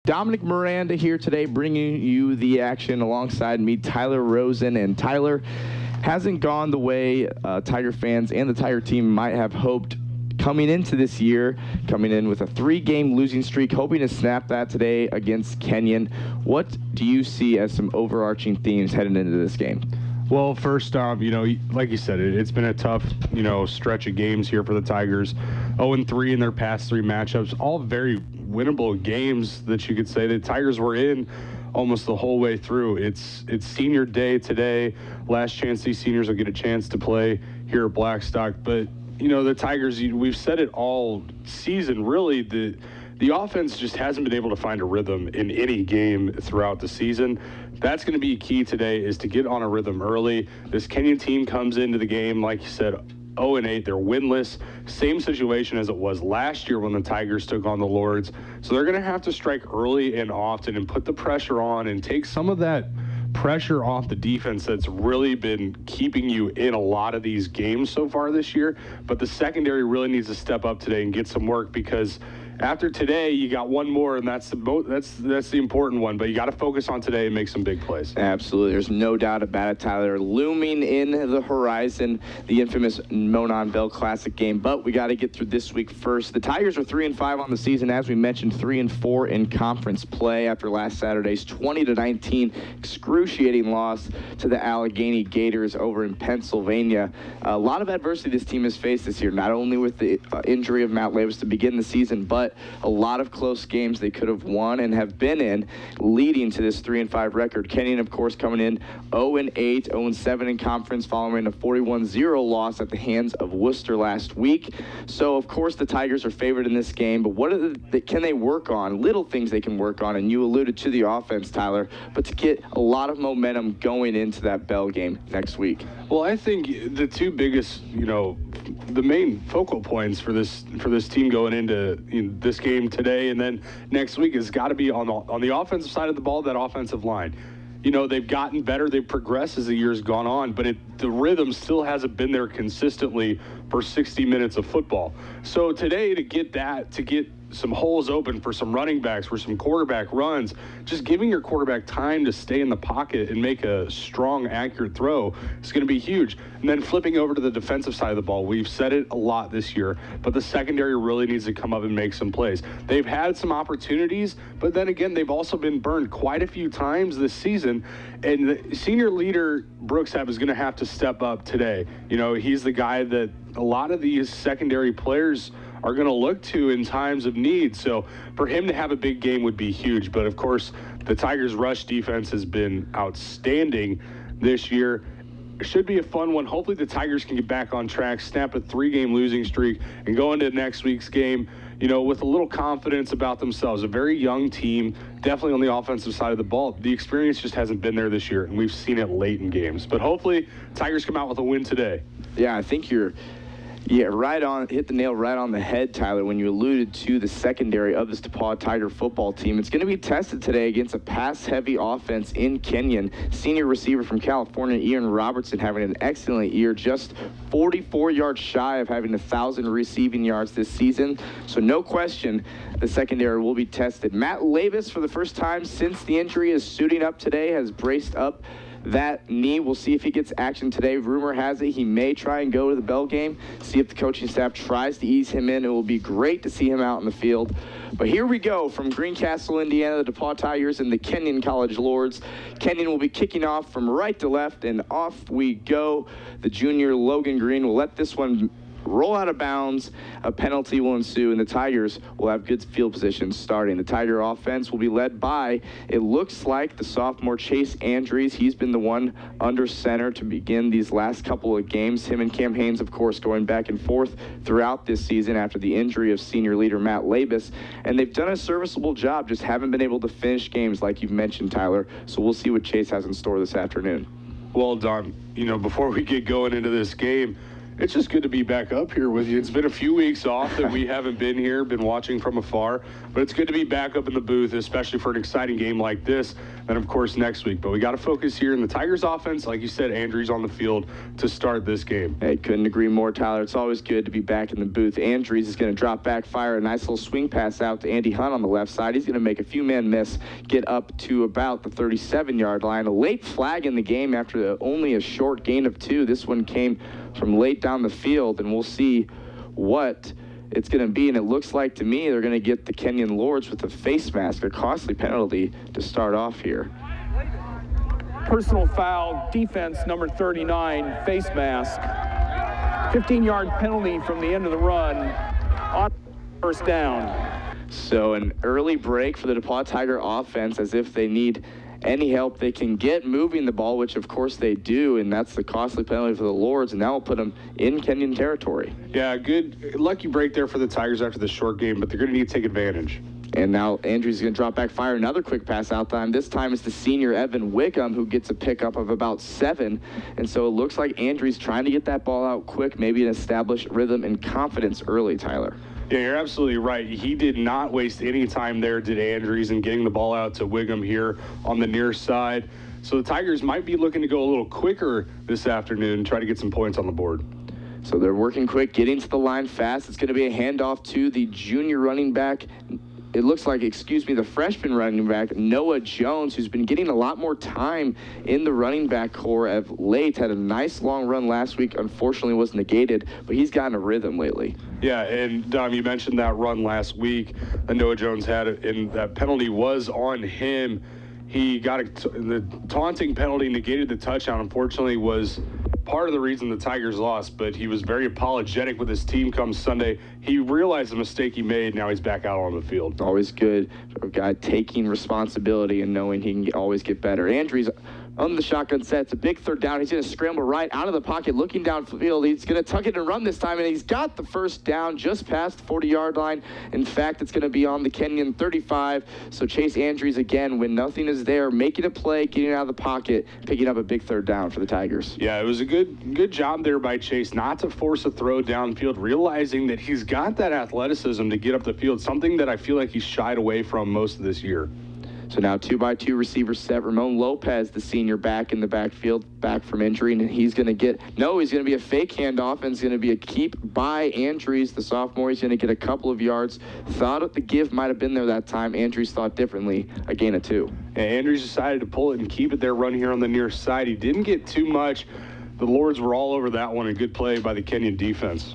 Dominic Miranda here today bringing you the action alongside me, Tyler Rosen. And Tyler, hasn't gone the way Tiger fans and the Tiger team might have hoped coming into this year, coming in with a 3-game losing streak, hoping to snap that today against Kenyon. What do you see as some overarching themes heading into this game? Well, first off, like you said, it's been a tough, stretch of games here for the Tigers. 0-3 in their past 3 matchups, all very winnable games that you could say the Tigers were in almost the whole way through. It's senior day today. Last chance these seniors will get a chance to play here at Blackstock. But, the Tigers, we've said it all season, really, the offense just hasn't been able to find a rhythm in any game throughout the season. That's going to be key today, is to get on a rhythm early. This Kenyon team comes into the game, like you said, 0-8. They're winless. Same situation as it was last year when the Tigers took on the Lords. So they're going to have to strike early and often and put the pressure on and take some of that pressure off the defense that's really been keeping you in a lot of these games so far this year. But the secondary really needs to step up today and get some work, because after today, you got one more, and that's the important one. But you got to focus on today and make some big plays. Absolutely. There's no doubt about it, Tyler. Looming in the horizon, the infamous Monon Bell Classic game. But we got to get through this week first. The Tigers are 3-5 on the season. As we mentioned, 3-4 in conference play after last Saturday's 20-19 excruciating loss to the Allegheny Gators over in Pennsylvania. A lot of adversity this team has faced this year, not only with the injury of Matt Lavis to begin the season, but a lot of close games they could have won and have been in, leading to this 3-5 record. Kenyon, of course, coming in 0-8, 0-7 in conference, following a 41-0 loss at the hands of Worcester last week. So, of course, the Tigers are favored in this game, but what can they work on? Little things they can work on, and you alluded to the offense, Tyler, but to get a lot of momentum going into that Bell game next week. Well, I think the two biggest, the main focal points for this team going into this game today and then next week has got to be on the offensive side of the ball, that offensive line. They've gotten better, they've progressed as the year's gone on, but the rhythm still hasn't been there consistently for 60 minutes of football. So today, to get some holes open for some running backs, for some quarterback runs, just giving your quarterback time to stay in the pocket and make a strong, accurate throw is going to be huge. And then flipping over to the defensive side of the ball, we've said it a lot this year, but the secondary really needs to come up and make some plays. They've had some opportunities, but then again, they've also been burned quite a few times this season, and the senior leader, Brookshap, is going to have to step up today. He's the guy that a lot of these secondary players are going to look to in times of need. So for him to have a big game would be huge. But of course, the Tigers' rush defense has been outstanding this year. It should be a fun one. Hopefully the Tigers can get back on track, snap a 3-game losing streak, and go into next week's game, with a little confidence about themselves. A very young team, definitely on the offensive side of the ball. The experience just hasn't been there this year, and we've seen it late in games. But hopefully Tigers come out with a win today. Yeah, I think hit the nail right on the head, Tyler, when you alluded to the secondary of this DePauw Tiger football team. It's going to be tested today against a pass-heavy offense in Kenyon. Senior receiver from California, Ian Robertson, having an excellent year, just 44 yards shy of having 1,000 receiving yards this season. So no question, the secondary will be tested. Matt Lavis, for the first time since the injury, is suiting up today, has braced up that knee. We'll see if he gets action today. Rumor has it he may try and go to the Bell game, see if the coaching staff tries to ease him in. It will be great to see him out in the field. But here we go from Greencastle, Indiana, the DePauw Tigers and the Kenyon College Lords. Kenyon will be kicking off from right to left, and off we go. The junior Logan Green will let this one roll out of bounds. A penalty will ensue, and the Tigers will have good field position starting. The Tiger offense will be led by, it looks like, the sophomore Chase Andrews. He's been the one under center to begin these last couple of games. Him and Cam Haynes, of course, going back and forth throughout this season after the injury of senior leader Matt Labus. And they've done a serviceable job, just haven't been able to finish games like you've mentioned, Tyler. So we'll see what Chase has in store this afternoon. Well, Don, before we get going into this game, It's just good to be back up here with you. It's been a few weeks off that we haven't been here, been watching from afar, but it's good to be back up in the booth, especially for an exciting game like this, and of course next week. But we got to focus here in the Tigers offense. Like you said, Andrew's on the field to start this game. Hey, couldn't agree more, Tyler. It's always good to be back in the booth. Andrews is going to drop back, fire a nice little swing pass out to Andy Hunt on the left side. He's going to make a few man miss, get up to about the 37-yard line. A late flag in the game after only a short gain of 2. This one came from late down the field, and we'll see what it's going to be. And it looks like to me they're going to get the Kenyon Lords with a face mask, a costly penalty to start off here. Personal foul, defense number 39, face mask. 15-yard penalty from the end of the run on first down. So an early break for the DePauw Tiger offense, as if they need any help they can get moving the ball, which of course they do, and that's the costly penalty for the Lords, and that will put them in Kenyon territory. Yeah, good, lucky break there for the Tigers after the short game, but they're going to need to take advantage. And now Andrews is going to drop back, fire another quick pass out time. This time it's the senior Evan Wickham who gets a pickup of about 7. And so it looks like Andrews trying to get that ball out quick, maybe establish rhythm and confidence early, Tyler. Yeah, you're absolutely right. He did not waste any time there, did Andrews, in getting the ball out to Wickham here on the near side. So the Tigers might be looking to go a little quicker this afternoon and try to get some points on the board. So they're working quick, getting to the line fast. It's going to be a handoff to the junior running back. It looks like, the freshman running back, Noah Jones, who's been getting a lot more time in the running back core of late. Had a nice long run last week, unfortunately was negated, but he's gotten a rhythm lately. Yeah, and Dom, you mentioned that run last week that Noah Jones had, and that penalty was on him. He got the taunting penalty, negated the touchdown, unfortunately was part of the reason the Tigers lost, but he was very apologetic with his team come Sunday. He realized the mistake he made. Now he's back out on the field. Always good for a guy taking responsibility and knowing he can always get better. Andrews on the shotgun set. It's a big third down. He's going to scramble right out of the pocket, looking downfield. He's going to tuck it and run this time, and he's got the first down just past the 40-yard line. In fact, it's going to be on the Kenyon 35. So Chase Andrews, again, when nothing is there, making a play, getting out of the pocket, picking up a big third down for the Tigers. Yeah, it was a good job there by Chase not to force a throw downfield, realizing that he's got that athleticism to get up the field, something that I feel like he's shied away from most of this year. So now 2-by-2 receiver set. Ramon Lopez, the senior, back in the backfield, back from injury, and he's going to be a fake handoff, and it's going to be a keep by Andrews, the sophomore. He's going to get a couple of yards. Thought the give might have been there that time. Andrews thought differently, a gain of 2. And Andrews decided to pull it and keep it there, run here on the near side. He didn't get too much. The Lords were all over that one. A good play by the Kenyon defense.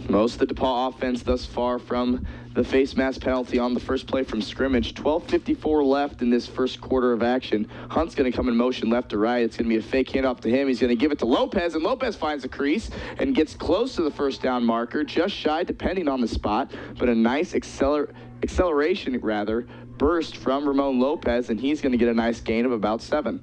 Most of the DePauw offense thus far from the face mask penalty on the first play from scrimmage. 12:54 left in this first quarter of action. Hunt's going to come in motion left to right. It's going to be a fake handoff to him. He's going to give it to Lopez, and Lopez finds a crease and gets close to the first down marker, just shy depending on the spot, but a nice acceleration burst from Ramon Lopez, and he's going to get a nice gain of about 7.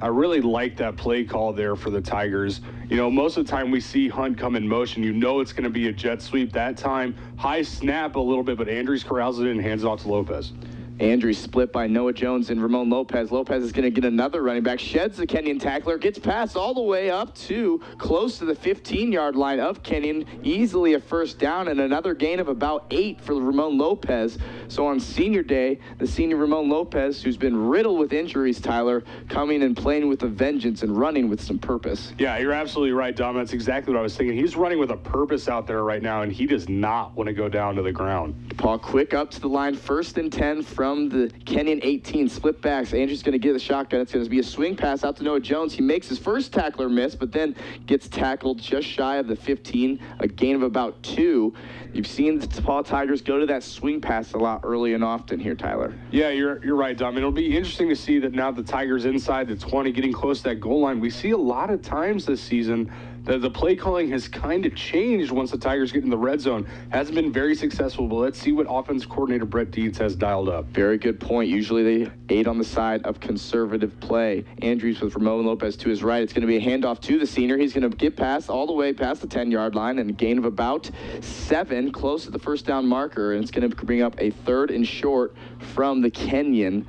I really like that play call there for the Tigers. You know, most of the time we see Hunt come in motion, you know it's going to be a jet sweep. That time, high snap a little bit, but Andrews corrals it in and hands it off to Lopez. Andrews split by Noah Jones and Ramon Lopez. Lopez is going to get another running back, sheds the Kenyon tackler, gets passed all the way up to close to the 15-yard line of Kenyon. Easily a first down and another gain of about 8 for Ramon Lopez. So on senior day, the senior Ramon Lopez, who's been riddled with injuries, Tyler, coming and playing with a vengeance and running with some purpose. Yeah, you're absolutely right, Dom. That's exactly what I was thinking. He's running with a purpose out there right now, and he does not want to go down to the ground. Paul quick up to the line, 1st and 10 from the Kenyon 18, split backs. Andrews going to get the shotgun. It's going to be a swing pass out to Noah Jones. He makes his first tackler miss, but then gets tackled just shy of the 15, a gain of about 2. You've seen the DePauw Tigers go to that swing pass a lot early and often here, Tyler. Yeah, you're right, Dom. It'll be interesting to see that now the Tigers inside the 20, getting close to that goal line. We see a lot of times this season that the play calling has kind of changed once the Tigers get in the red zone. Hasn't been very successful, but let's see what offensive coordinator Brett Dietz has dialed up. Very good point. Usually they aid on the side of conservative play. Andrews with Ramon Lopez to his right. It's going to be a handoff to the senior. He's going to get past all the way past the 10-yard line and a gain of about 7, close to the first down marker, and it's going to bring up a 3rd and short from the Kenyon.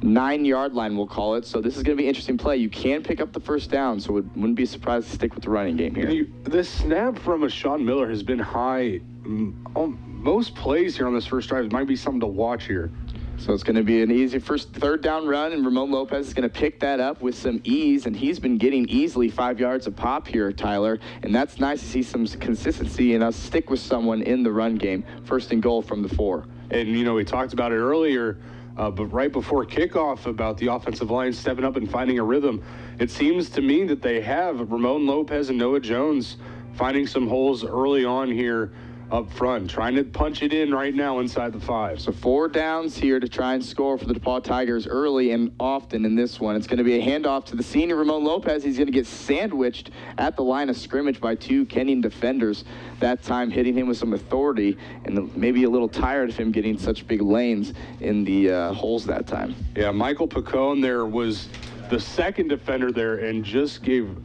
9-yard line, we'll call it. So this is going to be an interesting play. You can pick up the first down, so wouldn't be surprised to stick with the running game here. This snap from Sean Miller has been high. Most plays here on this first drive might be something to watch here. So it's going to be an easy third down run, and Ramon Lopez is going to pick that up with some ease, and he's been getting easily 5 yards a pop here, Tyler, and that's nice to see some consistency and us stick with someone in the run game. 1st and goal from the 4. And, we talked about it earlier, but right before kickoff about the offensive line stepping up and finding a rhythm. It seems to me that they have Ramon Lopez and Noah Jones finding some holes early on here up front, trying to punch it in right now inside the 5. So 4 downs here to try and score for the DePauw Tigers early and often in this one. It's going to be a handoff to the senior Ramon Lopez. He's going to get sandwiched at the line of scrimmage by 2 Kenyon defenders, that time hitting him with some authority, and maybe a little tired of him getting such big lanes in the holes that time. Yeah, Michael Picone there was the second defender there and just gave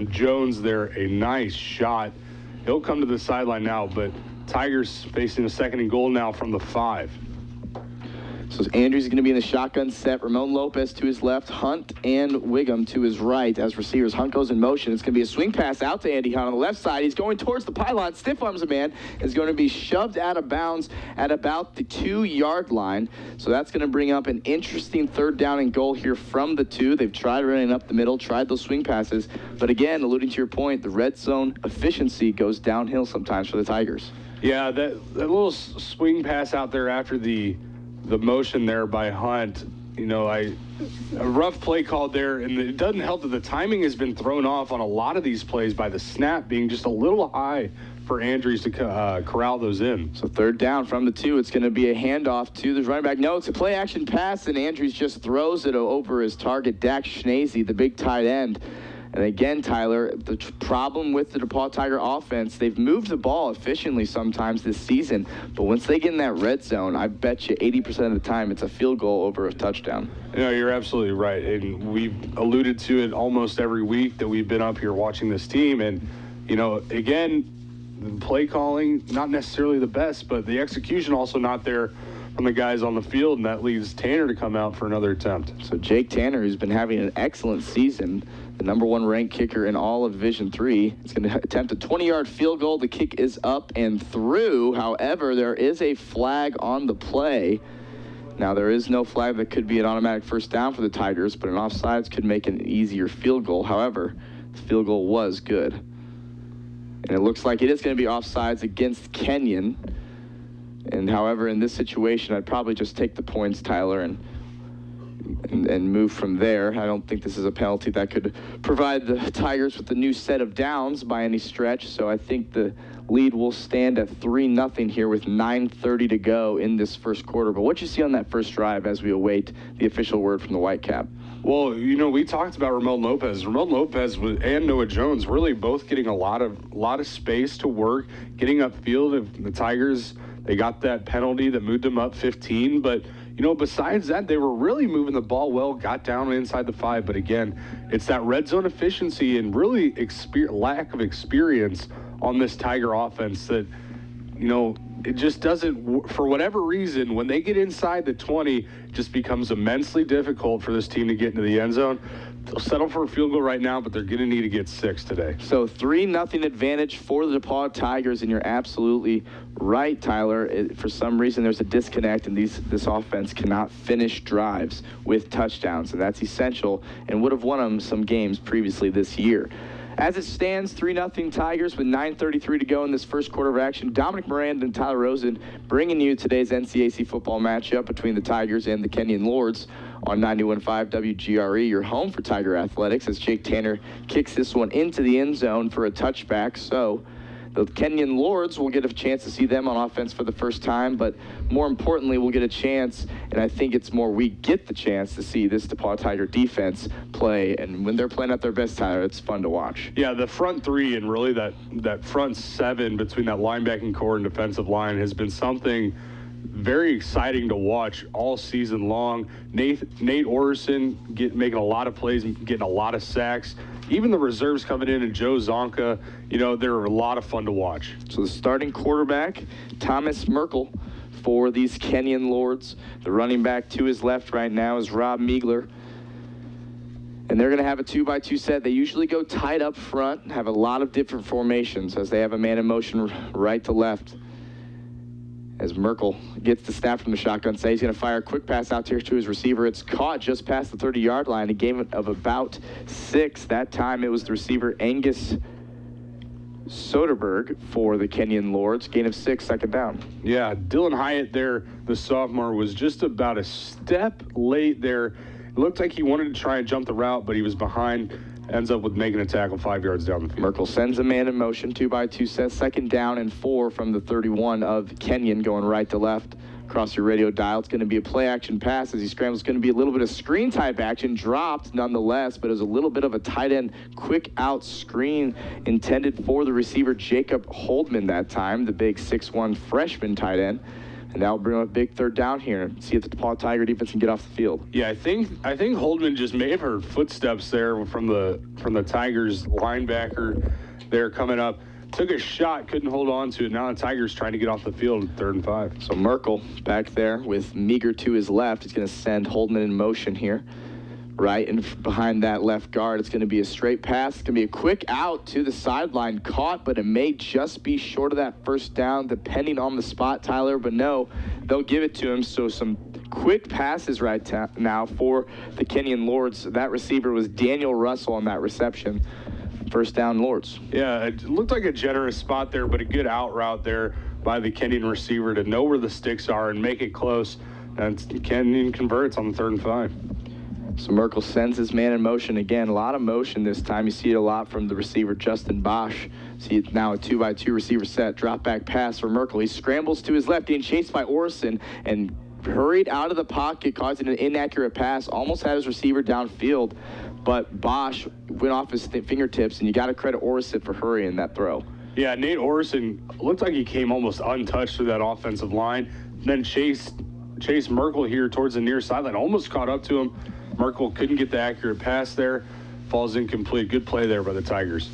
Jones there a nice shot. He'll come to the sideline now, but Tigers facing a 2nd and goal now from the 5. So Andrews is going to be in the shotgun set. Ramon Lopez to his left, Hunt and Wiggum to his right as receivers. Hunt goes in motion. It's going to be a swing pass out to Andy Hunt on the left side. He's going towards the pylon. Stiff arms a man. Is going to be shoved out of bounds at about the 2-yard line. So that's going to bring up an interesting 3rd down and goal here from the 2. They've tried running up the middle, tried those swing passes. But again, alluding to your point, the red zone efficiency goes downhill sometimes for the Tigers. Yeah, that little swing pass out there after the motion there by Hunt, a rough play called there, and it doesn't help that the timing has been thrown off on a lot of these plays by the snap being just a little high for Andrews to corral those in. So 3rd down from the 2. It's going to be a handoff to the running back. No, it's a play-action pass, and Andrews just throws it over his target, Dak Schnese, the big tight end. And again, Tyler, the problem with the DePauw Tiger offense, they've moved the ball efficiently sometimes this season, but once they get in that red zone, I bet you 80% of the time it's a field goal over a touchdown. No, you're absolutely right. And we've alluded to it almost every week that we've been up here watching this team. And, again, the play calling, not necessarily the best, but the execution also not there from the guys on the field, and that leaves Tanner to come out for another attempt. So Jake Tanner, who's been having an excellent season, the #1 ranked kicker in all of Division III, is going to attempt a 20-yard field goal. The kick is up and through. However, there is a flag on the play. Now, there is no flag that could be an automatic 1st down for the Tigers, but an offsides could make an easier field goal. However, the field goal was good. And it looks like it is going to be offsides against Kenyon. And however, in this situation, I'd probably just take the points, Tyler, and move from there. I don't think this is a penalty that could provide the Tigers with a new set of downs by any stretch. So I think the lead will stand at 3-0 here with 9:30 to go in this first quarter. But what you see on that first drive as we await the official word from the Whitecap? Well, we talked about Ramon Lopez. Ramon Lopez and Noah Jones really both getting a lot of space to work, getting upfield. If the Tigers, they got that penalty that moved them up 15, but besides that, they were really moving the ball well, got down inside the 5. But again, it's that red zone efficiency and really lack of experience on this Tiger offense that, it just doesn't, for whatever reason, when they get inside the 20, it just becomes immensely difficult for this team to get into the end zone. They'll settle for a field goal right now, but they're going to need to get 6 today. So 3-0 advantage for the DePauw Tigers, and you're absolutely right, Tyler. For some reason, there's a disconnect, and this offense cannot finish drives with touchdowns, and that's essential and would have won them some games previously this year. As it stands, 3-0 Tigers with 9:33 to go in this first quarter of action. Dominic Miranda and Tyler Rosen bringing you today's NCAC football matchup between the Tigers and the Kenyon Lords on 91.5 WGRE, your home for Tiger Athletics, as Jake Tanner kicks this one into the end zone for a touchback. So the Kenyon Lords will get a chance to see them on offense for the first time, but more importantly, we'll get a chance, and I think it's more we get the chance to see this DePauw Tiger defense play, and when they're playing at their best, Tyler, it's fun to watch. Yeah, the front 3 and really that front 7 between that linebacking core and defensive line has been something very exciting to watch all season long. Nate Orson making a lot of plays, getting a lot of sacks. Even the reserves coming in and Joe Zonka, they're a lot of fun to watch. So the starting quarterback, Thomas Merkel, for these Kenyon Lords. The running back to his left right now is Rob Meagler. And they're going to have a 2-by-2 set. They usually go tight up front, have a lot of different formations as they have a man in motion right to left. As Merkel gets the snap from the shotgun set, he's going to fire a quick pass out here to his receiver. It's caught just past the 30-yard line, a gain of about 6. That time it was the receiver Angus Soderberg for the Kenyon Lords. Gain of 6, second down. Yeah, Dylan Hyatt there, the sophomore, was just about a step late there. It looked like he wanted to try and jump the route, but he was behind. Ends up with making a tackle 5 yards down the field. Merkel sends a man in motion, 2-by-2 set, second down and 4 from the 31 of Kenyon, going right to left. Across your radio dial, it's going to be a play-action pass as he scrambles. It's going to be a little bit of screen-type action, dropped nonetheless, but it was a little bit of a tight end quick-out screen intended for the receiver Jacob Holdman that time, the big 6'1 freshman tight end. And that'll bring up a big third down here. See if the DePauw Tiger defense can get off the field. Yeah, I think Holdman just may have heard footsteps there from the Tigers linebacker there coming up. Took a shot, couldn't hold on to it. Now the Tigers trying to get off the field at 3rd and 5. So Merkel back there with Meagher to his left. He's going to send Holdman in motion here. Right, and behind that left guard, it's going to be a straight pass. It's going to be a quick out to the sideline, caught, but it may just be short of that first down, depending on the spot, Tyler. But no, they'll give it to him. So some quick passes right now for the Kenyon Lords. That receiver was Daniel Russell on that reception. First down, Lords. Yeah, it looked like a generous spot there, but a good out route there by the Kenyon receiver to know where the sticks are and make it close. And Kenyon converts on the 3rd and 5. So Merkel sends his man in motion again. A lot of motion this time. You see it a lot from the receiver, Justin Bosch. See it now a 2-by-2 receiver set. Drop back pass for Merkel. He scrambles to his left, getting chased by Orson and hurried out of the pocket, causing an inaccurate pass. Almost had his receiver downfield, but Bosch went off his fingertips, and you got to credit Orson for hurrying that throw. Yeah, Nate Orson looked like he came almost untouched through that offensive line. Then chased Merkel here towards the near sideline. Almost caught up to him. Merkel couldn't get the accurate pass there. Falls incomplete. Good play there by the Tigers.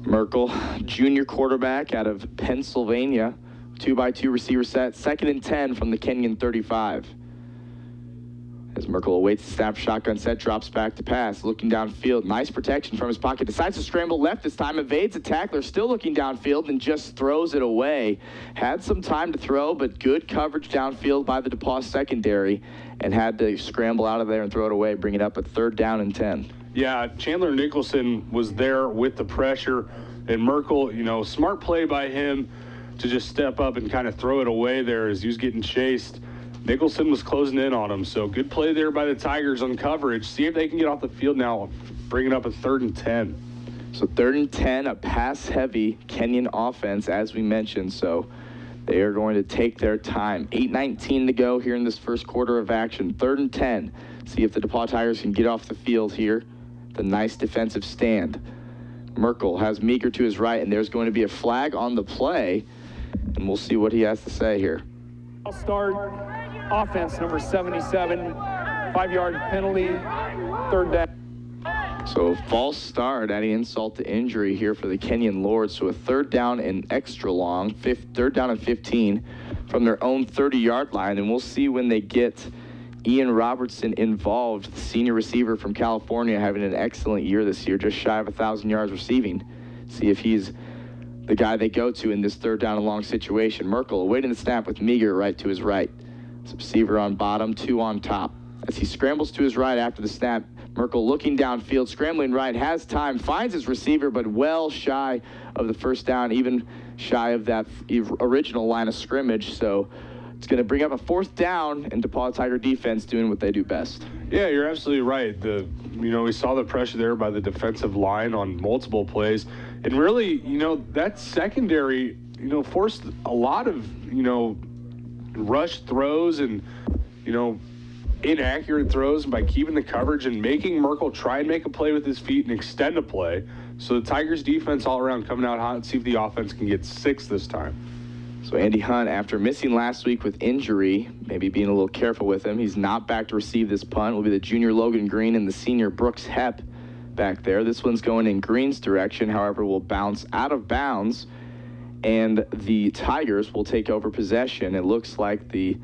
Merkel, junior quarterback out of Pennsylvania. 2-by-2 receiver set. 2nd and 10 from the Kenyon 35. As Merkel awaits the snap, shotgun set, drops back to pass. Looking downfield. Nice protection from his pocket. Decides to scramble left this time. Evades a tackler. Still looking downfield and just throws it away. Had some time to throw, but good coverage downfield by the DePauw secondary. And had to scramble out of there and throw it away, bring it up at 3rd down and 10. Yeah, Chandler Nicholson was there with the pressure. And Merkel, smart play by him to just step up and kind of throw it away there as he was getting chased. Nicholson was closing in on him, so good play there by the Tigers on coverage. See if they can get off the field now, bring it up at 3rd and 10. So 3rd and 10, a pass-heavy Kenyon offense, as we mentioned, so they are going to take their time. 8:19 to go here in this first quarter of action. 3rd and 10. See if the DePauw Tigers can get off the field here. The nice defensive stand. Merkel has Meagher to his right, and there's going to be a flag on the play, and we'll see what he has to say here. I'll start offense number 77, 5-yard penalty, 3rd down. So false start, adding insult to injury here for the Kenyon Lords. So a 3rd down and extra long, 3rd down and 15 from their own 30-yard line. And we'll see when they get Ian Robertson involved, the senior receiver from California, having an excellent year this year, just shy of 1,000 yards receiving. See if he's the guy they go to in this 3rd down and long situation. Merkel awaiting the snap with Meagher right to his right. It's receiver on bottom, 2 on top. As he scrambles to his right after the snap, Merkel looking downfield, scrambling right, has time, finds his receiver, but well shy of the first down, even shy of that original line of scrimmage. So it's going to bring up a 4th down, and DePauw Tiger defense doing what they do best. Yeah, you're absolutely right. We saw the pressure there by the defensive line on multiple plays. And really, that secondary, forced a lot of, rush throws and, inaccurate throws by keeping the coverage and making Merkel try and make a play with his feet and extend a play. So the Tigers defense all around coming out hot and see if the offense can get 6 this time. So Andy Hunt, after missing last week with injury, maybe being a little careful with him, he's not back to receive this punt. Will be the junior Logan Green and the senior Brooks Hepp back there. This one's going in Green's direction, however, will bounce out of bounds and the Tigers will take over possession. It looks like the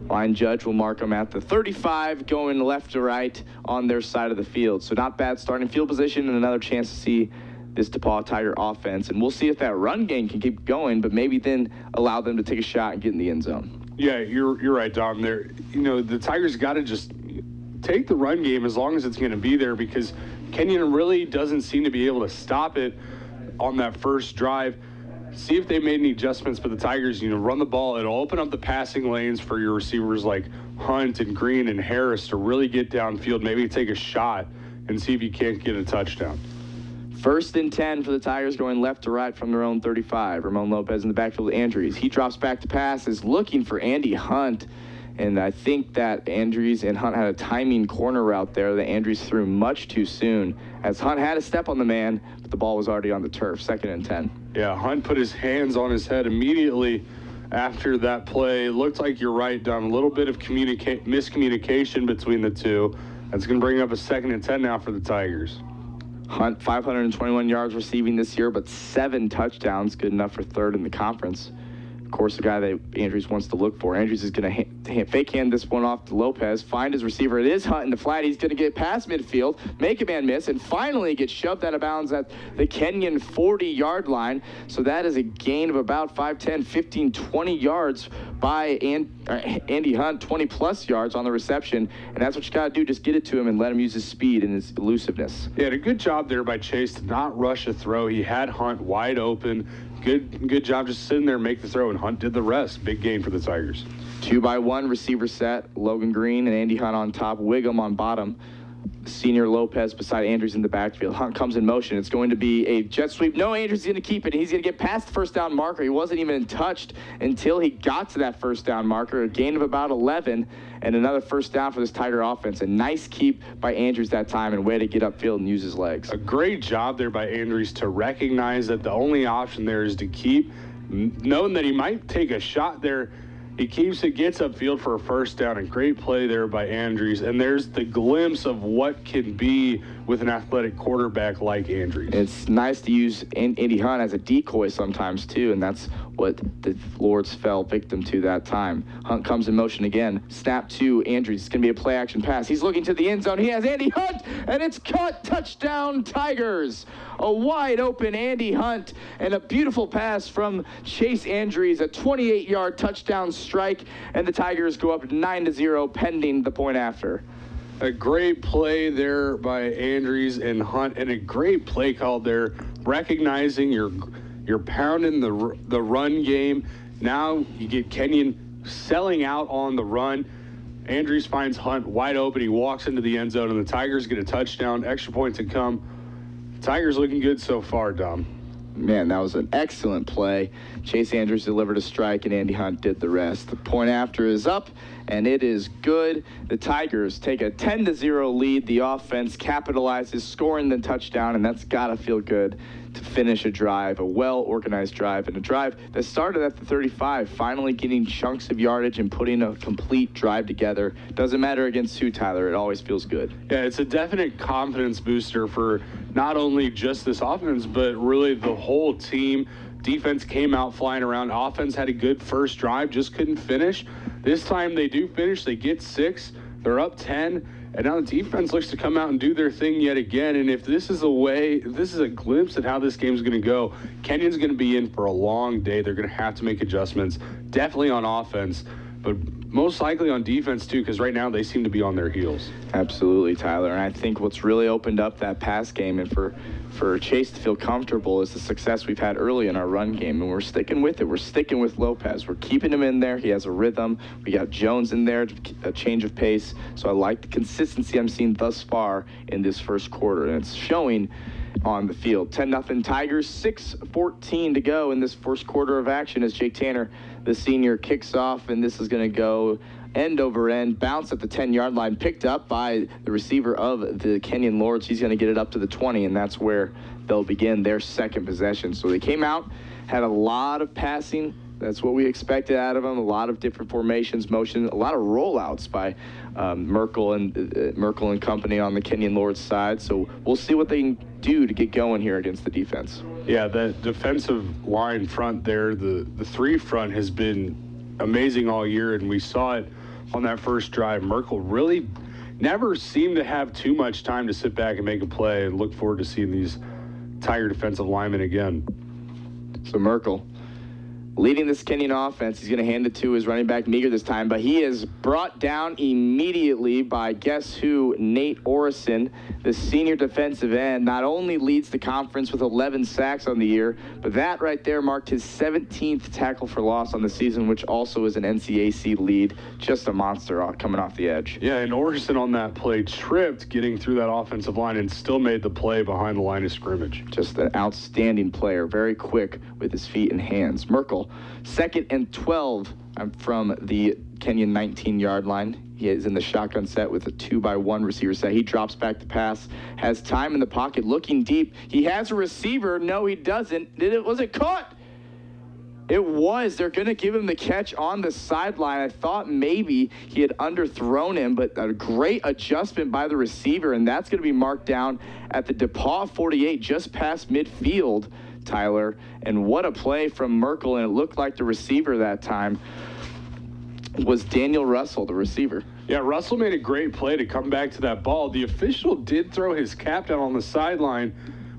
line judge will mark them at the 35, going left to right on their side of the field. So not bad starting field position, and another chance to see this DePauw Tiger offense. And we'll see if that run game can keep going, but maybe then allow them to take a shot and get in the end zone. Yeah, you're right, Dom. There, the Tigers got to just take the run game as long as it's going to be there, because Kenyon really doesn't seem to be able to stop it on that first drive. See if they made any adjustments for the Tigers. Run the ball. It'll open up the passing lanes for your receivers like Hunt and Green and Harris to really get downfield, maybe take a shot and see if you can't get a touchdown. 1st and 10 for the Tigers, going left to right from their own 35. Ramon Lopez in the backfield with Andrews. He drops back to pass, is looking for Andy Hunt. And I think that Andrews and Hunt had a timing corner route there that Andrews threw much too soon, as Hunt had a step on the man, but the ball was already on the turf. 2nd and 10. Yeah, Hunt put his hands on his head immediately after that play. Looked like you're right, Don. A little bit of miscommunication between the two. That's going to bring up a 2nd and 10 now for the Tigers. Hunt, 521 yards receiving this year, but 7 touchdowns, good enough for 3rd in the conference. Of course, the guy that Andrews wants to look for. Andrews is going to fake hand this one off to Lopez, find his receiver. It is Hunt in the flat. He's going to get past midfield, make a man miss, and finally get shoved out of bounds at the Kenyon 40-yard line. So that is a gain of about 5, 10, 15, 20 yards by Andy Hunt, 20-plus yards on the reception. And that's what you got to do, just get it to him and let him use his speed and his elusiveness. Yeah, a good job there by Chase to not rush a throw. He had Hunt wide open. Good job just sitting there, make the throw, and Hunt did the rest. Big gain for the Tigers. 2-by-1 receiver set. Logan Green and Andy Hunt on top. Wiggum on bottom. Senior Lopez beside Andrews in the backfield. Hunt comes in motion. It's going to be a jet sweep. No, Andrews is going to keep it. He's going to get past the first down marker. He wasn't even touched until he got to that first down marker. A gain of about 11 and another first down for this Tiger offense. A nice keep by Andrews that time and way to get upfield and use his legs. A great job there by Andrews to recognize that the only option there is to keep, knowing that he might take a shot there. He keeps it, gets upfield for a first down, and great play there by Andrews. And there's the glimpse of what can be with an athletic quarterback like Andrews. It's nice to use Andy Hunt as a decoy sometimes, too, and that's what the Lords fell victim to that time. Hunt comes in motion again. Snap to Andrews. It's going to be a play-action pass. He's looking to the end zone. He has Andy Hunt, and it's caught. Touchdown, Tigers. A wide-open Andy Hunt, and a beautiful pass from Chase Andrews, a 28-yard touchdown strike, and the Tigers go up 9-0 pending the point after. A great play there by Andrews and Hunt, and a great play call there, recognizing you're pounding the run game. Now you get Kenyon selling out on the run. Andrews finds Hunt wide open. He walks into the end zone, and the Tigers get a touchdown. Extra point to come. Tigers looking good so far, Dom. Man, that was an excellent play. Chase Andrews delivered a strike, and Andy Hunt did the rest. The point after is up, and it is good. The Tigers take a 10-0 lead. The offense capitalizes, scoring the touchdown, and that's got to feel good to finish a drive, a well-organized drive, and a drive that started at the 35, finally getting chunks of yardage and putting a complete drive together. Doesn't matter against who, Tyler. It always feels good. Yeah, it's a definite confidence booster for not only just this offense, but really the whole team. Defense came out flying around. Offense had a good first drive, just couldn't finish. This time they do finish. They get 6. They're up 10. And now the defense looks to come out and do their thing yet again. And if this is a glimpse at how this game's going to go, Kenyon's going to be in for a long day. They're going to have to make adjustments, definitely on offense, but most likely on defense too, because right now they seem to be on their heels. Absolutely, Tyler. And I think what's really opened up that pass game and for Chase to feel comfortable is the success we've had early in our run game, and we're sticking with it. We're sticking with Lopez. We're keeping him in there. He has a rhythm. We got Jones in there, a change of pace. So I like the consistency I'm seeing thus far in this first quarter, and it's showing on the field. 10-0 Tigers, 6:14 to go in this first quarter of action as Jake Tanner, the senior, kicks off, and this is going to go end over end, bounce at the 10-yard line, picked up by the receiver of the Kenyon Lords. He's going to get it up to the 20, and that's where they'll begin their second possession. So they came out had a lot of passing. That's what we expected out of him. A lot of different formations, motion, a lot of rollouts by Merkel and company on the Kenyon Lords side. So we'll see what they can do to get going here against the defense. Yeah, that defensive line front there, the three front has been amazing all year, and we saw it on that first drive. Merkel really never seemed to have too much time to sit back and make a play, and look forward to seeing these Tiger defensive linemen again. So Merkel leading this Kenyon offense. He's going to hand it to his running back, Meager, this time, but he is brought down immediately by guess who? Nate Orison, the senior defensive end. Not only leads the conference with 11 sacks on the year, but that right there marked his 17th tackle for loss on the season, which also is an NCAC lead. Just a monster coming off the edge. Yeah, and Orison on that play tripped getting through that offensive line and still made the play behind the line of scrimmage. Just an outstanding player, very quick with his feet and hands. Merkel, 2nd and 12 from the Kenyon 19-yard line. He is in the shotgun set with a 2-by-1 receiver set. He drops back to pass, has time in the pocket, looking deep. He has a receiver. No, he doesn't. Was it caught? It was. They're going to give him the catch on the sideline. I thought maybe he had underthrown him, but a great adjustment by the receiver, and that's going to be marked down at the DePauw 48, just past midfield, Tyler. And what a play from Merkel, and it looked like the receiver that time was Daniel Russell, the receiver. Yeah, Russell made a great play to come back to that ball. The official did throw his cap down on the sideline,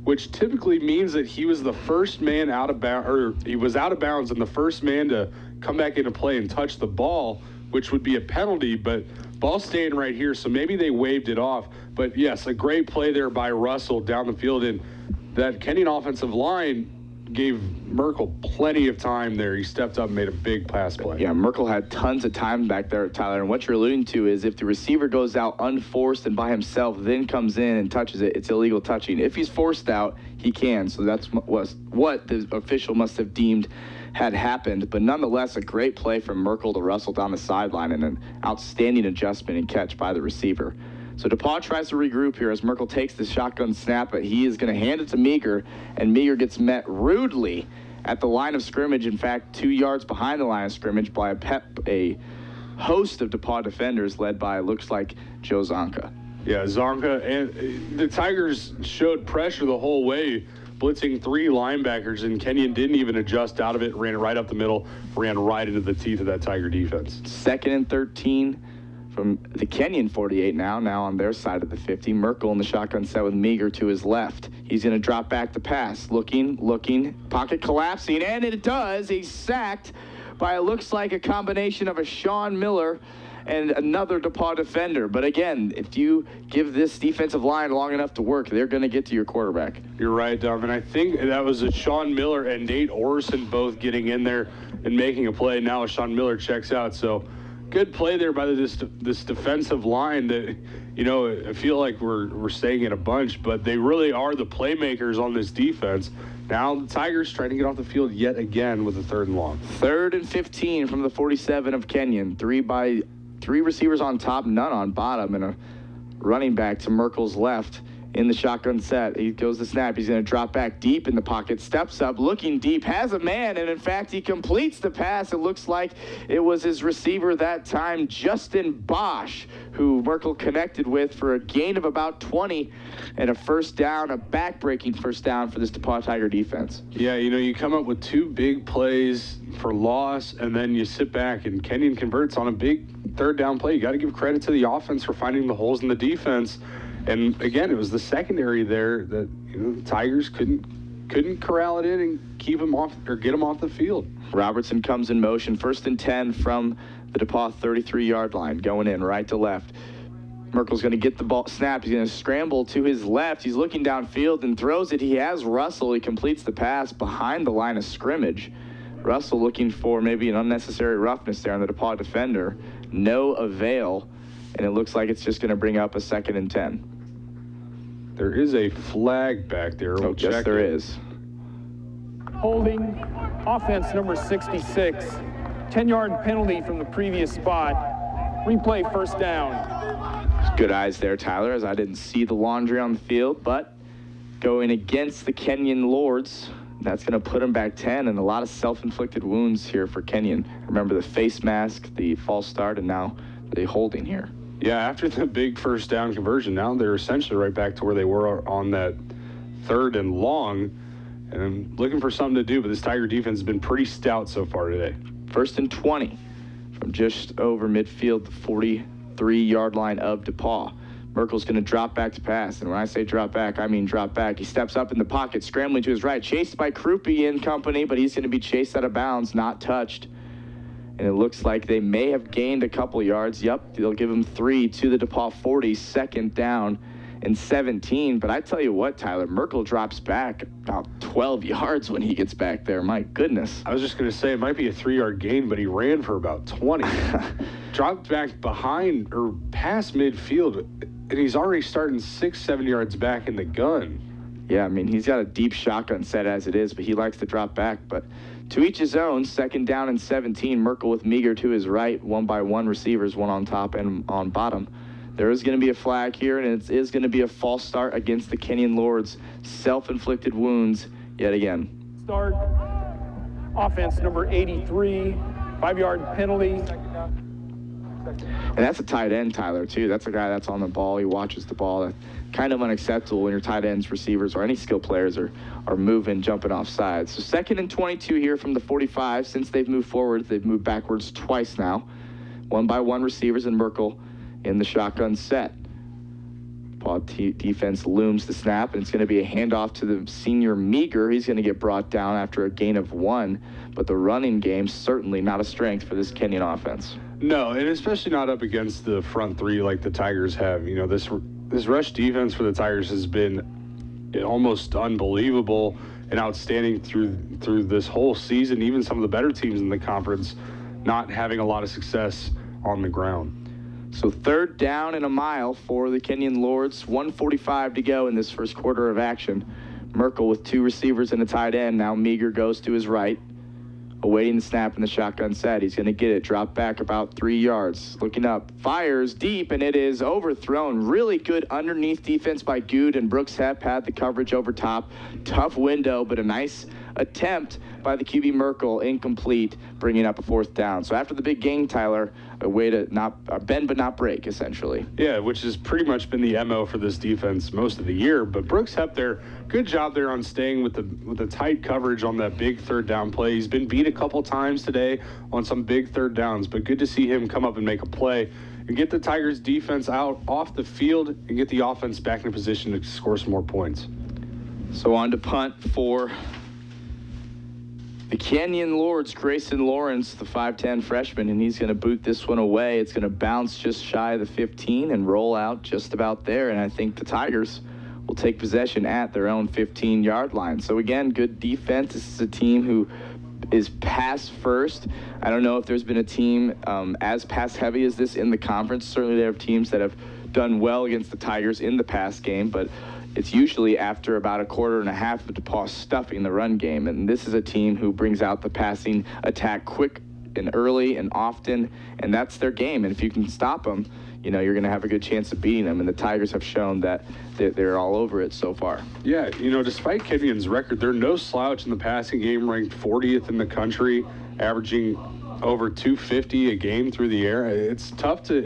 which typically means that he was the first man out of bounds, or he was out of bounds and the first man to come back into play and touch the ball, which would be a penalty, but ball staying right here, so maybe they waved it off. But yes, a great play there by Russell down the field, and that Kenyon offensive line gave Merkel plenty of time there. He stepped up and made a big pass play. Yeah, Merkel had tons of time back there, Tyler. And what you're alluding to is if the receiver goes out unforced and by himself, then comes in and touches it, it's illegal touching. If he's forced out, he can. So that's what the official must have deemed had happened. But nonetheless, a great play from Merkel to Russell down the sideline and an outstanding adjustment and catch by the receiver. So DePauw tries to regroup here as Merkel takes the shotgun snap, but he is going to hand it to Meager, and Meager gets met rudely at the line of scrimmage. In fact, 2 yards behind the line of scrimmage by a host of DePauw defenders led by, looks like, Joe Zonka. Yeah, Zonka, and the Tigers showed pressure the whole way, blitzing 3 linebackers, and Kenyon didn't even adjust out of it, ran it right up the middle, ran right into the teeth of that Tiger defense. 2nd and 13. From the Kenyon 48 now on their side of the 50. Merkel in the shotgun set with Meager to his left. He's going to drop back to pass. Looking, pocket collapsing, and it does. He's sacked by, it looks like, a combination of a Sean Miller and another DePauw defender. But again, if you give this defensive line long enough to work, they're going to get to your quarterback. You're right, Dom, and I think that was a Sean Miller and Nate Orison both getting in there and making a play. Now Sean Miller checks out, so good play there by this defensive line that, you know, I feel like we're saying it a bunch, but they really are the playmakers on this defense. Now the Tigers trying to get off the field yet again with a 3rd and long. 3rd and 15 from the 47 of Kenyon. 3 receivers on top, none on bottom, and a running back to Merkel's left in the shotgun set. He goes to snap. He's going to drop back deep in the pocket, steps up, looking deep, has a man, and in fact, he completes the pass. It looks like it was his receiver that time, Justin Bosch, who Merkel connected with for a gain of about 20 and a first down, a back-breaking first down for this DePauw Tiger defense. Yeah, you know, you come up with 2 big plays for loss, and then you sit back, and Kenyon converts on a big 3rd down play. You got to give credit to the offense for finding the holes in the defense. And again, it was the secondary there that, you know, the Tigers couldn't corral it in and keep him off or get him off the field. Robertson comes in motion, 1st and 10 from the DePauw 33-yard line, going in right to left. Merkel's going to get the ball snapped. He's going to scramble to his left. He's looking downfield and throws it. He has Russell. He completes the pass behind the line of scrimmage. Russell looking for maybe an unnecessary roughness there on the DePauw defender. No avail, and it looks like it's just going to bring up a 2nd and 10. There is a flag back there. Oh, yes, there is. Holding, offense number 66. 10-yard penalty from the previous spot. Replay, 1st down. Good eyes there, Tyler, as I didn't see the laundry on the field, but going against the Kenyon Lords, That's going to put him back 10, and a lot of self-inflicted wounds here for Kenyon. Remember the face mask, the false start, and now the holding here. Yeah, after the big first down conversion, now they're essentially right back to where they were on that 3rd and long, and I'm looking for something to do, but this Tiger defense has been pretty stout so far today. 1st and 20 from just over midfield, the 43-yard line of DePauw. Merkel's going to drop back to pass, and when I say drop back, I mean drop back. He steps up in the pocket, scrambling to his right, chased by Krupe and company, but he's going to be chased out of bounds, not touched. And it looks like they may have gained a couple yards. Yep, they'll give him 3 to the DePauw 40, 2nd down and 17. But I tell you what, Tyler, Merkel drops back about 12 yards when he gets back there. My goodness. I was just going to say it might be a 3-yard gain, but he ran for about 20. Dropped back behind or past midfield, and he's already starting 6-7 yards back in the gun. Yeah, I mean, he's got a deep shotgun set as it is, but he likes to drop back. But to each his own, 2nd down and 17. Merkel with Meager to his right, 1-by-1 receivers, one on top and on bottom. There is going to be a flag here, and it is going to be a false start against the Kenyon Lords. Self-inflicted wounds yet again. Start. Offense number 83, 5-yard penalty. And that's a tight end, Tyler, too. That's a guy that's on the ball. He watches the ball. That's kind of unacceptable when your tight ends, receivers, or any skill players are moving, jumping off sides. So 2nd and 22 here from the 45. Since they've moved forward, they've moved backwards twice now. 1-by-1 receivers and Merkel in the shotgun set. Paw defense looms the snap, and it's going to be a handoff to the senior Meager. He's going to get brought down after a gain of 1, but the running game certainly not a strength for this Kenyon offense. No, and especially not up against the front 3 like the Tigers have. You know, this rush defense for the Tigers has been almost unbelievable and outstanding through this whole season. Even some of the better teams in the conference not having a lot of success on the ground. So 3rd down and a mile for the Kenyon Lords. 1:45 to go in this first quarter of action. Merkel with 2 receivers and a tight end. Now Meager goes to his right, awaiting the snap in the shotgun set. He's going to get it, drop back about 3 yards. Looking up, fires deep, and it is overthrown. Really good underneath defense by Good, and Brooks Hepp had the coverage over top. Tough window, but a nice attempt by the QB Merkel, incomplete, bringing up a 4th down. So after the big gain, Tyler, a way to not bend but not break, essentially. Yeah, which has pretty much been the MO for this defense most of the year. But Brooks Hepp there, good job there on staying with the tight coverage on that big 3rd down play. He's been beat a couple times today on some big 3rd downs, but good to see him come up and make a play and get the Tigers defense out off the field and get the offense back in a position to score some more points. So on to punt for the Kenyon Lords, Grayson Lawrence, the 5'10 freshman, and he's going to boot this one away. It's going to bounce just shy of the 15 and roll out just about there, and I think the Tigers will take possession at their own 15-yard line. So again, good defense. This is a team who is pass first. I don't know if there's been a team as pass heavy as this in the conference. Certainly there are teams that have done well against the Tigers in the pass game, but it's usually after about a quarter and a half of DePauw stuffing the run game. And this is a team who brings out the passing attack quick and early and often, and that's their game. And if you can stop them, you know, you're going to have a good chance of beating them. And the Tigers have shown that they're all over it so far. Yeah, you know, despite Kenyon's record, they're no slouch in the passing game, ranked 40th in the country, averaging over 250 a game through the air. It's tough to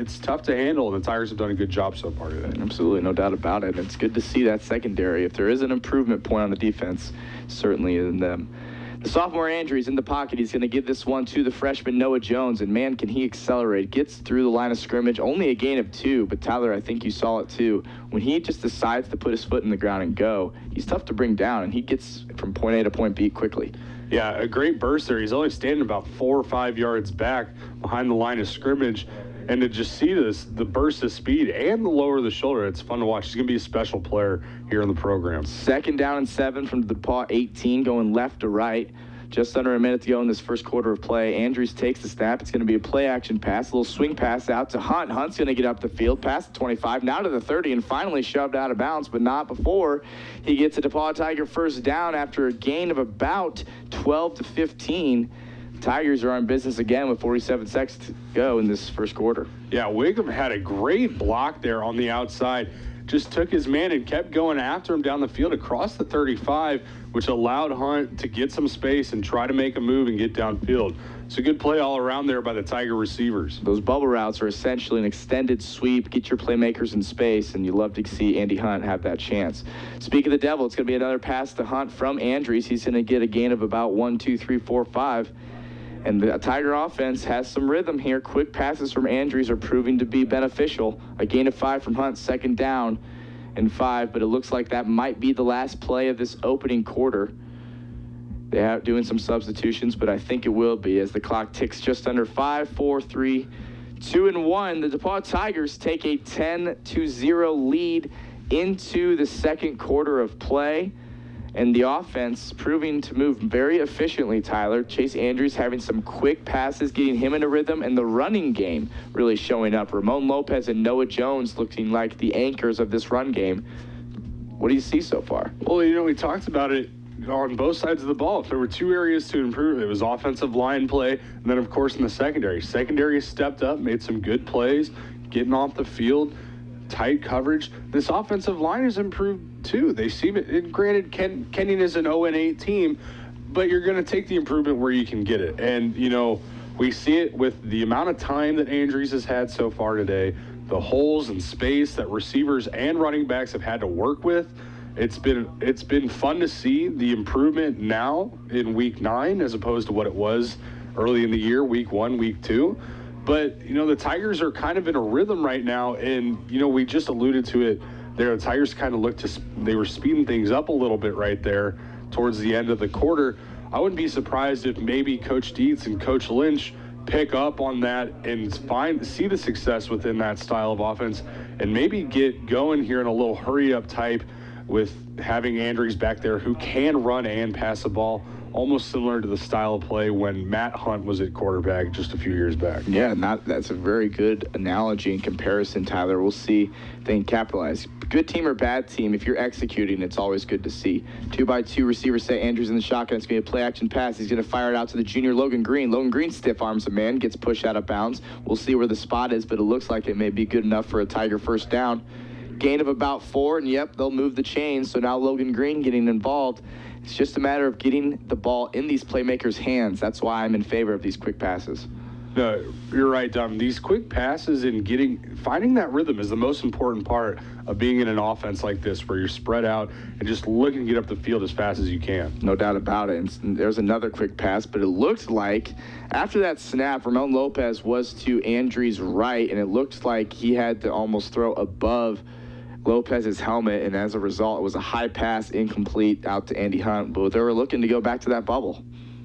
handle, and the Tigers have done a good job so far today. Absolutely, no doubt about it. It's good to see that secondary. If there is an improvement point on the defense, certainly in them. The sophomore Andrews in the pocket. He's going to give this one to the freshman Noah Jones, and man, can he accelerate. Gets through the line of scrimmage, only a gain of 2, but Tyler, I think you saw it too. When he just decides to put his foot in the ground and go, he's tough to bring down, and he gets from point A to point B quickly. Yeah, a great burst there. He's only standing about 4 or 5 yards back behind the line of scrimmage. And to just see the burst of speed and the lower of the shoulder, it's fun to watch. He's going to be a special player here in the program. 2nd down and 7 from the DePauw 18, going left to right. Just under a minute to go in this first quarter of play. Andrews takes the snap. It's going to be a play-action pass, a little swing pass out to Hunt. Hunt's going to get up the field, past the 25, now to the 30, and finally shoved out of bounds, but not before he gets a DePauw Tiger first down after a gain of about 12 to 15. Tigers are on business again with 47 seconds to go in this first quarter. Yeah, Wiggum had a great block there on the outside. just took his man and kept going after him down the field across the 35, which allowed Hunt to get some space and try to make a move and get downfield. It's a good play all around there by the Tiger receivers. Those bubble routes are essentially an extended sweep, get your playmakers in space, and you love to see Andy Hunt have that chance. Speaking of the devil, it's going to be another pass to Hunt from Andrews. He's going to get a gain of about 1, 2, 3, 4, 5. And the Tiger offense has some rhythm here. Quick passes from Andrews are proving to be beneficial. A gain of 5 from Hunt, second down and 5, but it looks like that might be the last play of this opening quarter. They are doing some substitutions, but I think it will be as the clock ticks just under 5, 4, 3, 2, and 1. The DePauw Tigers take a 10-0 lead into the second quarter of play. And the offense proving to move very efficiently, Tyler. Chase Andrews having some quick passes, getting him in a rhythm, and the running game really showing up. Ramon Lopez and Noah Jones looking like the anchors of this run game. What do you see so far? Well, we talked about it on both sides of the ball. If there were two areas to improve, it was offensive line play, and then, of course, in the secondary. Secondary stepped up, made some good plays, getting off the field, tight coverage. This offensive line has improved too. They seem it. Granted, Kenyon is an 0-8 team, but you're going to take the improvement where you can get it. And we see it with the amount of time that Andrews has had so far today, the holes and space that receivers and running backs have had to work with. It's been fun to see the improvement now in week 9 as opposed to what it was early in the year, week 1, week 2. But, the Tigers are kind of in a rhythm right now, and, we just alluded to it there. The Tigers kind of they were speeding things up a little bit right there towards the end of the quarter. I wouldn't be surprised if maybe Coach Dietz and Coach Lynch pick up on that and see the success within that style of offense and maybe get going here in a little hurry-up type with having Andrews back there who can run and pass the ball, almost similar to the style of play when Matt Hunt was at quarterback just a few years back. Yeah, that's a very good analogy and comparison, Tyler. We'll see if they can capitalize. Good team or bad team, if you're executing, it's always good to see. 2-by-2 receiver set, Andrews in the shotgun. It's going to be a play-action pass. He's going to fire it out to the junior Logan Green. Logan Green stiff arms a man, gets pushed out of bounds. We'll see where the spot is, but it looks like it may be good enough for a Tiger first down. Gain of about 4, and yep, they'll move the chains. So now Logan Green getting involved. It's just a matter of getting the ball in these playmakers' hands. That's why I'm in favor of these quick passes. No, you're right, Dom. These quick passes and finding that rhythm is the most important part of being in an offense like this, where you're spread out and just looking to get up the field as fast as you can. No doubt about it. And there's another quick pass, but it looked like after that snap, Ramon Lopez was to Andrews' right, and it looked like he had to almost throw above Lopez's helmet, and as a result, it was a high pass, incomplete, out to Andy Hunt. But they were looking to go back to that bubble.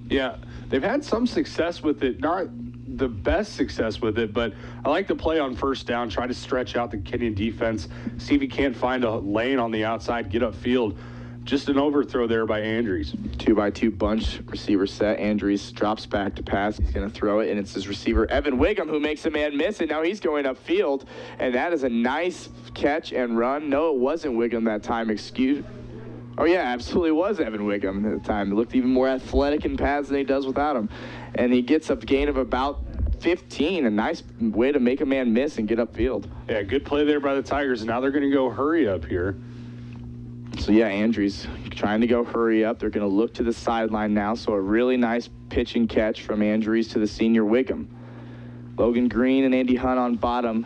Yeah, they've had some success with it. Not the best success with it, but I like to play on first down, try to stretch out the Kenyon defense, see if he can't find a lane on the outside, get upfield. Just an overthrow there by Andrews. 2-by-2 bunch receiver set. Andrews drops back to pass. He's going to throw it, and it's his receiver, Evan Wiggum, who makes a man miss, and now he's going upfield. And that is a nice catch and run. No, it wasn't Wiggum that time. Oh, yeah, absolutely was Evan Wiggum at the time. He looked even more athletic in pads than he does without him. And he gets a gain of about 15. A nice way to make a man miss and get upfield. Yeah, good play there by the Tigers. And now they're going to go hurry up here. So, yeah, Andrews trying to go hurry up. They're going to look to the sideline now. So a really nice pitch and catch from Andrews to the senior Wiggum. Logan Green and Andy Hunt on bottom.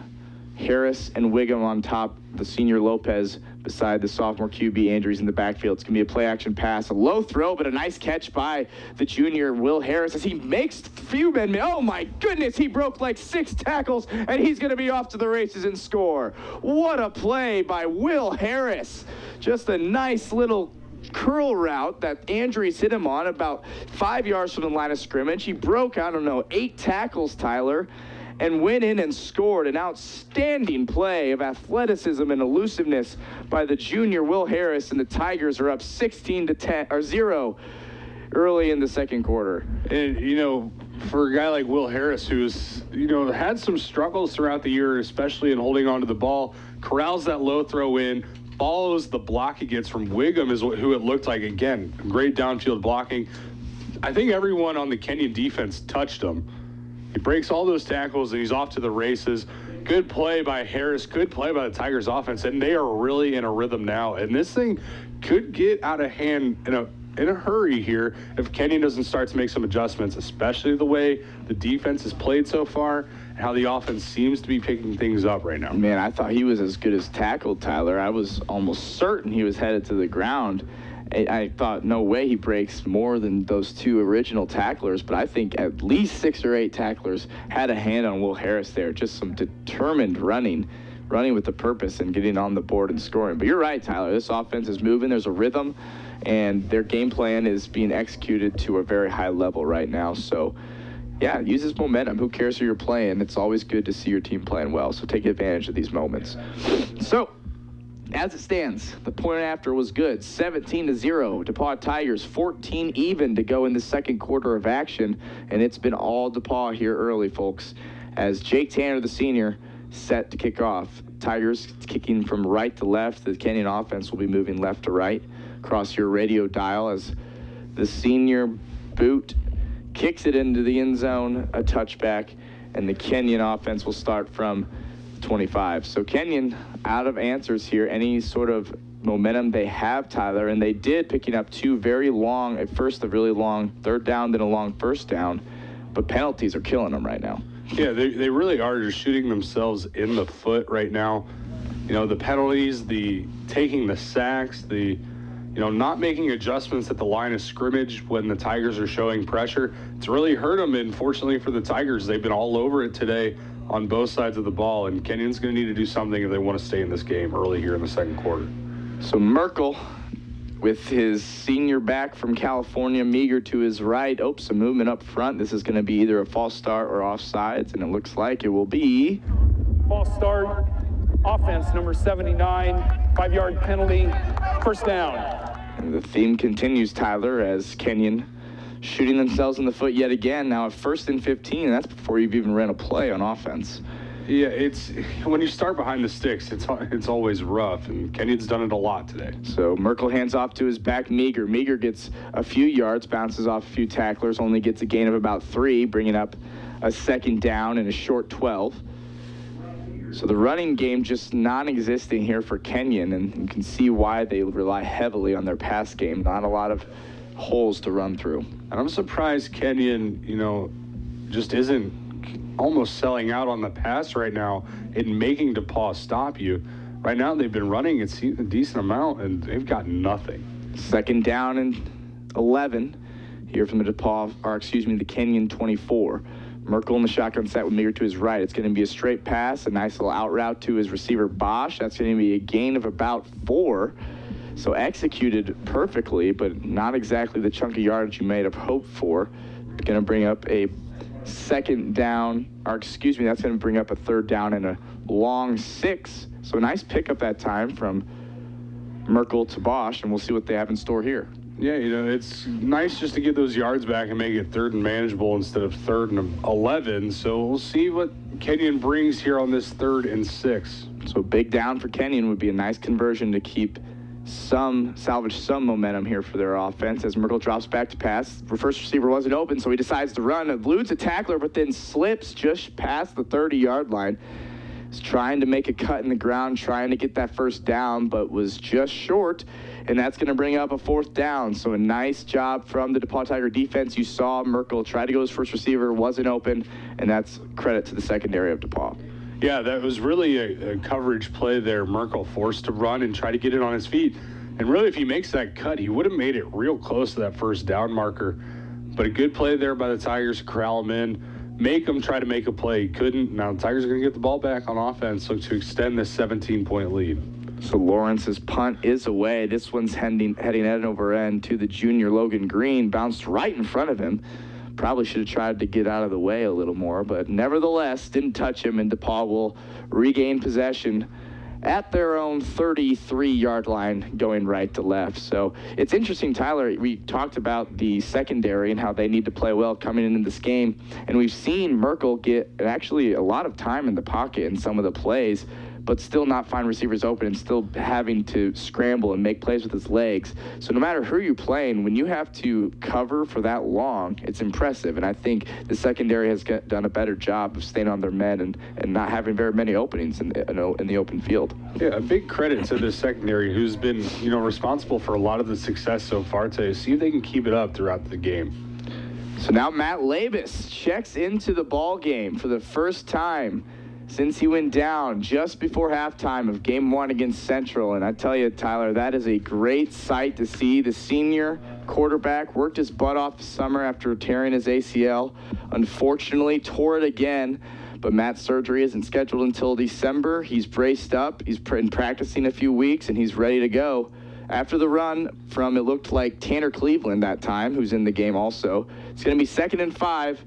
Harris and Wiggum on top. The senior Lopez beside the sophomore QB Andrews in the backfield. It's going to be a play-action pass. A low throw, but a nice catch by the junior Will Harris as he makes few men. Oh, my goodness, he broke like 6 tackles, and he's going to be off to the races and score. What a play by Will Harris. Just a nice little curl route that Andrews hit him on about 5 yards from the line of scrimmage. He broke, 8 tackles, Tyler, and went in and scored. An outstanding play of athleticism and elusiveness by the junior Will Harris, and the Tigers are up 16-0 early in the second quarter. And, for a guy like Will Harris, who's, had some struggles throughout the year, especially in holding on to the ball, corrals that low throw in, follows the block he gets from Wiggum is who it looked like. Again, great downfield blocking. I think everyone on the Kenyon defense touched him. He breaks all those tackles, and he's off to the races. Good play by Harris. Good play by the Tigers offense, and they are really in a rhythm now. And this thing could get out of hand in a hurry here if Kenyon doesn't start to make some adjustments, especially the way the defense has played so far and how the offense seems to be picking things up right now. Man, I thought he was as good as tackled, Tyler. I was almost certain he was headed to the ground. I thought, no way he breaks more than those two original tacklers, but I think at least 6 or 8 tacklers had a hand on Will Harris there. Just some determined running with the purpose and getting on the board and scoring. But you're right, Tyler. This offense is moving. There's a rhythm, and their game plan is being executed to a very high level right now. So, yeah, use this momentum. Who cares who you're playing? It's always good to see your team playing well, so take advantage of these moments. So, as it stands, the point after was good. 17-0. DePauw Tigers 14 even to go in the second quarter of action, and it's been all DePauw here early, folks. As Jake Tanner, the senior, set to kick off. Tigers kicking from right to left. The Kenyon offense will be moving left to right across your radio dial as the senior boot kicks it into the end zone, a touchback, and the Kenyon offense will start from 25. So Kenyon out of answers here. Any sort of momentum they have, Tyler, and they did, picking up 2 very long, at first a really long third down, then a long first down, but penalties are killing them right now. Yeah, they really are just shooting themselves in the foot right now. You know, the penalties, the taking the sacks, the not making adjustments at the line of scrimmage when the Tigers are showing pressure. It's really hurt them, and fortunately for the Tigers, they've been all over it today on both sides of the ball, and Kenyon's going to need to do something if they want to stay in this game early here in the second quarter. So Merkel, with his senior back from California, Meager to his right. Some movement up front. This is going to be either a false start or offsides, and it looks like it will be False start, offense number 79, 5-yard penalty, first down. And the theme continues, Tyler, as Kenyon shooting themselves in the foot yet again. Now at 1st and 15, and that's before you've even ran a play on offense. Yeah, it's when you start behind the sticks, it's always rough, and Kenyon's done it a lot today. So Merkel hands off to his back, Meager. Meager gets a few yards, bounces off a few tacklers, only gets a gain of about 3, bringing up a second down and a short 12. So the running game just non-existing here for Kenyon, and you can see why they rely heavily on their pass game. Not a lot of holes to run through. And I'm surprised Kenyon, just isn't almost selling out on the pass right now and making DePauw stop you. Right now they've been running a decent amount, and they've got nothing. Second down and 11 here from the Kenyon 24. Merkel in the shotgun set with Meager to his right. It's going to be a straight pass, a nice little out route to his receiver, Bosch. That's going to be a gain of about 4. So executed perfectly, but not exactly the chunky yardage you may have hoped for. Going to bring up a second down, that's going to bring up a third down and a long 6. So a nice pickup that time from Merkel to Bosch, and we'll see what they have in store here. Yeah, it's nice just to get those yards back and make it 3rd and manageable instead of 3rd and 11. So we'll see what Kenyon brings here on this 3rd and 6. So big down for Kenyon would be a nice conversion to salvage some momentum here for their offense as Merkel drops back to pass. The first receiver wasn't open, so he decides to run, eludes a tackler, but then slips just past the 30-yard line. He's trying to make a cut in the ground, trying to get that first down, but was just short, and that's going to bring up a 4th down. So a nice job from the DePauw Tiger defense. You saw Merkel try to go his first receiver, wasn't open, and that's credit to the secondary of DePauw. Yeah, that was really a coverage play there. Merkel forced to run and try to get it on his feet. And really, if he makes that cut, he would have made it real close to that first down marker. But a good play there by the Tigers to corral him in, make him try to make a play. He couldn't. Now the Tigers are going to get the ball back on offense, look to extend this 17-point lead. So Lawrence's punt is away. This one's heading end over end to the junior Logan Green. Bounced right in front of him. Probably should have tried to get out of the way a little more, but nevertheless didn't touch him, and DePauw will regain possession at their own 33-yard line going right to left. So it's interesting, Tyler, we talked about the secondary and how they need to play well coming into this game, and we've seen Merkel get actually a lot of time in the pocket in some of the plays, but still not find receivers open and still having to scramble and make plays with his legs. So no matter who you're playing, when you have to cover for that long, it's impressive. And I think the secondary has done a better job of staying on their men and not having very many openings in the open field. Yeah, a big credit to the secondary who's been, responsible for a lot of the success so far today. See if they can keep it up throughout the game. So now Matt Labus checks into the ball game for the first time since he went down just before halftime of Game 1 against Central. And I tell you, Tyler, that is a great sight to see. The senior quarterback worked his butt off the summer after tearing his ACL. Unfortunately, tore it again. But Matt's surgery isn't scheduled until December. He's braced up. He's been practicing a few weeks, and he's ready to go. After the run from, it looked like Tanner Cleveland that time, who's in the game also. It's going to be 2nd and 5,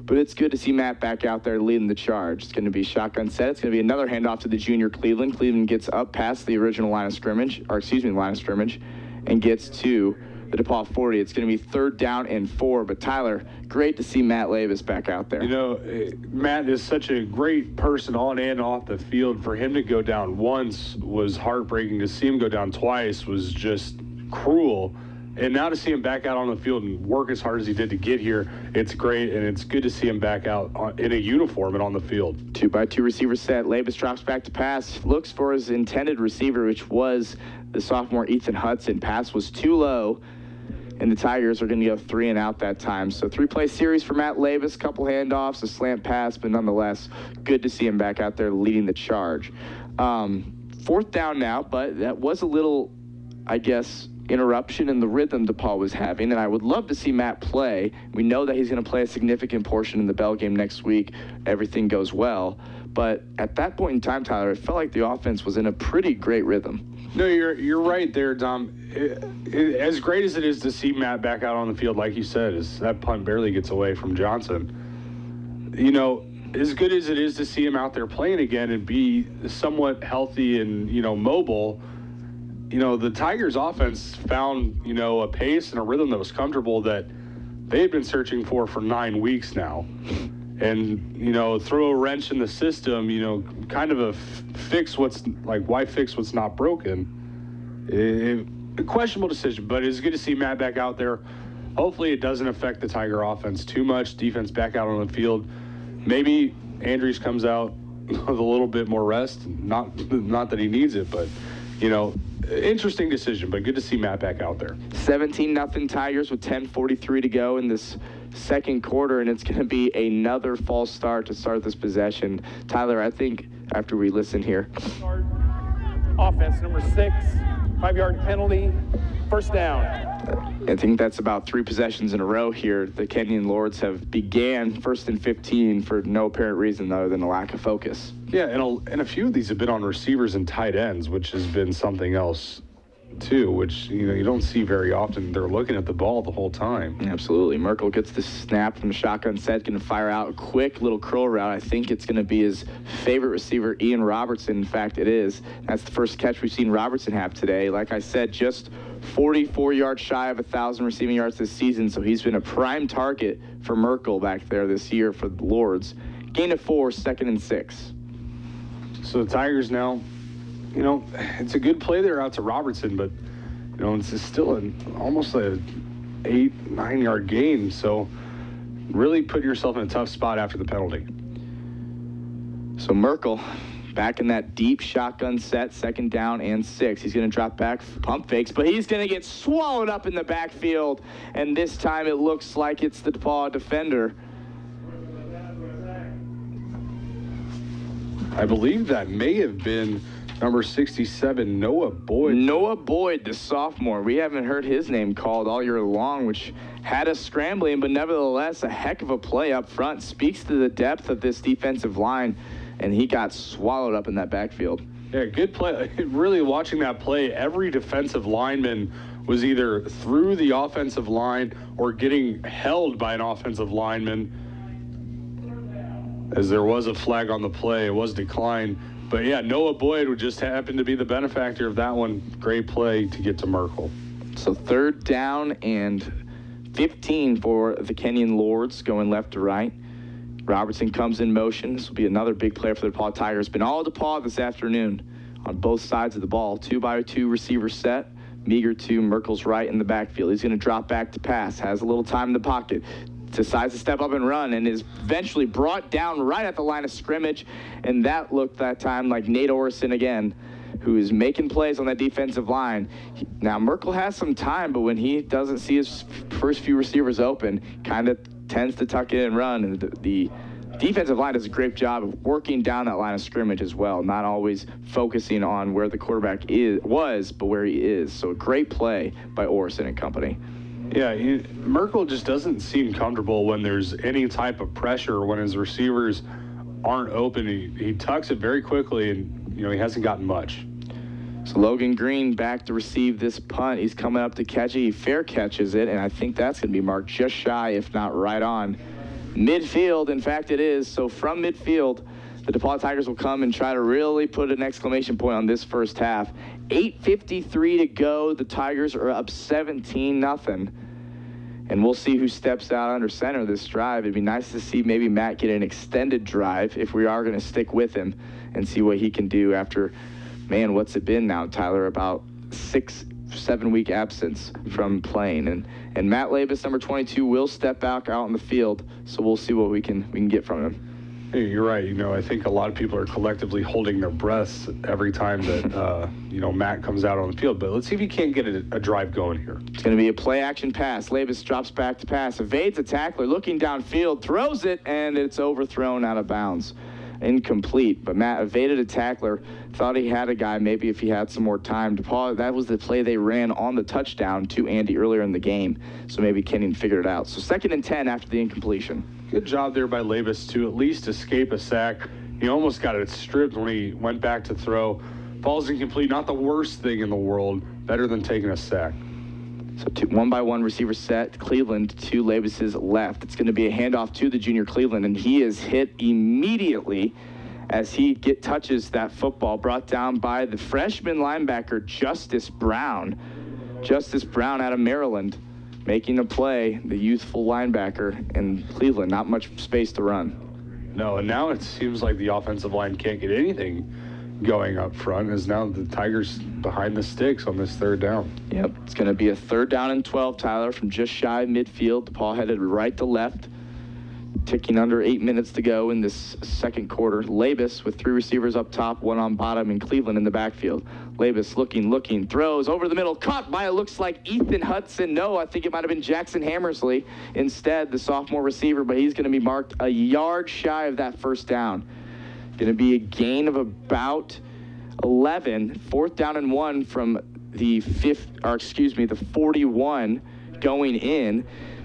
but it's good to see Matt back out there leading the charge. It's going to be shotgun set. It's going to be another handoff to the junior Cleveland. Cleveland gets up past the original line of scrimmage, and gets to the DePauw 40. It's going to be 3rd down and 4. But Tyler, great to see Matt Labus back out there. Matt is such a great person on and off the field. For him to go down once was heartbreaking. To see him go down twice was just cruel. And now to see him back out on the field and work as hard as he did to get here, it's great. And it's good to see him back out in a uniform and on the field. 2-by-2 receiver set. Labus drops back to pass. Looks for his intended receiver, which was the sophomore Ethan Hudson. Pass was too low, and the Tigers are going to go 3 and out that time. So 3-play series for Matt Labus, couple handoffs, a slant pass, but nonetheless, good to see him back out there leading the charge. 4th down now, but that was a little, interruption in the rhythm DePauw was having, and I would love to see Matt play. We know that he's going to play a significant portion in the Bell game next week. Everything goes well. But at that point in time, Tyler, it felt like the offense was in a pretty great rhythm. No, you're right there, Dom. As great as it is to see Matt back out on the field, like you said, is that punt barely gets away from Johnson. As good as it is to see him out there playing again and be somewhat healthy and, mobile, the Tigers offense found, a pace and a rhythm that was comfortable that they had been searching for 9 weeks now. And, throw a wrench in the system, kind of why fix what's not broken? A questionable decision, but it's good to see Matt back out there. Hopefully it doesn't affect the Tiger offense too much. Defense back out on the field. Maybe Andrews comes out with a little bit more rest. Not that he needs it, but, interesting decision, but good to see Matt back out there. 17-0 Tigers with 10:43 to go in this second quarter, and it's going to be another false start to start this possession. Tyler, I think after we listen here. Offense number 6, 5-yard penalty, 1st down. I think that's about 3 possessions in a row here. The Kenyon Lords have began 1st and 15 for no apparent reason other than a lack of focus. Yeah, and a few of these have been on receivers and tight ends, which has been something else too, which you don't see very often. They're looking at the ball the whole time. Absolutely. Merkel gets the snap from the shotgun set, going to fire out a quick little curl route. I think it's going to be his favorite receiver, Ian Robertson. In fact, it is. That's the first catch we've seen Robertson have today. Like I said, just 44 yards shy of 1,000 receiving yards this season, so he's been a prime target for Merkel back there this year for the Lords. Gain of 4, 2nd and 6. So the Tigers now, it's a good play there out to Robertson, but, it's still almost a 8-9 yard gain. So really putting yourself in a tough spot after the penalty. So Merkel back in that deep shotgun set, 2nd down and 6. He's going to drop back, pump fakes, but he's going to get swallowed up in the backfield. And this time it looks like it's the DePauw defender. I believe that may have been number 67, Noah Boyd. Noah Boyd, the sophomore. We haven't heard his name called all year long, which had us scrambling, but nevertheless, a heck of a play up front. Speaks to the depth of this defensive line, and he got swallowed up in that backfield. Yeah, good play. Really watching that play, every defensive lineman was either through the offensive line or getting held by an offensive lineman. As there was a flag on the play, it was declined. But yeah, Noah Boyd would just happen to be the benefactor of that one. Great play to get to Merkel. So 3rd down and 15 for the Kenyon Lords, going left to right. Robertson comes in motion. This will be another big player for the DePauw Tigers. Been all DePauw this afternoon on both sides of the ball. 2-by-2 receiver set. Meager to Merkel's right in the backfield. He's going to drop back to pass. Has a little time in the pocket. Decides to step up and run, and is eventually brought down right at the line of scrimmage. And that looked that time like Nate Orison again, who is making plays on that defensive line. Now, Merkel has some time, but when he doesn't see his first few receivers open, kind of tends to tuck in and run. And the defensive line does a great job of working down that line of scrimmage as well, not always focusing on where the quarterback was, but where he is. So a great play by Orison and company. Yeah, Merkel just doesn't seem comfortable when there's any type of pressure, when his receivers aren't open. He tucks it very quickly, and he hasn't gotten much. So Logan Green back to receive this punt. He's coming up to catch it. He fair catches it, and I think that's going to be marked just shy, if not right on midfield. In fact, it is. So from midfield, the DePauw Tigers will come and try to really put an exclamation point on this first half. 8:53 to go. The Tigers are up 17-0. And we'll see who steps out under center this drive. It'd be nice to see maybe Matt get an extended drive if we are going to stick with him and see what he can do after, man, what's it been now, Tyler? About 6-7 week absence from playing. And Matt Labus, number 22, will step back out on the field. So we'll see what we can get from him. Hey, you're right. I think a lot of people are collectively holding their breaths every time that, Matt comes out on the field. But let's see if he can't get a drive going here. It's going to be a play-action pass. Labus drops back to pass, evades a tackler, looking downfield, throws it, and it's overthrown out of bounds. Incomplete, but Matt evaded a tackler, thought he had a guy, maybe if he had some more time. DePauw, that was the play they ran on the touchdown to Andy earlier in the game, so maybe Kenyon figured it out. So 2nd and 10 after the incompletion. Good job there by Labus to at least escape a sack. He almost got it stripped when he went back to throw. Ball's incomplete, not the worst thing in the world, better than taking a sack. So 1-by-1 receiver set, Cleveland to Labus's left. It's going to be a handoff to the junior Cleveland, and he is hit immediately as he touches that football, brought down by the freshman linebacker, Justice Brown. Justice Brown out of Maryland, making a play, the youthful linebacker in Cleveland. Not much space to run. No, and now it seems like the offensive line can't get anything going up front, as now the Tigers behind the sticks on this 3rd down. Yep, it's going to be a 3rd down and 12, Tyler, from just shy of midfield. DePauw headed right to left, ticking under 8 minutes to go in this second quarter. Labus with 3 receivers up top, 1 on bottom, and Cleveland in the backfield. Labus looking, throws over the middle, caught by, it looks like Ethan Hudson. No, I think it might have been Jackson Hammersley instead, the sophomore receiver, but he's going to be marked a yard shy of that 1st down. Going to be a gain of about 11, 4th down and 1 from the 41 going in.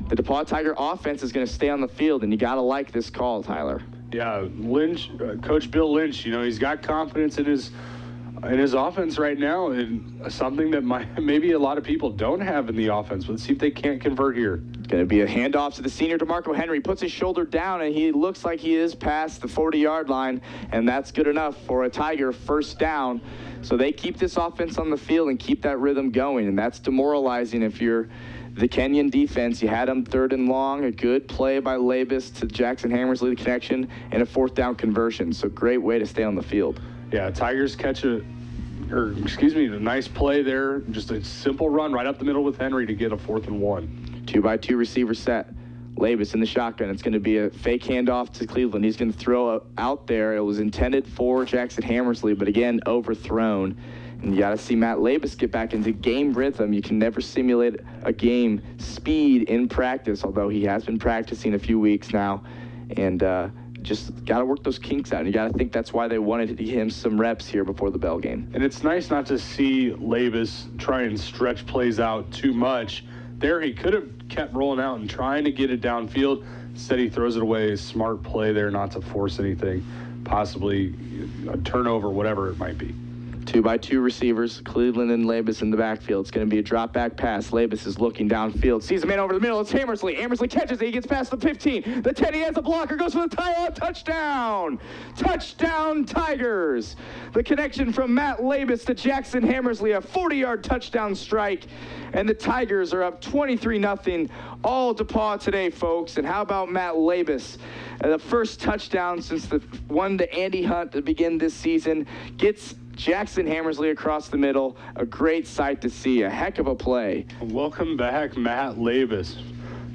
The DePauw Tiger offense is going to stay on the field, and you got to like this call, Tyler. Yeah, Lynch, Coach Bill Lynch, he's got confidence in his offense right now, and something that maybe a lot of people don't have in the offense. Let's see if they can't convert here. Going to be a handoff to the senior DeMarco Henry. Puts his shoulder down, and he looks like he is past the 40-yard line, and that's good enough for a Tiger 1st down. So they keep this offense on the field and keep that rhythm going, and that's demoralizing if you're the Kenyon defense. You had them 3rd and long, a good play by Labus to Jackson Hammersley, the connection, and a 4th down conversion. So great way to stay on the field. Yeah, Tigers catch a nice play there. Just a simple run right up the middle with Henry to get a 4th and 1. 2-by-2 receiver set. Labus in the shotgun. It's going to be a fake handoff to Cleveland. He's going to throw out there. It was intended for Jackson Hammersley, but again, overthrown. And you got to see Matt Labus get back into game rhythm. You can never simulate a game speed in practice, although he has been practicing a few weeks now. And just got to work those kinks out. And you got to think that's why they wanted him some reps here before the Bell game. And it's nice not to see Labus try and stretch plays out too much. There he could have kept rolling out and trying to get it downfield. Instead, he throws it away. Smart play there not to force anything, possibly a turnover, whatever it might be. 2-by-2 receivers, Cleveland and Labus in the backfield. It's going to be a drop back pass. Labus is looking downfield, sees a man over the middle. It's Hammersley. Hammersley catches it. He gets past the 15. The 10, he has a blocker, goes for the tie-on. Touchdown! Touchdown, Tigers! The connection from Matt Labus to Jackson Hammersley, a 40-yard touchdown strike. And the Tigers are up 23-0. All DePauw today, folks. And how about Matt Labus? The first touchdown since the one to Andy Hunt to begin this season. Gets Jackson Hammersley across the middle. A great sight to see. A heck of a play. Welcome back, Matt Labus.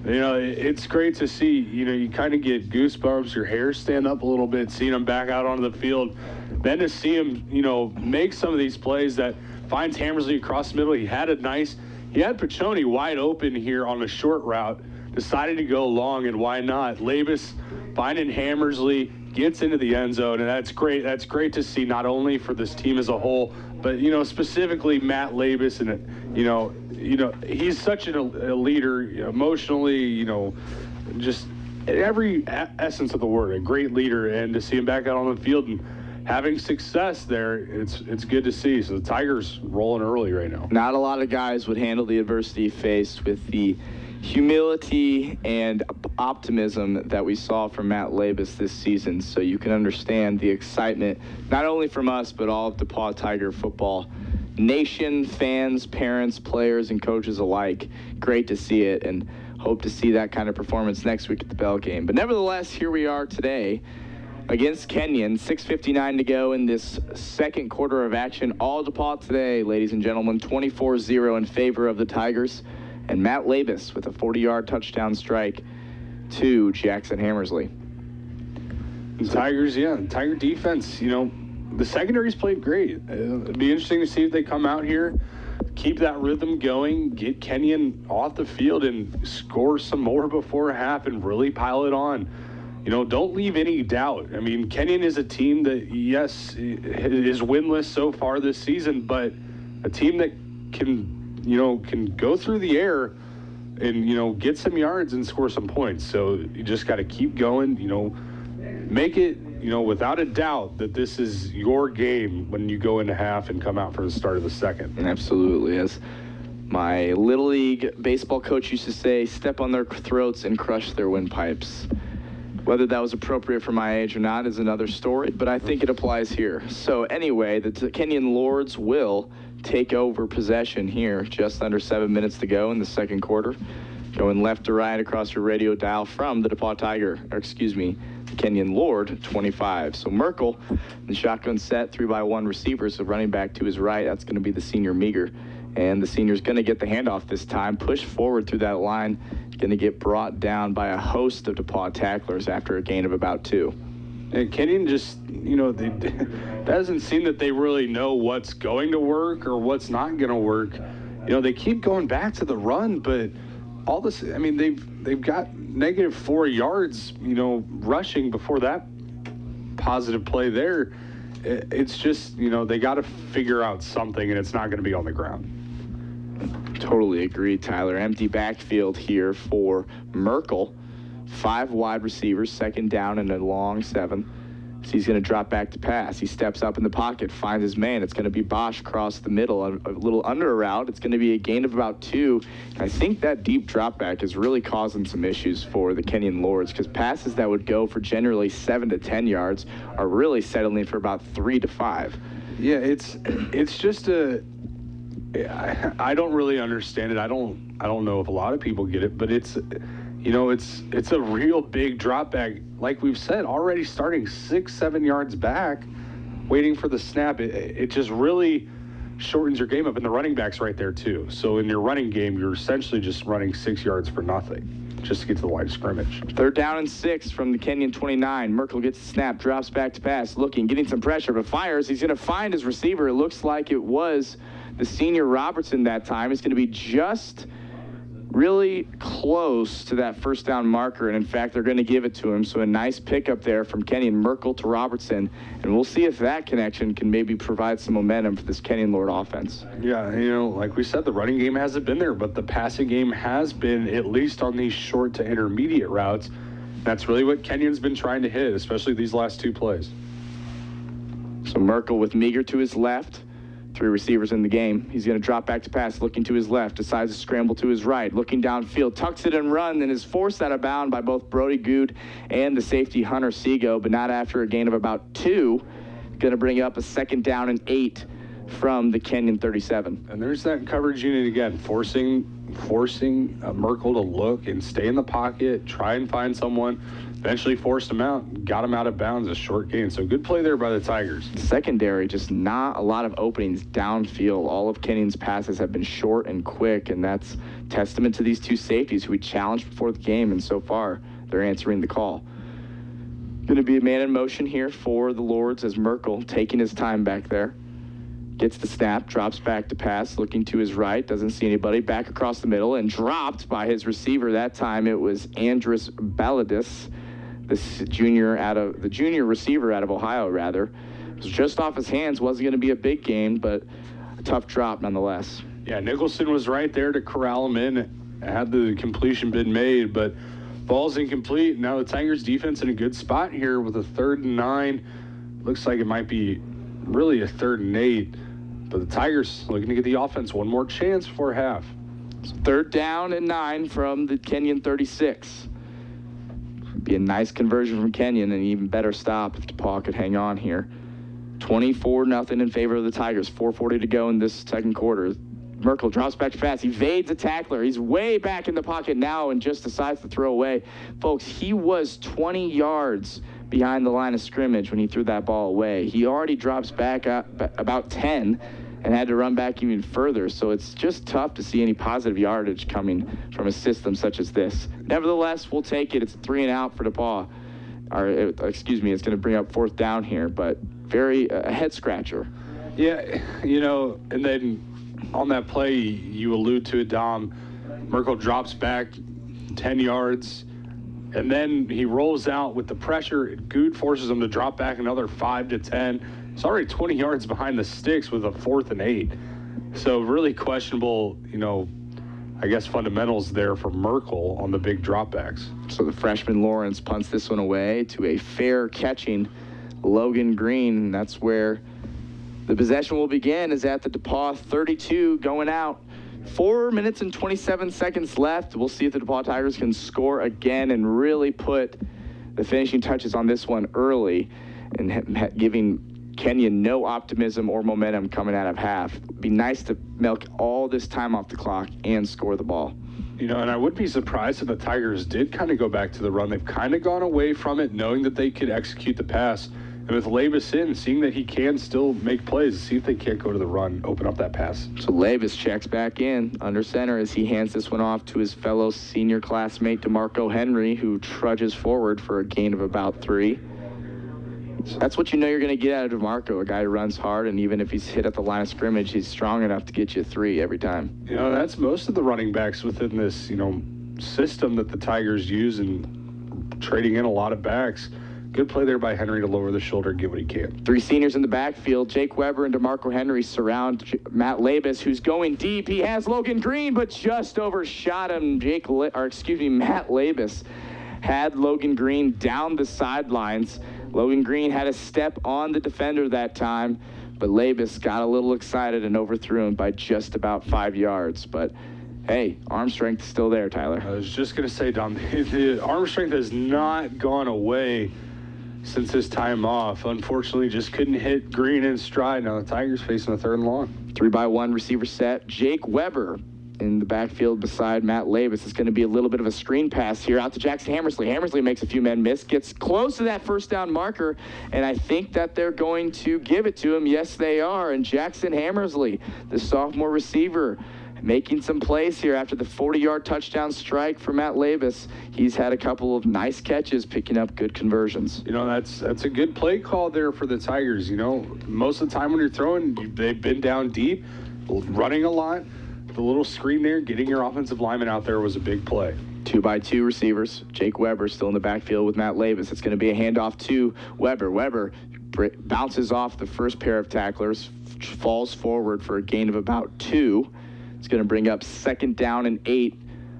You know, it's great to see. You know, you kind of get goosebumps. Your hair stand up a little bit seeing him back out onto the field. Then to see him, you know, make some of these plays that finds Hammersley across the middle. He had Piccioni wide open here on a short route. Decided to go long, and why not? Labus finding Hammersley, gets into the end zone, and that's great. That's great to see, not only for this team as a whole, but, you know, specifically Matt Labus. And, you know, he's such a leader, emotionally, you know, just every essence of the word, a great leader. And to see him back out on the field and having success there, it's good to see. So the Tigers rolling early right now. Not a lot of guys would handle the adversity faced with the humility and optimism that we saw from Matt Labus this season. So you can understand the excitement, not only from us, but all of DePauw Tiger football nation, fans, parents, players, and coaches alike. Great to see it, and hope to see that kind of performance next week at the Bell game. But nevertheless, here we are today against Kenyon. 6:59 to go in this second quarter of action. All DePauw today, ladies and gentlemen, 24-0 in favor of the Tigers. And Matt Labus with a 40-yard touchdown strike to Jackson Hammersley. The Tigers, Tiger defense, you know, the secondary's played great. It'd be interesting to see if they come out here, keep that rhythm going, get Kenyon off the field and score some more before half and really pile it on. You know, don't leave any doubt. I mean, Kenyon is a team that, yes, is winless so far this season, but a team that can go through the air and, you know, get some yards and score some points. So you just got to keep going, you know, make it, you know, without a doubt that this is your game when you go into half and come out for the start of the second. Absolutely. As my Little League baseball coach used to say, step on their throats and crush their windpipes. Whether that was appropriate for my age or not is another story, but I think it applies here. So anyway, the Kenyon Lords will take over possession here. Just under 7 minutes to go in the second quarter. Going left to right across your radio dial from the DePauw Tiger, the Kenyon Lord 25. So Merkel, the shotgun set, 3-by-1 receivers, so running back to his right. That's going to be the senior Meager. And the senior's going to get the handoff this time, push forward through that line, going to get brought down by a host of DePauw tacklers after a gain of about 2. And Kenyon just, you know, it doesn't seem that they really know what's going to work or what's not going to work. You know, they keep going back to the run, but all this, I mean, they've got -4 yards, you know, rushing before that positive play there. It's just, you know, they got to figure out something, and it's not going to be on the ground. Totally agree, Tyler. Empty backfield here for Merkel. 5 wide receivers, second down and a long 7. So he's going to drop back to pass. He steps up in the pocket, finds his man. It's going to be Bosch across the middle, a little under a route. It's going to be a gain of about 2. I think that deep drop back is really causing some issues for the Kenyon Lords, because passes that would go for generally 7 to 10 yards are really settling for about 3 to 5. Yeah, it's just I don't really understand it. I don't know if a lot of people get it, but it's, you know, it's a real big drop back. Like we've said, already starting 6-7 yards back, waiting for the snap. It just really shortens your game up, and the running back's right there too. So in your running game, you're essentially just running 6 yards for nothing, just to get to the line of scrimmage. 3rd down and 6 from the Kenyon 29. Merkel gets the snap, drops back to pass, looking, getting some pressure, but fires. He's going to find his receiver. It looks like it was the senior Robertson that time. It's going to be just really close to that first down marker, and in fact, they're going to give it to him. So a nice pickup there from Kenyon, Merkel to Robertson, and we'll see if that connection can maybe provide some momentum for this Kenyon Lord offense. Yeah, you know, like we said, the running game hasn't been there, but the passing game has been, at least on these short to intermediate routes. That's really what Kenyon's been trying to hit, especially these last 2 plays. So Merkel with Meager to his left. Three receivers in the game. He's going to drop back to pass, looking to his left, decides to scramble to his right, looking downfield, tucks it and run, and is forced out of bounds by both Brody Good and the safety Hunter Sego, but not after a gain of about 2. Going to bring up a 2nd down and 8 from the Kenyon 37. And there's that coverage unit again, forcing Merkel to look and stay in the pocket, try and find someone. Eventually forced him out, got him out of bounds, a short gain. So good play there by the Tigers. Secondary, just not a lot of openings downfield. All of Kenyon's passes have been short and quick, and that's testament to these two safeties who we challenged before the game, and so far they're answering the call. Going to be a man in motion here for the Lords as Merkel taking his time back there. Gets the snap, drops back to pass, looking to his right, doesn't see anybody, back across the middle, and dropped by his receiver. That time it was Andres Baladis, the junior receiver out of Ohio, rather. It was just off his hands, wasn't going to be a big gain, but a tough drop nonetheless. Yeah, Nicholson was right there to corral him in, had the completion been made, but ball's incomplete. Now the Tigers defense in a good spot here with a 3rd and 9. Looks like it might be really a 3rd and 8, but the Tigers looking to get the offense one more chance before half. So 3rd down and 9 from the Kenyon 36. Be a nice conversion from Kenyon, and an even better stop if DePauw could hang on here. 24-0 in favor of the Tigers. 4:40 to go in this 2nd quarter. Merkel drops back to pass. He evades a tackler. He's way back in the pocket now and just decides to throw away. Folks, he was 20 yards behind the line of scrimmage when he threw that ball away. He already drops back up about 10 and had to run back even further. So it's just tough to see any positive yardage coming from a system such as this. Nevertheless, we'll take it. It's a 3-and-out for DePauw. It's going to bring up 4th down here, but very a head scratcher. Yeah, and then on that play, you allude to it, Dom. Merkel drops back 10 yards, and then he rolls out with the pressure. Good forces him to drop back another 5 to 10. It's already 20 yards behind the sticks with a 4th and 8. So really questionable, I guess fundamentals there for Merkel on the big dropbacks. So the freshman Lawrence punts this one away to a fair catching Logan Green. That's where the possession will begin, is at the DePauw 32 going out. 4 minutes and 27 seconds left. We'll see if the DePauw Tigers can score again and really put the finishing touches on this one early and giving Kenyon no optimism or momentum coming out of half. It'd be nice to milk all this time off the clock and score the ball. And I would be surprised if the Tigers did kind of go back to the run. They've kind of gone away from it, knowing that they could execute the pass. And with Labus in, seeing that he can still make plays, see if they can't go to the run, open up that pass. So Labus checks back in under center as he hands this one off to his fellow senior classmate DeMarco Henry, who trudges forward for a gain of about 3. That's what you're going to get out of DeMarco, a guy who runs hard, and even if he's hit at the line of scrimmage, he's strong enough to get you 3 every time. That's most of the running backs within this, system that the Tigers use in trading in a lot of backs. Good play there by Henry to lower the shoulder and get what he can. 3 seniors in the backfield. Jake Weber and DeMarco Henry surround Matt Labus, who's going deep. He has Logan Green, but just overshot him. Matt Labus had Logan Green down the sidelines. Logan Green had a step on the defender that time, but Labus got a little excited and overthrew him by just about 5 yards. But hey, arm strength is still there, Tyler. I was just going to say, Dom, the arm strength has not gone away since his time off. Unfortunately, just couldn't hit Green in stride. Now the Tigers facing a 3rd and long. 3-by-1 receiver set. Jake Weber in the backfield beside Matt Labus. It's going to be a little bit of a screen pass here out to Jackson Hammersley. Hammersley makes a few men miss, gets close to that 1st down marker, and I think that they're going to give it to him. Yes, they are. And Jackson Hammersley, the sophomore receiver, making some plays here after the 40-yard touchdown strike for Matt Labus. He's had a couple of nice catches, picking up good conversions. That's a good play call there for the Tigers. Most of the time when you're throwing, they've been down deep, running a lot. The little screen there, getting your offensive lineman out there was a big play. 2-by-2 receivers. Jake Weber still in the backfield with Matt Labus. It's going to be a handoff to Weber. Weber bounces off the first pair of tacklers, falls forward for a gain of about 2. It's going to bring up 2nd down and 8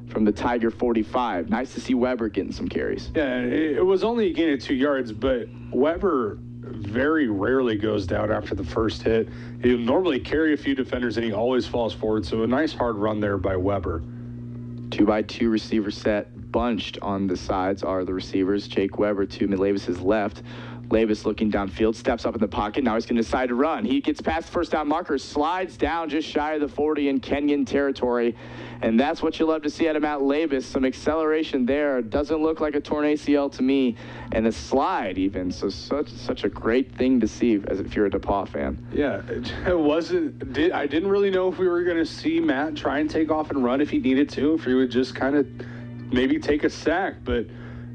from the Tiger 45. Nice to see Weber getting some carries. Yeah, it was only a gain of 2 yards, but Weber very rarely goes down after the first hit. He'll normally carry a few defenders, and he always falls forward. So a nice hard run there by Weber. 2x2 receiver set. Bunched on the sides are the receivers. Jake Weber to Levis's left. Levis looking downfield, steps up in the pocket. Now he's going to decide to run. He gets past the first down marker, slides down just shy of the 40 in Kenyon territory. And that's what you love to see out of Matt Levis. Some acceleration there. Doesn't look like a torn ACL to me. And a slide even. So such a great thing to see as if you're a DePauw fan. Yeah, it wasn't. I didn't really know if we were going to see Matt try and take off and run if he needed to, if he would just kind of maybe take a sack. But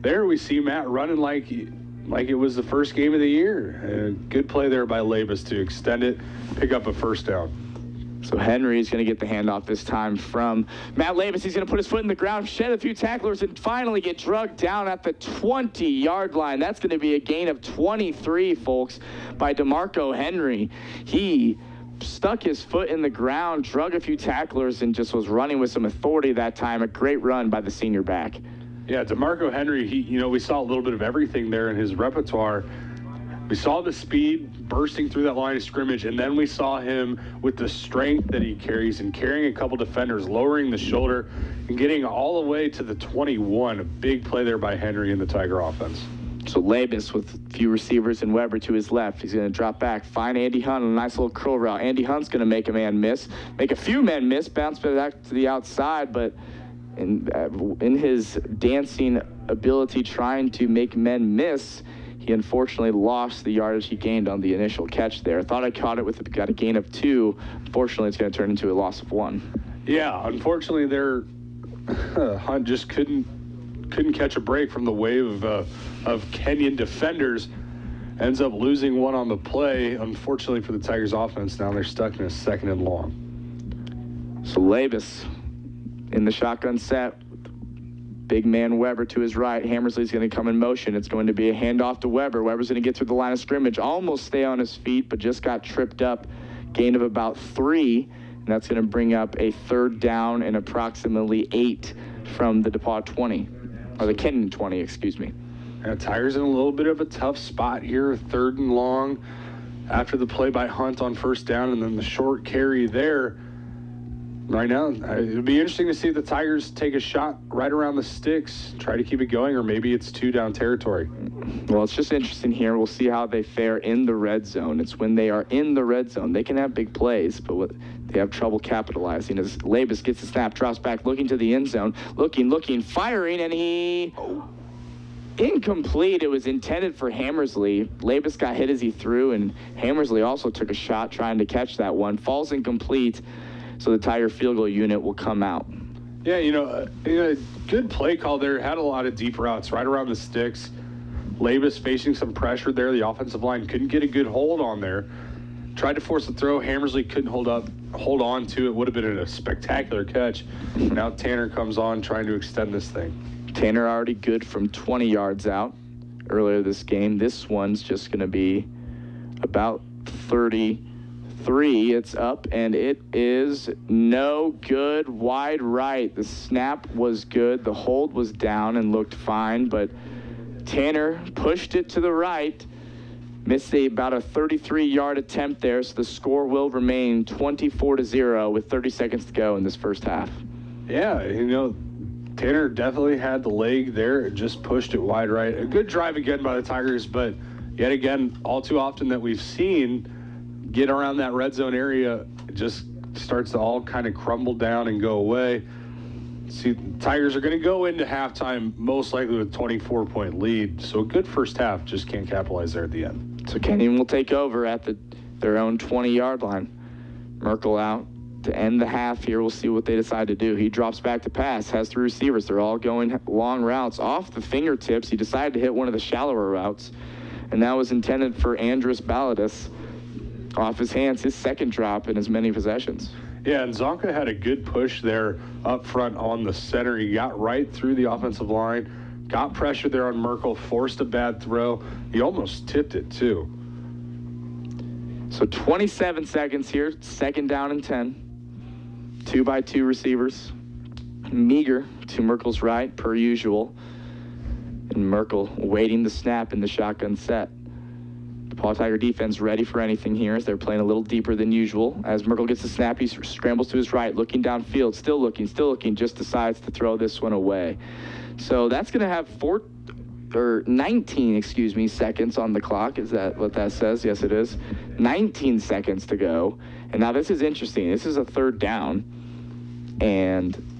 there we see Matt running like it was the first game of the year. Good play there by Levis to extend it, pick up a first down. So Henry is going to get the handoff this time from Matt Levis. He's going to put his foot in the ground, shed a few tacklers, and finally get drugged down at the 20-yard line. That's going to be a gain of 23, folks, by DeMarco Henry. He stuck his foot in the ground, drug a few tacklers, and just was running with some authority that time. A great run by the senior back. Yeah, DeMarco Henry, we saw a little bit of everything there in his repertoire. We saw the speed bursting through that line of scrimmage, and then we saw him with the strength that he carries and carrying a couple defenders, lowering the shoulder, and getting all the way to the 21. A big play there by Henry in the Tiger offense. So Levis with a few receivers and Weber to his left. He's going to drop back, find Andy Hunt on a nice little curl route. Andy Hunt's going to make a man miss, make a few men miss, bounce back to the outside, but in his dancing ability trying to make men miss, he unfortunately lost the yardage he gained on the initial catch there. Thought I caught it got a gain of 2. Unfortunately, it's going to turn into a loss of 1. Yeah, unfortunately, Hunt just couldn't catch a break from the wave of Kenyon defenders. Ends up losing one on the play. Unfortunately for the Tigers offense, now they're stuck in a 2nd and long. So Levis in the shotgun set. Big man Weber to his right. Hammersley's going to come in motion. It's going to be a handoff to Weber. Weber's going to get through the line of scrimmage, almost stay on his feet, but just got tripped up. Gain of about 3, and that's going to bring up a 3rd down and approximately 8 from the DePauw 20, or the Kenyon 20, excuse me. Tigers in a little bit of a tough spot here, 3rd and long after the play by Hunt on 1st down, and then the short carry there. Right now, it'll be interesting to see if the Tigers take a shot right around the sticks, try to keep it going, or maybe it's 2 down territory. Well, it's just interesting here. We'll see how they fare in the red zone. It's when they are in the red zone. They can have big plays, but they have trouble capitalizing. As Levis gets the snap, drops back, looking to the end zone, looking, firing, and he... Incomplete. It was intended for Hammersley. Levis got hit as he threw, and Hammersley also took a shot trying to catch that one. Falls incomplete. So the Tiger field goal unit will come out. Yeah, good play call there. Had a lot of deep routes right around the sticks. Levis facing some pressure there. The offensive line couldn't get a good hold on there. Tried to force the throw. Hammersley couldn't hold on to it. Would have been a spectacular catch. Now Tanner comes on trying to extend this thing. Tanner already good from 20 yards out earlier this game. This one's just going to be about 33. It's up, and it is no good. Wide right. The snap was good. The hold was down and looked fine, but Tanner pushed it to the right. Missed about a 33-yard attempt there, so the score will remain 24-0 with 30 seconds to go in this first half. Yeah, Tanner definitely had the leg there. It just pushed it wide right. A good drive again by the Tigers, but yet again, all too often that we've seen get around that red zone area, it just starts to all kind of crumble down and go away. See, the Tigers are going to go into halftime most likely with a 24-point lead, so a good first half, just can't capitalize there at the end. So Kenyon will take over at their own 20-yard line. Merkel out to end the half here. We'll see what they decide to do. He drops back to pass, has 3 receivers. They're all going long routes. Off the fingertips, he decided to hit one of the shallower routes, and that was intended for Andrus Baladis. Off his hands, his 2nd drop in as many possessions. Yeah, and Zonka had a good push there up front on the center. He got right through the offensive line, got pressure there on Merkel, forced a bad throw. He almost tipped it, too. So 27 seconds here, 2nd down and 10. 2x2 receivers. Meager to Merkel's right, per usual. And Merkel waiting the snap in the shotgun set. DePauw Tiger defense ready for anything here as they're playing a little deeper than usual. As Merkel gets the snap, he scrambles to his right, looking downfield, still looking, just decides to throw this one away. So that's going to have 19 seconds on the clock. Is that what that says? Yes, it is. 19 seconds to go. And now this is interesting. This is a third down. And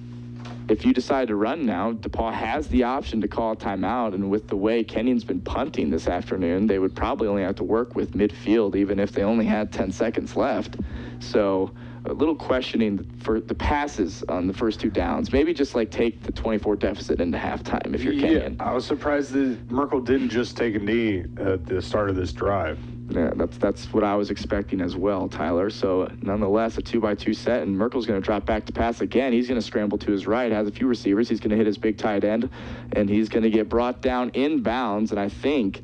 if you decide to run now, DePauw has the option to call a timeout, and with the way Kenyon's been punting this afternoon, they would probably only have to work with midfield, even if they only had 10 seconds left. So a little questioning for the passes on the first two downs. Maybe just like take the 24 deficit into halftime if you're Kenyon. I was surprised that Merkel didn't just take a knee at the start of this drive. Yeah, that's what I was expecting as well, Tyler. So nonetheless, a 2-by-2 set, and Merkel's going to drop back to pass again. He's going to scramble to his right, has a few receivers. He's going to hit his big tight end, and he's going to get brought down inbounds, and I think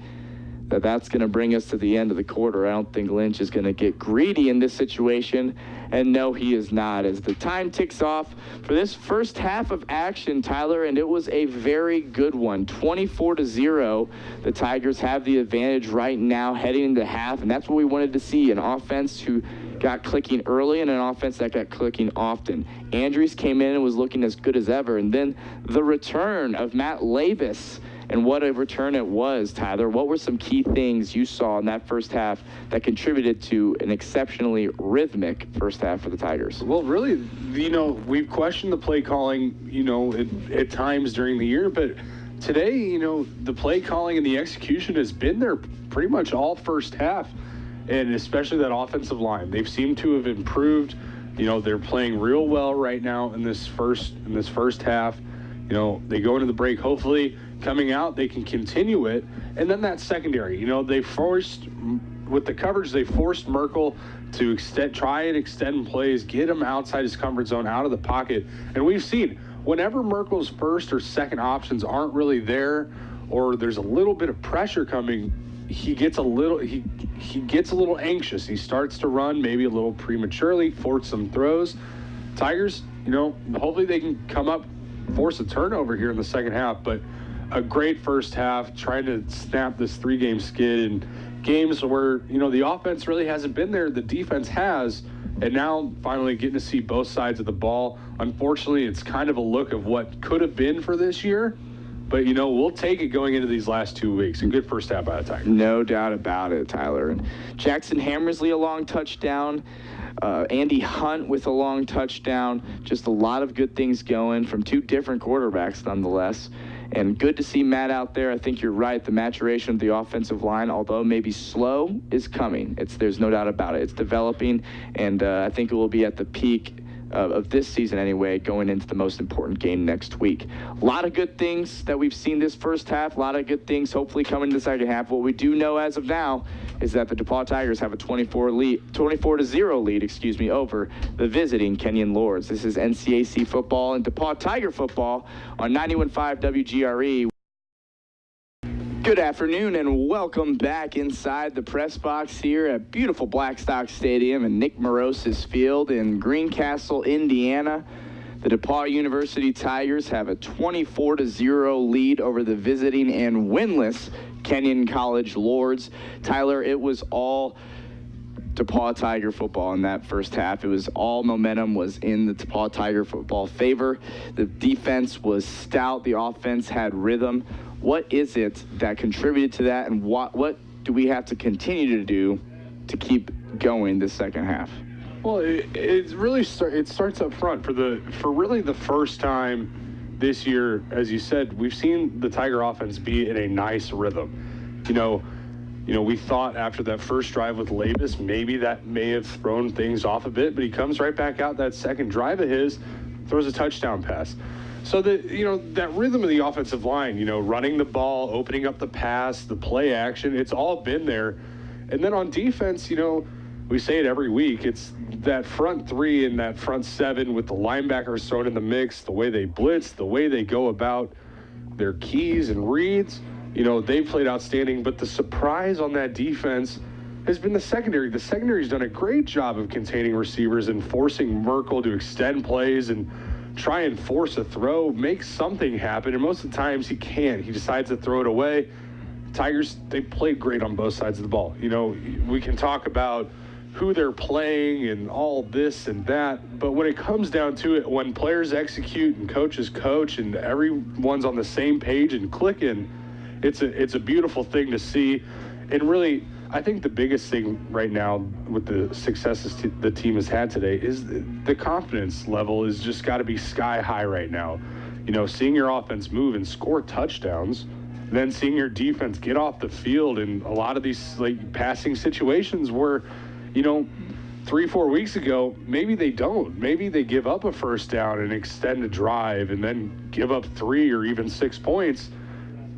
that's going to bring us to the end of the quarter. I don't think Lynch is going to get greedy in this situation, and no, he is not. As the time ticks off for this first half of action, Tyler, and it was a very good one. 24-0. The Tigers have the advantage right now heading into half, and that's what we wanted to see, an offense who got clicking early and an offense that got clicking often. Andrews came in and was looking as good as ever, and then the return of Matt Lavis. And what a return it was, Tyler. What were some key things you saw in that first half that contributed to an exceptionally rhythmic first half for the Tigers? Well, really, we've questioned the play calling, at times during the year, but today, the play calling and the execution has been there pretty much all first half, and especially that offensive line. They've seemed to have improved. They're playing real well right now in this first half. They go into the break, hopefully coming out, they can continue it. And then that secondary, they forced, with the coverage, they forced Merkel to try and extend plays, get him outside his comfort zone, out of the pocket. And we've seen, whenever Merkel's first or second options aren't really there, or there's a little bit of pressure coming, he gets a little anxious. He starts to run maybe a little prematurely, force some throws. Tigers, hopefully they can come up, force a turnover here in the second half, but a great first half, trying to snap this 3-game skid in games where, the offense really hasn't been there, the defense has, and now finally getting to see both sides of the ball. Unfortunately, it's kind of a look of what could have been for this year, but, we'll take it going into these last 2 weeks. A good first half by the Tigers. No doubt about it, Tyler. And Jackson Hammersley, a long touchdown. Andy Hunt with a long touchdown. Just a lot of good things going from two different quarterbacks nonetheless. And good to see Matt out there. I think you're right. The maturation of the offensive line, although maybe slow, is coming. There's no doubt about it. It's developing, and I think it will be at the peak of this season anyway, going into the most important game next week. A lot of good things that we've seen this first half, a lot of good things hopefully coming in the second half. What we do know as of now is that the DePauw Tigers have a 24-0 lead, over the visiting Kenyon Lords. This is NCAC football and DePauw Tiger football on 91.5 WGRE. Good afternoon and welcome back inside the press box here at beautiful Blackstock Stadium and Nick Morose's field in Greencastle, Indiana. The DePauw University Tigers have a 24-0 lead over the visiting and winless Kenyon College Lords. Tyler, it was all DePauw Tiger football in that first half. It was all momentum was in the DePauw Tiger football favor. The defense was stout. The offense had rhythm. What is it that contributed to that, and what do we have to continue to do to keep going this second half? Well, it really starts up front for really the first time this year. As you said, we've seen the Tiger offense be in a nice rhythm. We thought after that first drive with Lavis, maybe that may have thrown things off a bit, but he comes right back out that second drive of his, throws a touchdown pass. So that rhythm of the offensive line, running the ball, opening up the pass, the play action, it's all been there. And then on defense, we say it every week, it's that front three and that front seven with the linebackers thrown in the mix, the way they blitz, the way they go about their keys and reads, they've played outstanding. But the surprise on that defense has been the secondary. The secondary's done a great job of containing receivers and forcing Merkel to extend plays and try and force a throw, make something happen, and most of the times he can't. He decides to throw it away. Tigers, they played great on both sides of the ball. You know, we can talk about who they're playing and all this and that, but when it comes down to it, when players execute and coaches coach and everyone's on the same page and clicking, it's a beautiful thing to see. And really, I think the biggest thing right now with the successes the team has had today is the confidence level is just got to be sky high right now. You know, seeing your offense move and score touchdowns, then seeing your defense get off the field in a lot of these like passing situations where, you know, 3-4 weeks ago, maybe they don't. Maybe they give up a first down and extend a drive and then give up 3 or even 6 points.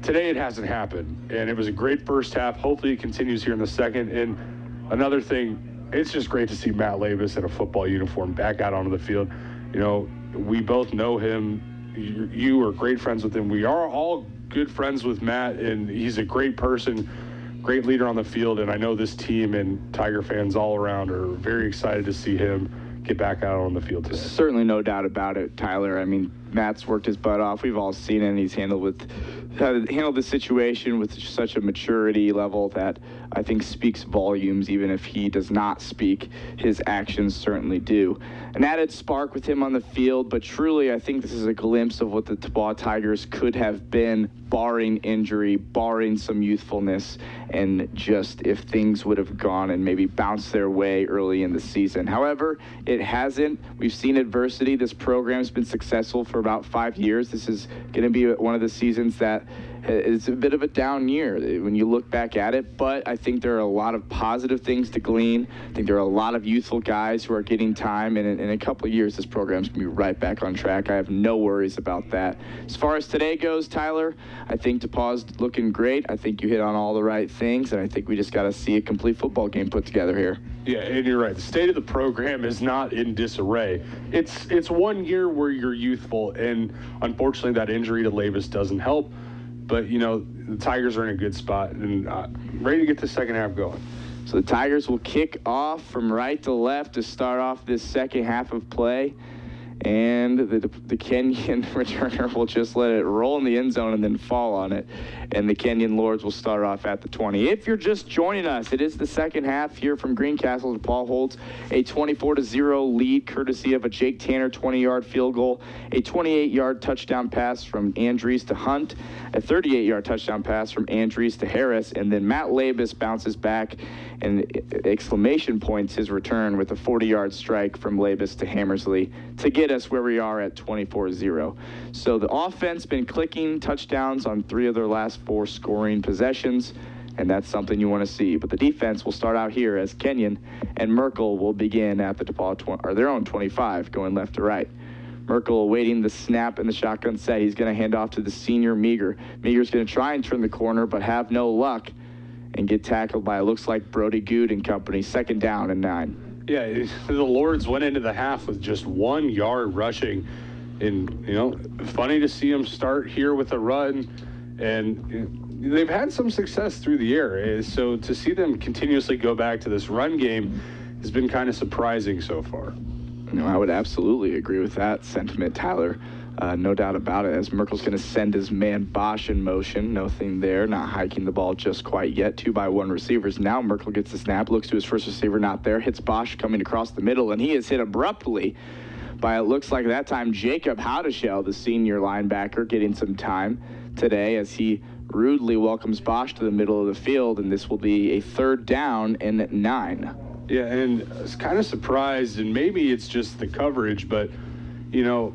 Today it hasn't happened, and it was a great first half. Hopefully it continues here in the second. And another thing, it's just great to see Matt Labus in a football uniform back out onto the field. You know, we both know him. You are great friends with him. We are all good friends with Matt, and he's a great person, great leader on the field, and I know this team and Tiger fans all around are very excited to see him get back out on the field today. Certainly no doubt about it, Tyler. I mean, Matt's worked his butt off. We've all seen it, and he's handled the situation with such a maturity level that I think speaks volumes. Even if he does not speak, his actions certainly do. An added spark with him on the field, but truly I think this is a glimpse of what the DePauw Tigers could have been, barring injury, barring some youthfulness, and just if things would have gone and maybe bounced their way early in the season. However, it hasn't. We've seen adversity. This program's been successful for about 5 years. This is going to be one of the seasons that is a bit of a down year when you look back at it, but I think there are a lot of positive things to glean. I think there are a lot of youthful guys who are getting time, and in a couple of years, this program's going to be right back on track. I have no worries about that. As far as today goes, Tyler, I think DePauw's looking great. I think you hit on all the right things, and I think we just got to see a complete football game put together here. Yeah, and you're right. The state of the program is not in disarray. It's 1 year where you're youthful, and unfortunately that injury to Labus doesn't help. But, you know, the Tigers are in a good spot and ready to get the second half going. So the Tigers will kick off from right to left to start off this second half of play. And the Kenyon returner will just let it roll in the end zone and then fall on it. And the Kenyon Lords will start off at the 20. If you're just joining us, it is the second half here from Greencastle. DePauw holds a 24-0 lead courtesy of a Jake Tanner 20-yard field goal, a 28-yard touchdown pass from Andrews to Hunt, a 38-yard touchdown pass from Andrews to Harris, and then Matt Labus bounces back and exclamation points his return with a 40-yard strike from Labus to Hammersley to get us where we are at 24-0. So the offense been clicking touchdowns on 3 of their last 4 scoring possessions, and that's something you want to see. But the defense will start out here as Kenyon and Merkel will begin at the DePauw or their own 25, going left to right. Merkel awaiting the snap and the shotgun set. He's going to hand off to the senior Meager. Meager's going to try and turn the corner, but have no luck and get tackled by, it looks like, Brody Good and company. Second down and 9. Yeah, the Lords went into the half with just 1 yard rushing. And, you know, funny to see them start here with a run. And they've had some success through the air. So to see them continuously go back to this run game has been kind of surprising so far. No, I would absolutely agree with that sentiment, Tyler. No doubt about it, as Merkel's going to send his man Bosch in motion. Nothing there, not hiking the ball just quite yet. 2-by-1 receivers. Now Merkel gets the snap, looks to his first receiver, not there. Hits Bosch coming across the middle, and he is hit abruptly by, it looks like that time, Jacob Howdeshell, the senior linebacker, getting some time today as he rudely welcomes Bosch to the middle of the field, and this will be a 3rd down and 9. Yeah, and I was kind of surprised, and maybe it's just the coverage, but, you know,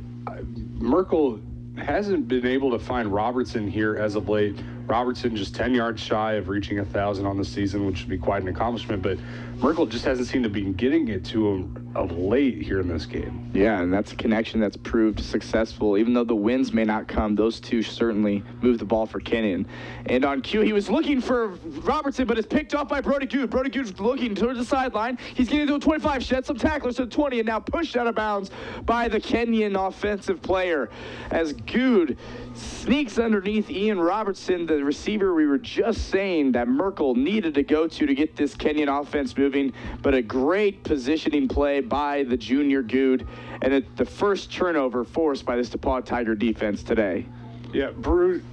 Merkel hasn't been able to find Robertson here as of late. Robertson just 10 yards shy of reaching 1,000 on the season, which would be quite an accomplishment, but Merkel just hasn't seemed to be getting it to him of late here in this game. Yeah, and that's a connection that's proved successful. Even though the wins may not come, those two certainly move the ball for Kenyon. And on cue, he was looking for Robertson, but it's picked off by Brody Good. Brody Good's looking towards the sideline. He's getting to the 25, shed some tacklers to the 20, and now pushed out of bounds by the Kenyon offensive player as Good sneaks underneath Ian Robertson, the receiver we were just saying that Merkel needed to go to get this Kenyon offense moving, but a great positioning play by the junior Good, and the first turnover forced by this DePauw Tiger defense today. Yeah, Brody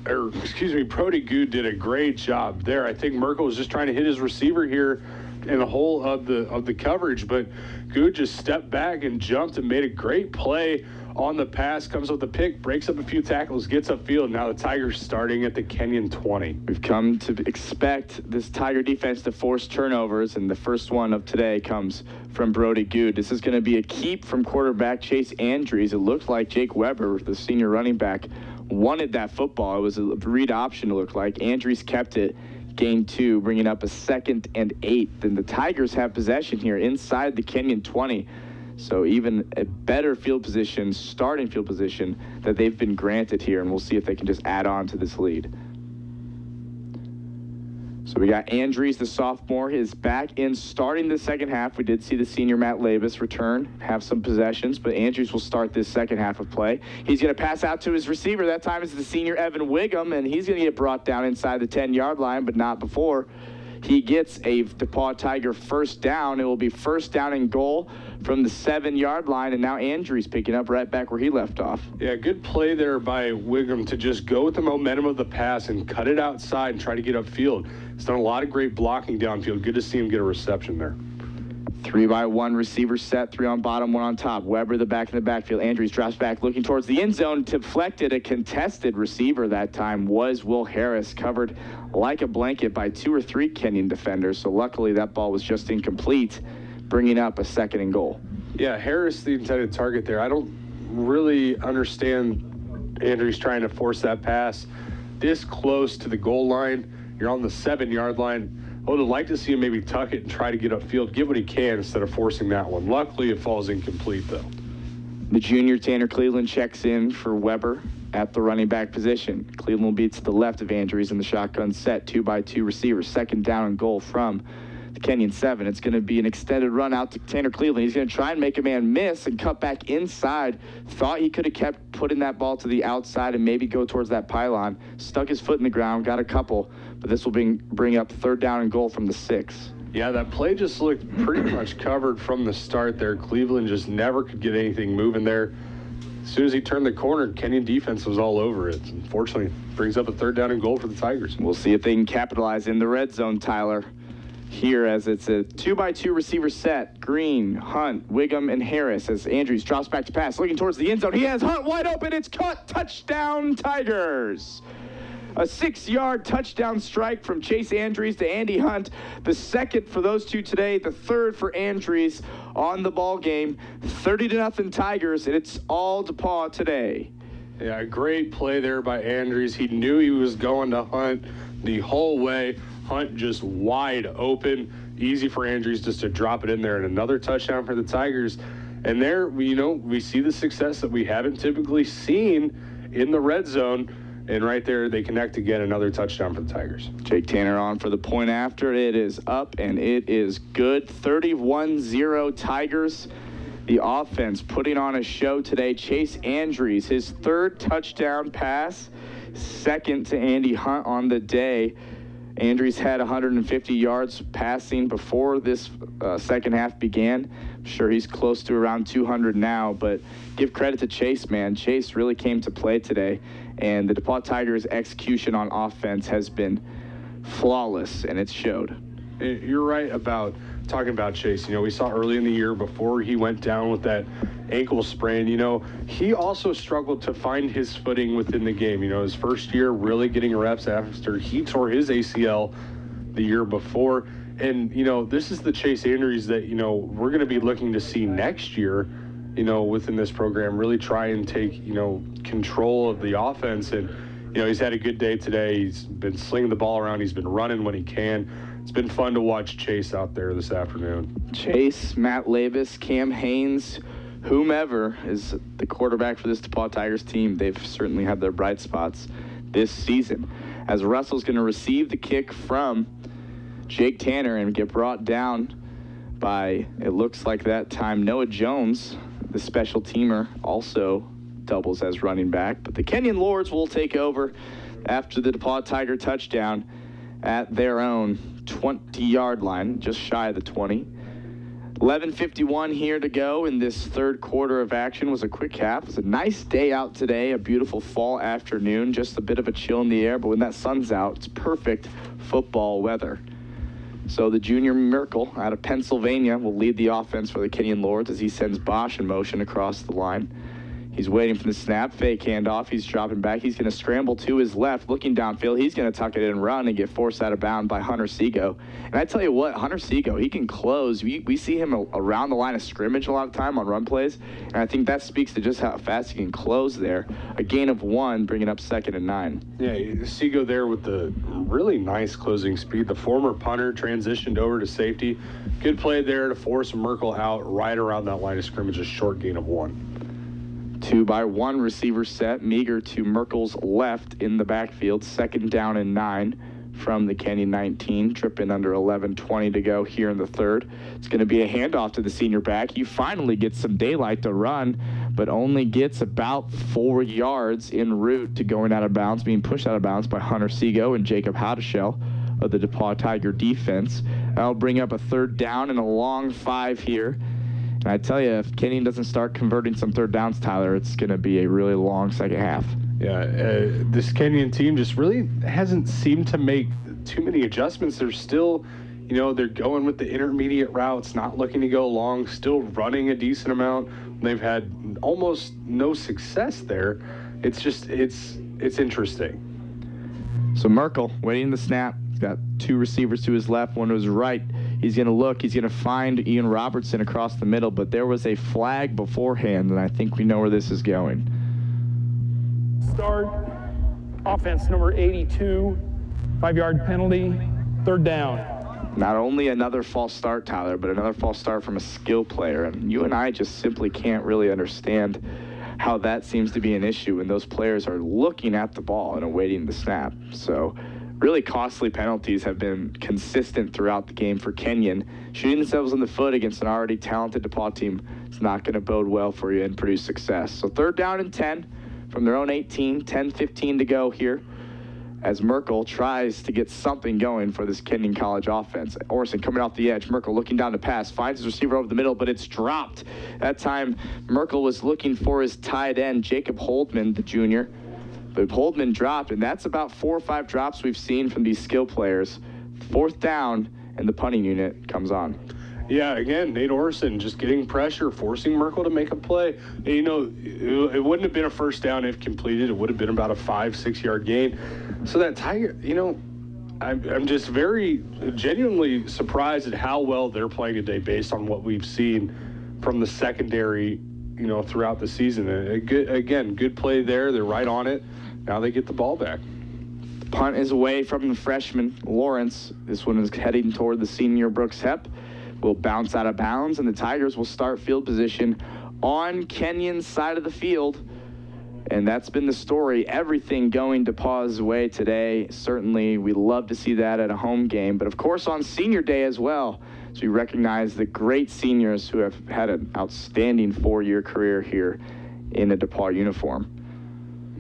Good did a great job there. I think Merkel was just trying to hit his receiver here in the hole of the coverage, but Good just stepped back and jumped and made a great play on the pass, comes with the pick, breaks up a few tackles, gets upfield. Now the Tigers starting at the Kenyon 20. We've come to expect this Tiger defense to force turnovers, and the first one of today comes from Brody Good. This is going to be a keep from quarterback Chase Andrews. It looked like Jake Weber, the senior running back, wanted that football. It was a read option, it looked like. Andrews kept it. Gain 2, bringing up a 2nd and 8. Then the Tigers have possession here inside the Kenyon 20. So even a better field position, starting field position, that they've been granted here, and we'll see if they can just add on to this lead. So we got Andrews, the sophomore, is back in starting the second half. We did see the senior Matt Labus return, have some possessions, but Andrews will start this second half of play. He's going to pass out to his receiver. That time is the senior Evan Wiggum, and he's going to get brought down inside the 10-yard line, but not before. He gets a DePauw Tiger first down. It will be first down and goal from the 7-yard line, and now Andrews picking up right back where he left off. Yeah, good play there by Wiggum to just go with the momentum of the pass and cut it outside and try to get upfield. He's done a lot of great blocking downfield. Good to see him get a reception there. 3-by-1 receiver set, 3 on bottom, 1 on top. Weber the back in the backfield. Andrews drops back looking towards the end zone. Deflected. A contested receiver that time was Will Harris, covered like a blanket by 2 or 3 Kenyon defenders. So luckily that ball was just incomplete, bringing up a 2nd and goal. Yeah, Harris the intended target there. I don't really understand Andrews trying to force that pass this close to the goal line. You're on the 7-yard line. I would have liked to see him maybe tuck it and try to get upfield, get what he can instead of forcing that one. Luckily, it falls incomplete, though. The junior Tanner Cleveland checks in for Weber at the running back position. Cleveland will be to the left of Andrews in the shotgun set, 2-by-2 receivers, 2nd down and goal from the Kenyon 7. It's going to be an extended run out to Tanner Cleveland. He's going to try and make a man miss and cut back inside. Thought he could have kept putting that ball to the outside and maybe go towards that pylon. Stuck his foot in the ground, got a couple, but this will bring up 3rd down and goal from the 6. Yeah, that play just looked pretty much covered from the start there. Cleveland just never could get anything moving there. As soon as he turned the corner, Kenyon defense was all over it. Unfortunately, brings up a 3rd down and goal for the Tigers. We'll see if they can capitalize in the red zone, Tyler. Here, as it's a 2-by-2 receiver set. Green, Hunt, Wiggum, and Harris as Andrews drops back to pass, looking towards the end zone. He has Hunt wide open. It's caught. Touchdown, Tigers. A 6-yard touchdown strike from Chase Andrews to Andy Hunt. The 2nd for those two today, the 3rd for Andrews on the ball game. 30-0 Tigers, and it's all DePauw today. Yeah, great play there by Andrews. He knew he was going to Hunt the whole way. Hunt just wide open. Easy for Andrews just to drop it in there, and another touchdown for the Tigers. And there, we see the success that we haven't typically seen in the red zone. And right there, they connect again, another touchdown for the Tigers. Jake Tanner on for the point after. It is up, and it is good. 31-0 Tigers. The offense putting on a show today. Chase Andrews, his 3rd touchdown pass, 2nd to Andy Hunt on the day. Andrews had 150 yards passing before this second half began. I'm sure he's close to around 200 now, but give credit to Chase, man. Chase really came to play today, and the DePauw Tigers' execution on offense has been flawless, and it showed. You're right about talking about Chase. We saw early in the year before he went down with that ankle sprain, he also struggled to find his footing within the game. His first year really getting reps after he tore his ACL the year before. And, this is the Chase Andrews that, we're going to be looking to see next year, within this program, really try and take, control of the offense. And, he's had a good day today. He's been slinging the ball around. He's been running when he can. It's been fun to watch Chase out there this afternoon. Chase, Matt Labus, Cam Haynes, whomever is the quarterback for this DePauw Tigers team, they've certainly had their bright spots this season. As Russell's going to receive the kick from Jake Tanner and get brought down by, it looks like that time, Noah Jones, the special teamer, also doubles as running back. But the Kenyon Lords will take over after the DePauw Tiger touchdown at their own 20-yard line, just shy of the 20. 11:51 here to go in this third quarter of action. It was a quick half. It was a nice day out today, a beautiful fall afternoon, just a bit of a chill in the air, but when that sun's out, it's perfect football weather. So the junior Merkel out of Pennsylvania will lead the offense for the Kenyon Lords as he sends Bosch in motion across the line. He's waiting for the snap, fake handoff. He's dropping back. He's going to scramble to his left, looking downfield. He's going to tuck it in and run and get forced out of bounds by Hunter Seago. And I tell you what, Hunter Seago, he can close. We see him around the line of scrimmage a lot of time on run plays, and I think that speaks to just how fast he can close there. A gain of 1, bringing up 2nd and 9. Yeah, Seago there with the really nice closing speed. The former punter transitioned over to safety. Good play there to force Merkel out right around that line of scrimmage, a short gain of 1. 2-by-1 receiver set, Meager to Merkel's left in the backfield. 2nd down and 9 from the Kenyon 19, tripping under 11:20 to go here in the third. It's going to be a handoff to the senior back. He finally gets some daylight to run, but only gets about 4 yards en route to going out of bounds, being pushed out of bounds by Hunter Seago and Jacob Hadashell of the DePauw Tiger defense. That'll bring up a 3rd down and a long 5 here. And I tell you, if Kenyon doesn't start converting some 3rd downs, Tyler, it's going to be a really long second half. Yeah, this Kenyon team just really hasn't seemed to make too many adjustments. They're still, they're going with the intermediate routes, not looking to go long, still running a decent amount. They've had almost no success there. It's just, it's interesting. So Merkel waiting the snap. He's got 2 receivers to his left, 1 to his right. He's going to look. He's going to find Ian Robertson across the middle, but there was a flag beforehand, and I think we know where this is going. Start. Offense number 82. 5-yard penalty. 3rd down. Not only another false start, Tyler, but another false start from a skill player. And you and I just simply can't really understand how that seems to be an issue when those players are looking at the ball and awaiting the snap. So really costly penalties have been consistent throughout the game for Kenyon. Shooting themselves in the foot against an already talented DePauw team is not going to bode well for you and produce success. So 3rd down and 10 from their own 18, 10-15 to go here as Merkel tries to get something going for this Kenyon College offense. Orson coming off the edge. Merkel looking down to pass, finds his receiver over the middle, but it's dropped. That time, Merkel was looking for his tight end, Jacob Holdman, the junior. But Holdman dropped, and that's about 4 or 5 drops we've seen from these skill players. 4th down, and the punting unit comes on. Yeah, again, Nate Orson just getting pressure, forcing Merkel to make a play. And, it wouldn't have been a 1st down if completed. It would have been about a 5-6 yard gain. So that Tiger, I'm just very genuinely surprised at how well they're playing today based on what we've seen from the secondary, throughout the season. Good play there. They're right on it. Now they get the ball back. The punt is away from the freshman, Lawrence. This one is heading toward the senior, Brooks Hepp. Will bounce out of bounds, and the Tigers will start field position on Kenyon's side of the field. And that's been the story. Everything going DePauw's way today. Certainly, we love to see that at a home game. But, of course, on senior day as well, as we recognize the great seniors who have had an outstanding 4-year career here in a DePauw uniform.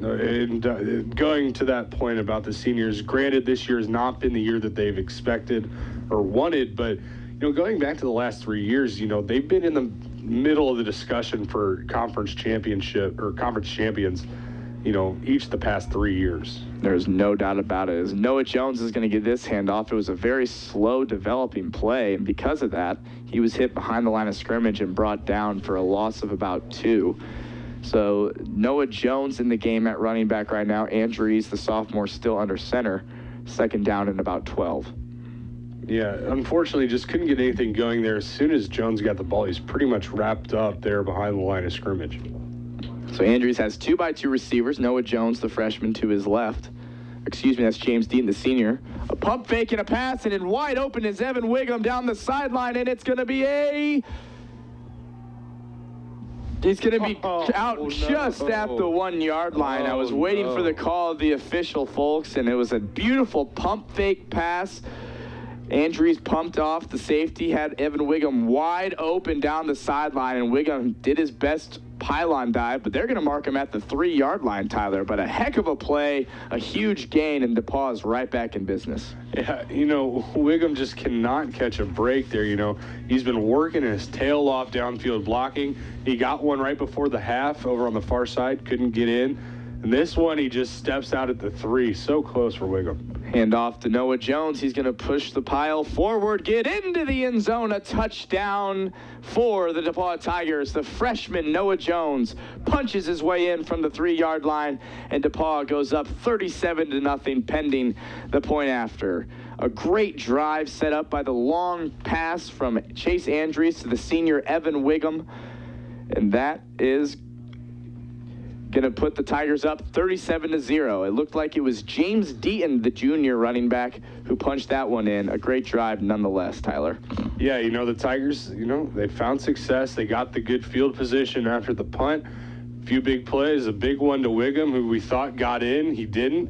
And going to that point about the seniors, granted, this year has not been the year that they've expected or wanted, but going back to the last 3 years, they've been in the middle of the discussion for conference championship or conference champions, each the past 3 years. There's no doubt about it. As Noah Jones is going to get this handoff, it was a very slow developing play, and because of that, he was hit behind the line of scrimmage and brought down for a loss of about 2. So Noah Jones in the game at running back right now. Andrew East, the sophomore, still under center. 2nd down and about 12. Yeah, unfortunately, just couldn't get anything going there. As soon as Jones got the ball, he's pretty much wrapped up there behind the line of scrimmage. So Andrews has 2-by-2 receivers. Noah Jones, the freshman, to his left. Excuse me, that's James Dean, the senior. A pump fake and a pass, and in wide open is Evan Wiggum down the sideline, and it's going to be He's going to be out just at the 1-yard line. I was waiting for the call of the official, folks, and it was a beautiful pump fake pass. Andrews pumped off the safety, had Evan Wiggum wide open down the sideline, and Wiggum did his best pylon dive, but they're going to mark him at the 3-yard line, Tyler. But a heck of a play, a huge gain, and DePauw is right back in business. Yeah, Wiggum just cannot catch a break there. He's been working his tail off downfield blocking. He got one right before the half over on the far side, couldn't get in. And this one, he just steps out at the 3. So close for Wiggum. Hand off to Noah Jones. He's going to push the pile forward, get into the end zone. A touchdown for the DePauw Tigers. The freshman Noah Jones punches his way in from the 3-yard line, and DePauw goes up 37-0 pending the point after. A great drive set up by the long pass from Chase Andrews to the senior Evan Wiggum, and that is going to put the Tigers up 37-0. It looked like it was James Deaton, the junior running back, who punched that one in. A great drive nonetheless, Tyler. Yeah, the Tigers, they found success. They got the good field position after the punt. A few big plays, a big one to Wiggum, who we thought got in. He didn't.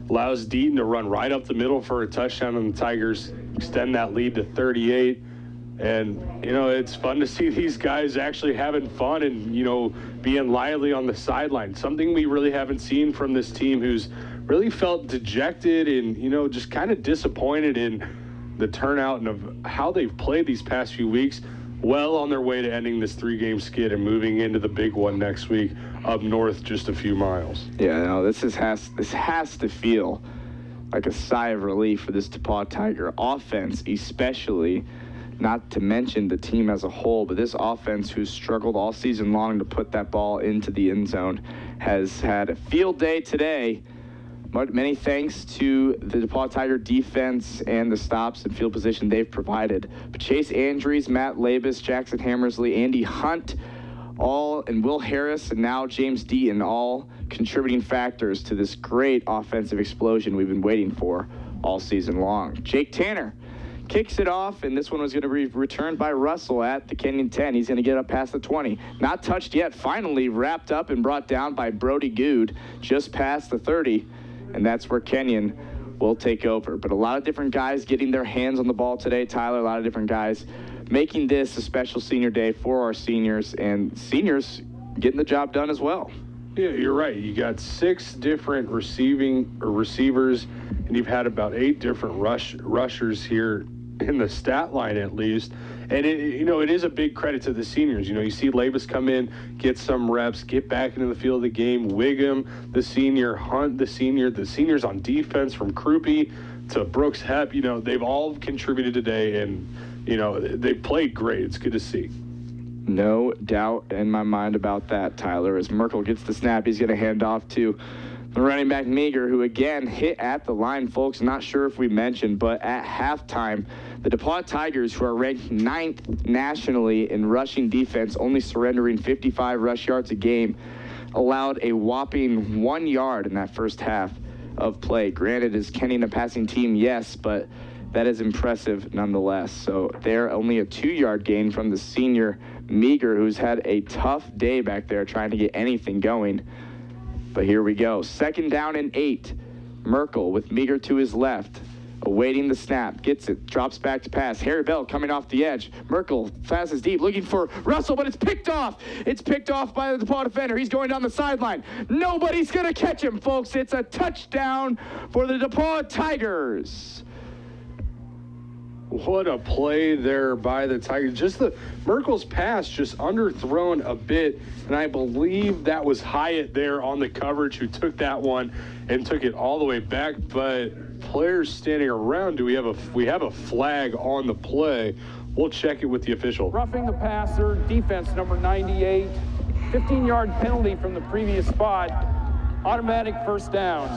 Allows Deaton to run right up the middle for a touchdown, and the Tigers extend that lead to 38. And, it's fun to see these guys actually having fun and, being lively on the sideline. Something we really haven't seen from this team, who's really felt dejected and, just kind of disappointed in the turnout and of how they've played these past few weeks. Well on their way to ending this 3-game skid and moving into the big one next week up north just a few miles. Yeah, this has to feel like a sigh of relief for this DePauw Tiger offense, especially. Not to mention the team as a whole, but this offense, who's struggled all season long to put that ball into the end zone, has had a field day today. Many thanks to the DePauw Tiger defense and the stops and field position they've provided. But Chase Andrews, Matt Labus, Jackson Hammersley, Andy Hunt, and Will Harris, and now James Deaton, all contributing factors to this great offensive explosion we've been waiting for all season long. Jake Tanner kicks it off, and this one was going to be returned by Russell at the Kenyon 10. He's going to get up past the 20. Not touched yet. Finally wrapped up and brought down by Brody Good just past the 30, and that's where Kenyon will take over. But a lot of different guys getting their hands on the ball today, Tyler. A lot of different guys making this a special senior day for our seniors, and seniors getting the job done as well. Yeah, you're right. You got 6 different receivers, and you've had about 8 different rushers here in the stat line, at least. And it is a big credit to the seniors. You see Labus come in, get some reps, get back into the field of the game. Wiggum, the senior, Hunt, the seniors on defense, from Krupe to Brooks Hepp, they've all contributed today, and they played great. It's good to see. No doubt in my mind about that, Tyler. As Merkel gets the snap, he's going to hand off to the running back Meager, who again hit at the line, folks. Not sure if we mentioned, but at halftime, the DePauw Tigers, who are ranked 9th nationally in rushing defense, only surrendering 55 rush yards a game, allowed a whopping 1 yard in that first half of play. Granted, is Kenyon a passing team? Yes, but that is impressive nonetheless. So they're only a 2-yard gain from the senior Meager, who's had a tough day back there trying to get anything going. But here we go. 2nd down and 8. Merkel with Meager to his left, awaiting the snap. Gets it, drops back to pass. Harry Bell coming off the edge. Merkel passes deep, looking for Russell, but it's picked off. It's picked off by the DePauw defender. He's going down the sideline. Nobody's going to catch him, folks. It's a touchdown for the DePauw Tigers. What a play there by the Tigers. Just Merkel's pass just underthrown a bit, and I believe that was Hyatt there on the coverage who took that one and took it all the way back. But players standing around, we have a flag on the play. We'll check it with the official. Roughing the passer, defense number 98, 15-yard penalty from the previous spot. Automatic first down.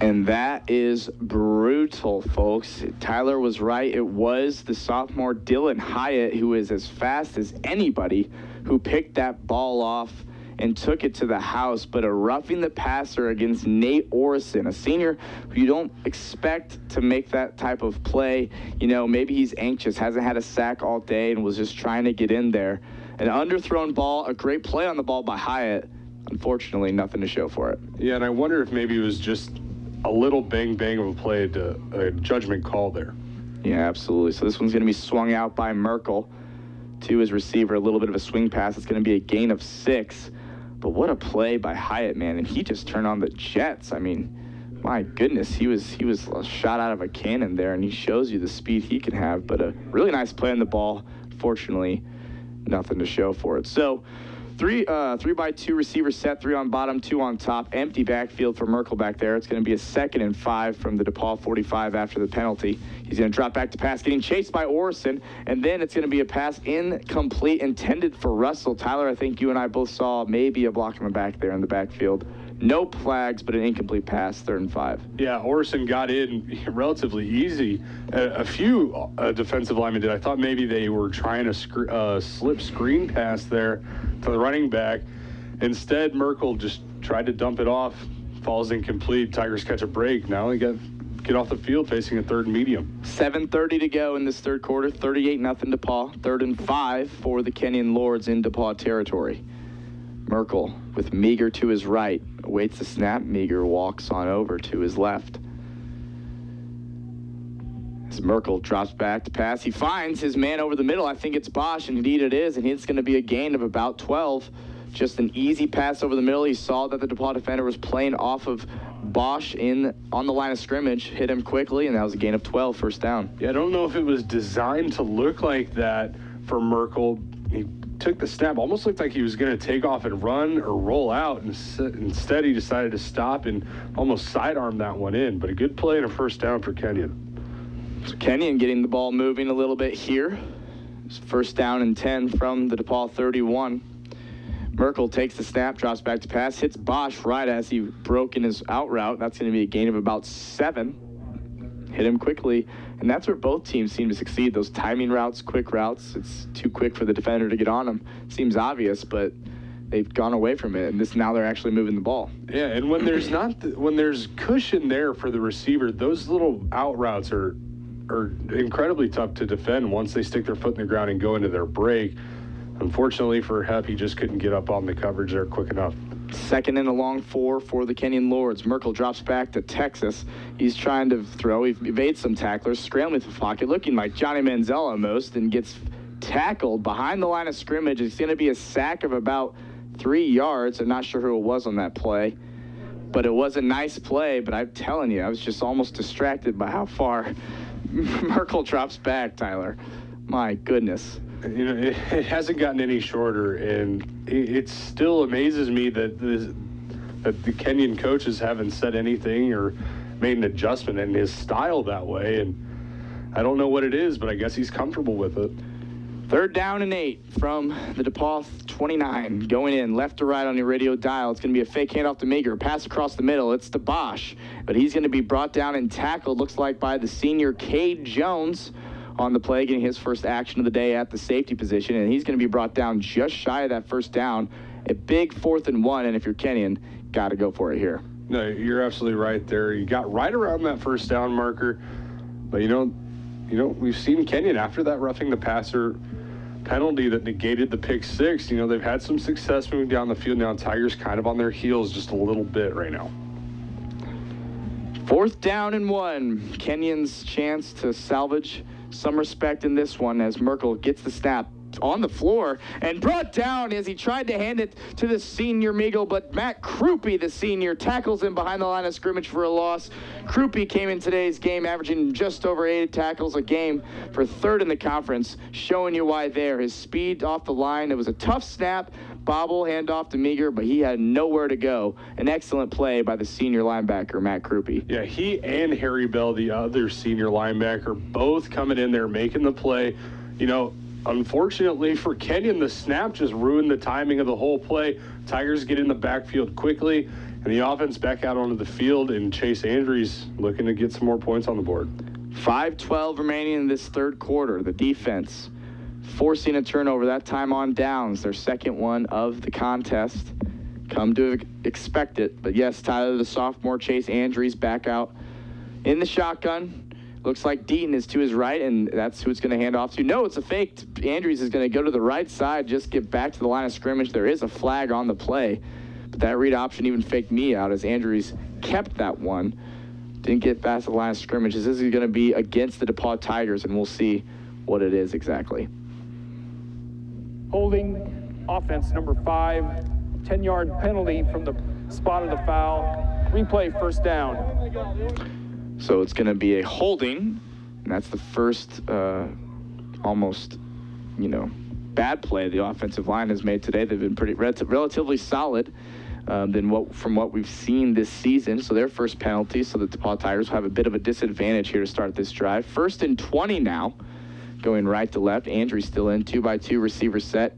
And that is brutal, folks. Tyler was right. It was the sophomore Dylan Hyatt, who is as fast as anybody, who picked that ball off and took it to the house. But a roughing the passer against Nate Orison, a senior who you don't expect to make that type of play. Maybe he's anxious, hasn't had a sack all day, and was just trying to get in there. An underthrown ball, a great play on the ball by Hyatt. Unfortunately, nothing to show for it. Yeah, and I wonder if maybe it was just a little bang of a play to a judgment call there. Yeah, absolutely. So this one's going to be swung out by Merkel to his receiver. A little bit of a swing pass. It's going to be a gain of 6 But what a play by Hyatt, man. And he just turned on the jets. I mean, my goodness, he was shot out of a cannon there, and he shows you the speed he can have. But a really nice play on the ball. Fortunately, nothing to show for it. So 3-by-2 receiver set, 3 on bottom, 2 on top. Empty backfield for Merkel back there. It's going to be a 2nd and 5 from the DePauw 45 after the penalty. He's going to drop back to pass, getting chased by Orison, and then it's going to be a pass incomplete intended for Russell. Tyler, I think you and I both saw maybe a block him back there in the backfield. No flags, but an incomplete pass, 3rd and 5. Yeah, Orison got in relatively easy. A few defensive linemen did. I thought maybe they were trying to slip screen pass there to the running back. Instead, Merkel just tried to dump it off. Falls incomplete. Tigers catch a break. Now they get off the field facing a 3rd and medium. 7:30 to go in this 3rd quarter. 38-0 DePauw. 3rd and 5 for the Kenyon Lords in DePauw territory. Merkel with Meager to his right. Awaits the snap. Meager walks on over to his left. As Merkel drops back to pass, he finds his man over the middle. I think it's Bosch, and indeed it is, and it's going to be a gain of about 12. Just an easy pass over the middle. He saw that the DePauw defender was playing off of Bosch on the line of scrimmage, hit him quickly, and that was a gain of 12, 1st down. Yeah, I don't know if it was designed to look like that for Merkel. He took the snap, almost looked like he was going to take off and run or roll out. Instead, he decided to stop and almost sidearm that one in. But a good play and a 1st down for Kenyon. So Kenyon getting the ball moving a little bit here. It's 1st down and 10 from the DePauw 31. Merkel takes the snap, drops back to pass, hits Bosch right as he broke in his out route. That's going to be a gain of about 7. Hit him quickly, and that's where both teams seem to succeed. Those timing routes, quick routes, it's too quick for the defender to get on them. Seems obvious, but they've gone away from it, and now they're actually moving the ball. Yeah, and when there's cushion there for the receiver, those little out routes are incredibly tough to defend once they stick their foot in the ground and go into their break. Unfortunately for Hep, he just couldn't get up on the coverage there quick enough. 2nd and a long 4 for the Kenyon Lords. Merkel drops back to Texas. He's trying to throw. He evades some tacklers, scrambling through the pocket, looking like Johnny Manziel almost, and gets tackled behind the line of scrimmage. It's going to be a sack of about 3 yards. I'm not sure who it was on that play, but it was a nice play. But I'm telling you, I was just almost distracted by how far Merkel drops back, Tyler. My goodness. You know, it hasn't gotten any shorter, and it still amazes me that the Kenyon coaches haven't said anything or made an adjustment in his style that way. And I don't know what it is, but I guess he's comfortable with it. 3rd down and 8 from the DePauw 29. Going in left to right on your radio dial. It's going to be a fake handoff to Meager. Pass across the middle. It's to Bosch, but he's going to be brought down and tackled, looks like, by the senior Cade Jones on the play, getting his first action of the day at the safety position, and he's going to be brought down just shy of that 1st down. A big 4th and 1, and if you're Kenyon, got to go for it here. No, you're absolutely right there. You got right around that 1st down marker, but you know, we've seen Kenyon after that roughing the passer penalty that negated the pick 6. You know, they've had some success moving down the field. Now Tigers kind of on their heels just a little bit right now. 4th down and 1. Kenyon's chance to salvage some respect in this one as Merkel gets the snap on the floor and brought down as he tried to hand it to the senior Meagle, but Matt Krupe, the senior, tackles him behind the line of scrimmage for a loss. Krupe came in today's game averaging just over 8 tackles a game for 3rd in the conference, showing you why there. His speed off the line, it was a tough snap, bobble, handoff to Meager, but he had nowhere to go. An excellent play by the senior linebacker, Matt Krupe. Yeah, he and Harry Bell, the other senior linebacker, both coming in there making the play. You know, unfortunately for Kenyon, the snap just ruined the timing of the whole play. Tigers get in the backfield quickly, and the offense back out onto the field, and Chase Andrews looking to get some more points on the board. 5:12 remaining in this 3rd quarter. The defense forcing a turnover, that time on downs, their 2nd one of the contest. Come to expect it. But yes, Tyler, the sophomore, Chase Andrews back out in the shotgun. Looks like Deaton is to his right, and that's who it's going to hand off to. No, it's a fake. Andrews is going to go to the right side, just get back to the line of scrimmage. There is a flag on the play, but that read option even faked me out as Andrews kept that one. Didn't get past the line of scrimmage. This is going to be against the DePauw Tigers, and we'll see what it is exactly. Holding offense number 5, 10-yard penalty from the spot of the foul. Replay, first down. So it's going to be a holding, and that's the first almost, bad play the offensive line has made today. They've been pretty relatively solid from what we've seen this season. So their first penalty, so the DePauw Tigers will have a bit of a disadvantage here to start this drive. 1st and 20 now, going right to left. Andrews still in, 2-by-2 receiver set.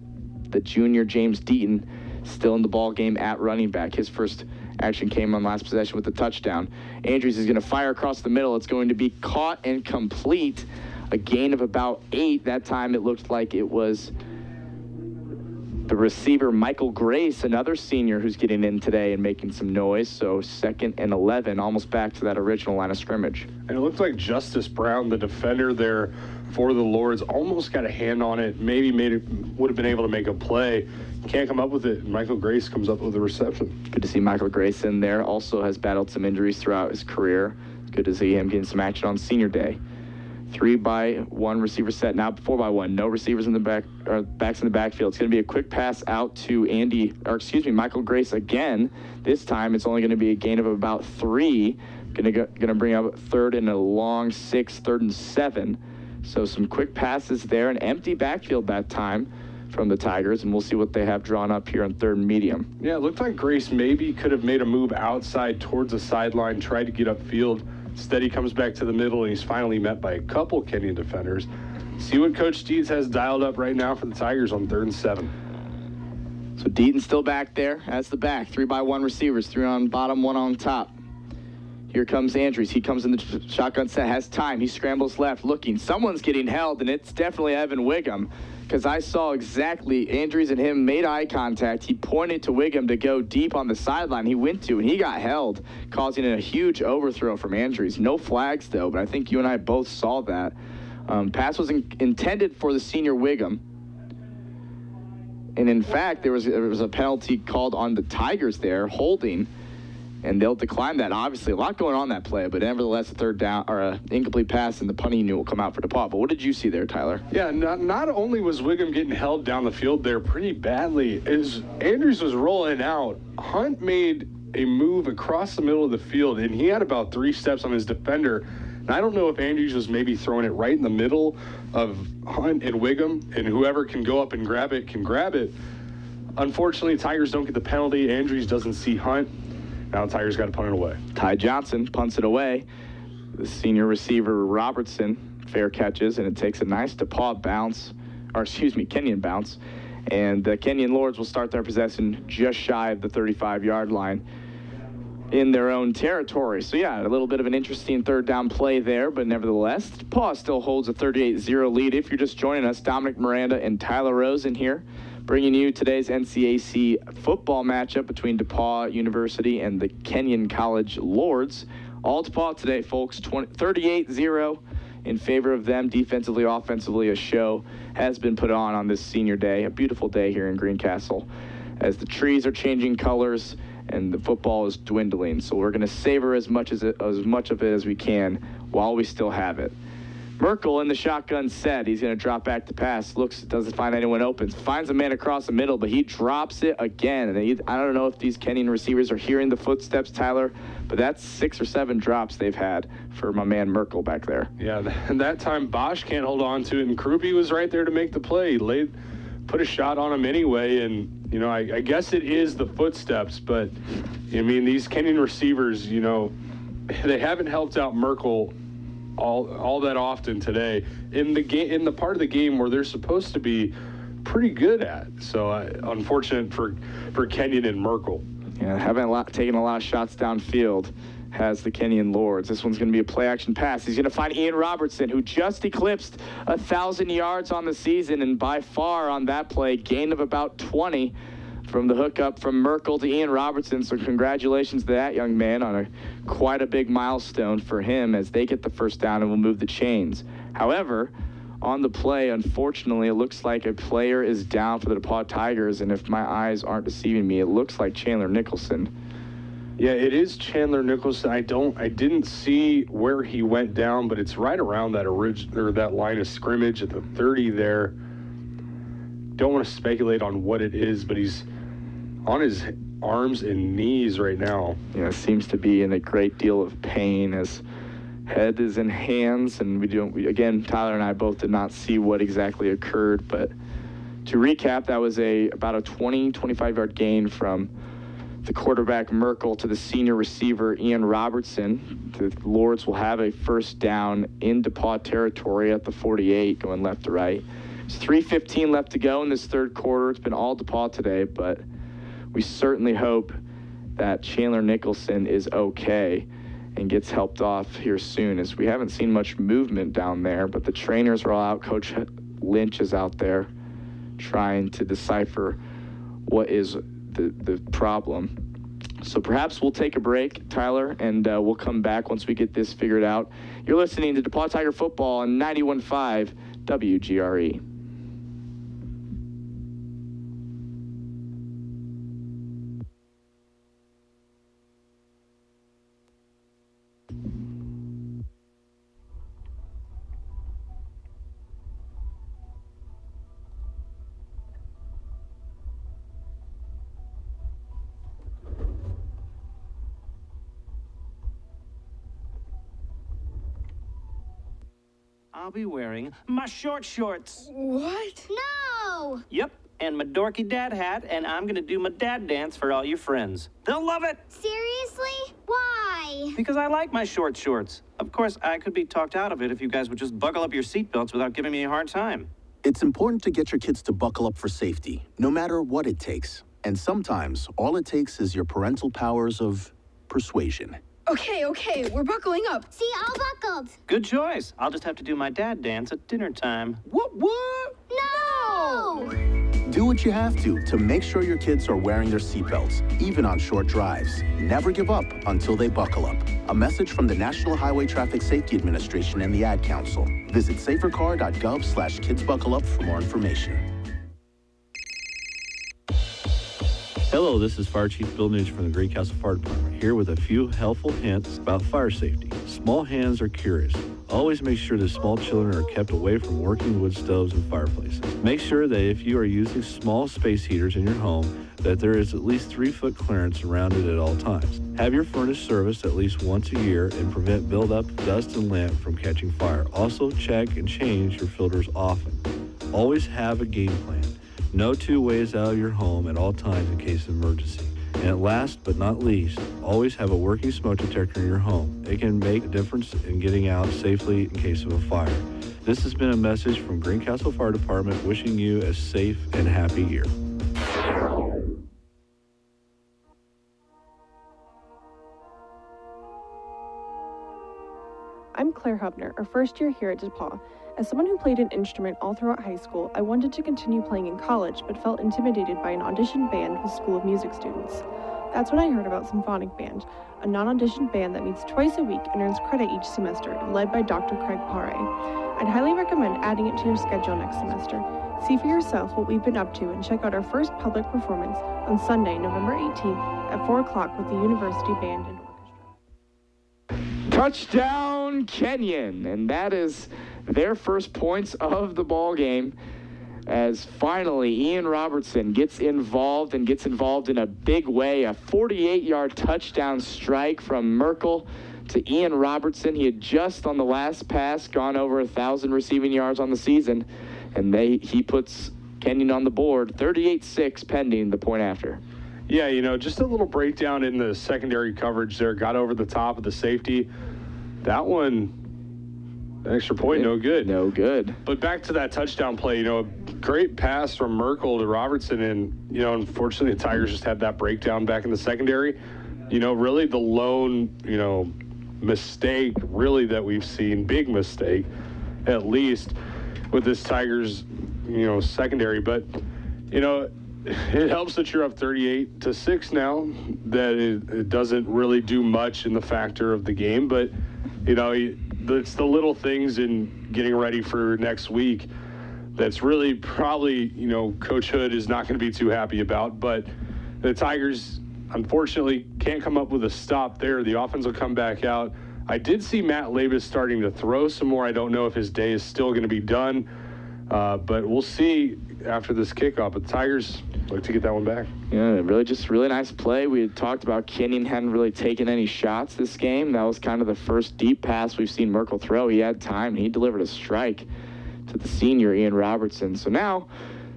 The junior James Deaton still in the ball game at running back. His first action came on last possession with the touchdown. Andrews is going to fire across the middle. It's going to be caught and complete. A gain of about 8. That time it looked like it was the receiver Michael Grace, another senior who's getting in today and making some noise. So 2nd and 11, almost back to that original line of scrimmage. And it looked like Justice Brown, the defender there for the Lords, almost got a hand on it, maybe would have been able to make a play. Can't come up with it. Michael Grace comes up with a reception. Good to see Michael Grace in there. Also has battled some injuries throughout his career. It's good to see him getting some action on senior day. 3-by-1 receiver set, now 4-by-1. No receivers in the back, or backs in the backfield. It's going to be a quick pass out to Michael Grace again. This time it's only going to be a gain of about 3. Going to bring up 3rd and a long 6, 3rd and 7. So some quick passes there, an empty backfield that time from the Tigers, and we'll see what they have drawn up here on 3rd and medium. Yeah, it looked like Grace maybe could have made a move outside towards the sideline, tried to get upfield. Instead, he comes back to the middle, and he's finally met by a couple Kenyon defenders. See what Coach Deeds has dialed up right now for the Tigers on 3rd and 7. So Deaton's still back there as the back. 3-by-1 receivers, 3 on bottom, 1 on top. Here comes Andrews. He comes in the shotgun set, has time. He scrambles left, looking. Someone's getting held, and it's definitely Evan Wiggum, because I saw exactly Andrews and him made eye contact. He pointed to Wiggum to go deep on the sideline. He went to, and he got held, causing a huge overthrow from Andrews. No flags, though, but I think you and I both saw that. Pass was intended for the senior Wiggum. And, in fact, there was a penalty called on the Tigers there, holding, and they'll decline that. Obviously, a lot going on that play, but nevertheless, a 3rd down or an incomplete pass, and the punting unit will come out for DePauw. But what did you see there, Tyler? Yeah, not only was Wiggum getting held down the field there pretty badly, as Andrews was rolling out, Hunt made a move across the middle of the field, and he had about 3 steps on his defender. And I don't know if Andrews was maybe throwing it right in the middle of Hunt and Wiggum, and whoever can go up and grab it can grab it. Unfortunately, Tigers don't get the penalty. Andrews doesn't see Hunt. Now the Tigers got to punt it away. Ty Johnson punts it away. The senior receiver Robertson fair catches, and it takes a nice DePauw bounce, Kenyon bounce. And the Kenyon Lords will start their possession just shy of the 35-yard line in their own territory. So, yeah, a little bit of an interesting 3rd down play there, but nevertheless, DePauw still holds a 38-0 lead. If you're just joining us, Dominic Miranda and Tyler Rosen here, bringing you today's NCAC football matchup between DePauw University and the Kenyon College Lords. All DePauw today, folks, 38-0 in favor of them defensively, offensively. A show has been put on this senior day, a beautiful day here in Greencastle, as the trees are changing colors and the football is dwindling. So we're going to savor as much of it as we can while we still have it. Merkel in the shotgun set. He's going to drop back to pass. Looks, doesn't find anyone open. Finds a man across the middle, but he drops it again. And I don't know if these Kenyon receivers are hearing the footsteps, Tyler, but that's 6 or 7 drops they've had for my man Merkel back there. Yeah, and that time Bosch can't hold on to it, and Krupe was right there to make the play. He put a shot on him anyway, and, I guess it is the footsteps, but, these Kenyon receivers, they haven't helped out Merkel all that often today in the part of the game where they're supposed to be pretty good at. So unfortunate for Kenyon and Merkel. Yeah, taken a lot of shots downfield has the Kenyon Lords. This one's going to be a play-action pass. He's going to find Ian Robertson, who just eclipsed 1,000 yards on the season, and by far on that play, gain of about 20 from the hookup from Merkel to Ian Robertson. So congratulations to that young man on quite a big milestone for him as they get the first down and will move the chains. However, on the play, unfortunately, it looks like a player is down for the DePauw Tigers, and if my eyes aren't deceiving me, it looks like Chandler Nicholson. Yeah, it is Chandler Nicholson. I didn't see where he went down, but it's right around that that line of scrimmage at the 30 there. Don't want to speculate on what it is, but he's on his arms and knees right now. Yeah, seems to be in a great deal of pain. His head is in hands, and again, Tyler and I both did not see what exactly occurred, but to recap, that was about a 25-yard gain from the quarterback Merkel to the senior receiver Ian Robertson. The Lords will have a first down in DePauw territory at the 48, going left to right. There's 3:15 left to go in this third quarter. It's been all DePauw today, but we certainly hope that Chandler Nicholson is okay and gets helped off here soon, as we haven't seen much movement down there, but the trainers are all out. Coach Lynch is out there trying to decipher what is the problem. So perhaps we'll take a break, Tyler, and we'll come back once we get this figured out. You're listening to DePauw Tiger Football on 91.5 WGRE. I'll be wearing my short shorts. What? No! Yep, and my dorky dad hat, and I'm gonna do my dad dance for all your friends. They'll love it! Seriously? Why? Because I like my short shorts. Of course, I could be talked out of it if you guys would just buckle up your seatbelts without giving me a hard time. It's important to get your kids to buckle up for safety, no matter what it takes. And sometimes, all it takes is your parental powers of persuasion. Okay, we're buckling up. See, all buckled. Good choice. I'll just have to do my dad dance at dinner time. What? No! Do what you have to make sure your kids are wearing their seatbelts, even on short drives. Never give up until they buckle up. A message from the National Highway Traffic Safety Administration and the Ad Council. Visit safercar.gov/kidsbuckleup for more information. Hello, this is Fire Chief Bill Nugent from the Greencastle Fire Department, here with a few helpful hints about fire safety. Small hands are curious. Always make sure that small children are kept away from working wood stoves and fireplaces. Make sure that if you are using small space heaters in your home, that there is at least 3-foot clearance around it at all times. Have your furnace serviced at least once a year and prevent buildup of dust and lint from catching fire. Also, check and change your filters often. Always have a game plan. No two ways out of your home at all times in case of emergency. And last but not least, always have a working smoke detector in your home. It can make a difference in getting out safely in case of a fire. This has been a message from Greencastle Fire Department, wishing you a safe and happy year. I'm Claire Hubner, a first year here at DePauw. As someone who played an instrument all throughout high school, I wanted to continue playing in college, but felt intimidated by an audition band with School of Music students. That's when I heard about Symphonic Band, a non-audition band that meets twice a week and earns credit each semester, led by Dr. Craig Pare. I'd highly recommend adding it to your schedule next semester. See for yourself what we've been up to and check out our first public performance on Sunday, November 18th at 4 o'clock with the University Band and Orchestra. Touchdown, Kenyon, and that is their first points of the ball game, as finally Ian Robertson gets involved in a big way. A 48-yard touchdown strike from Merkel to Ian Robertson. He had just on the last pass gone over 1,000 receiving yards on the season, and he puts Kenyon on the board, 38-6 pending the point after. Yeah, just a little breakdown in the secondary coverage there. Got over the top of the safety. That one, extra point, no good. No good. But back to that touchdown play, a great pass from Merkel to Robertson, and, unfortunately the Tigers just had that breakdown back in the secondary. Really the lone, mistake really that we've seen, big mistake, at least with this Tigers, secondary. But, it helps that you're up 38-6 now, that it doesn't really do much in the factor of the game, but, it's the little things in getting ready for next week that's really probably, Coach Hood is not going to be too happy about. But the Tigers, unfortunately, can't come up with a stop there. The offense will come back out. I did see Matt Labus starting to throw some more. I don't know if his day is still going to be done. But we'll see after this kickoff. But the Tigers look to get that one back. Yeah, really nice play. We had talked about Kenyon hadn't really taken any shots this game. That was kind of the first deep pass we've seen Merkel throw. He had time, and he delivered a strike to the senior, Ian Robertson. So now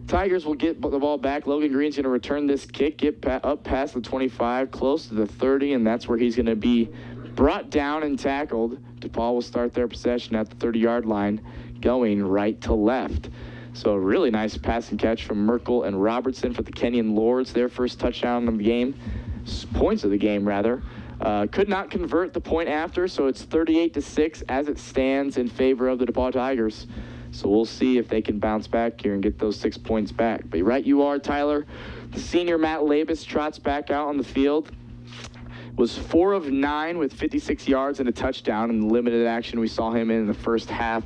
Tigers will get the ball back. Logan Green's going to return this kick, get up past the 25, close to the 30, and that's where he's going to be brought down and tackled. DePauw will start their possession at the 30-yard line, going right to left. So a really nice pass and catch from Merkel and Robertson for the Kenyon Lords, their first touchdown of the game, points of the game, rather. Could not convert the point after, so it's 38-6 as it stands in favor of the DePauw Tigers. So we'll see if they can bounce back here and get those 6 points back. But right you are, Tyler. The senior Matt Labus trots back out on the field. Was 4 of 9 with 56 yards and a touchdown in the limited action we saw him in the first half.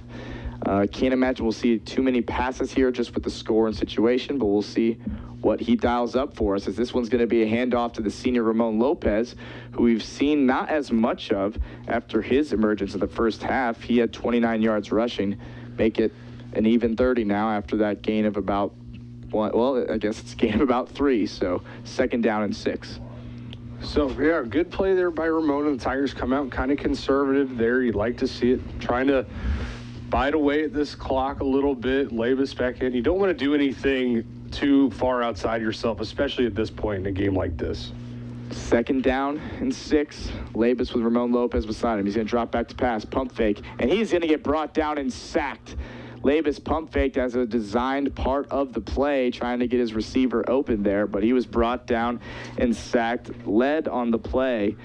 Can't imagine we'll see too many passes here just with the score and situation, but we'll see what he dials up for us, as this one's going to be a handoff to the senior Ramon Lopez, who we've seen not as much of after his emergence in the first half. He had 29 yards rushing, make it an even 30 now after that gain of about, well, I guess it's a gain of about 3, so 2nd down and 6. So, yeah, good play there by Ramon, and the Tigers come out kind of conservative there. You'd like to see it, trying to bite away at this clock a little bit. Labus back in. You don't want to do anything too far outside yourself, especially at this point in a game like this. 2nd down and 6. Labus with Ramon Lopez beside him. He's going to drop back to pass, pump fake, and he's going to get brought down and sacked. Labus pump faked as a designed part of the play, trying to get his receiver open there, but he was brought down and sacked, led on the play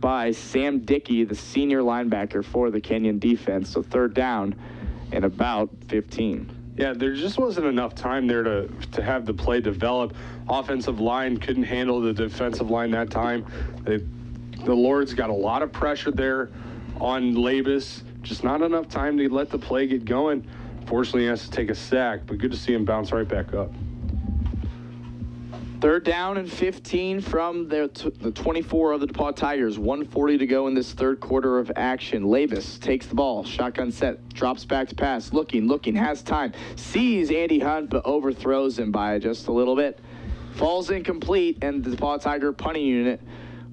by Sam Dickey, the senior linebacker for the Kenyon defense. So 3rd down and about 15. Yeah, there just wasn't enough time there to have the play develop. Offensive line couldn't handle the defensive line that time. The Lords got a lot of pressure there on Labus. Just not enough time to let the play get going. Fortunately, he has to take a sack, but good to see him bounce right back up. 3rd down and 15 from the 24 of the DePauw Tigers. 1:40 to go in this 3rd quarter of action. Labus takes the ball, shotgun set, drops back to pass, looking, has time, sees Andy Hunt, but overthrows him by just a little bit. Falls incomplete, and the DePauw Tiger punting unit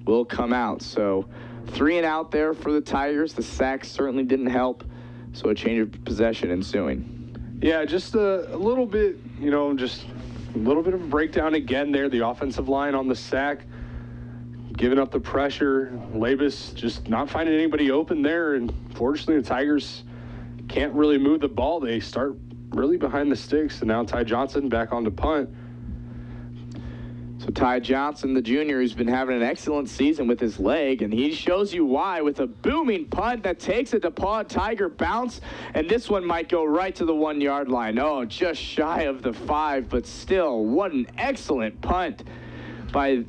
will come out. So 3 and out there for the Tigers. The sack certainly didn't help, so a change of possession ensuing. Yeah, just a little bit, just a little bit of a breakdown again there. The offensive line on the sack, giving up the pressure. Labus just not finding anybody open there, and fortunately the Tigers can't really move the ball. They start really behind the sticks, and now Ty Johnson back on to punt. So Ty Johnson, the junior, who's been having an excellent season with his leg, and he shows you why with a booming punt that takes a DePauw Tiger bounce, and this one might go right to the 1-yard line. Oh, just shy of the 5, but still, what an excellent punt by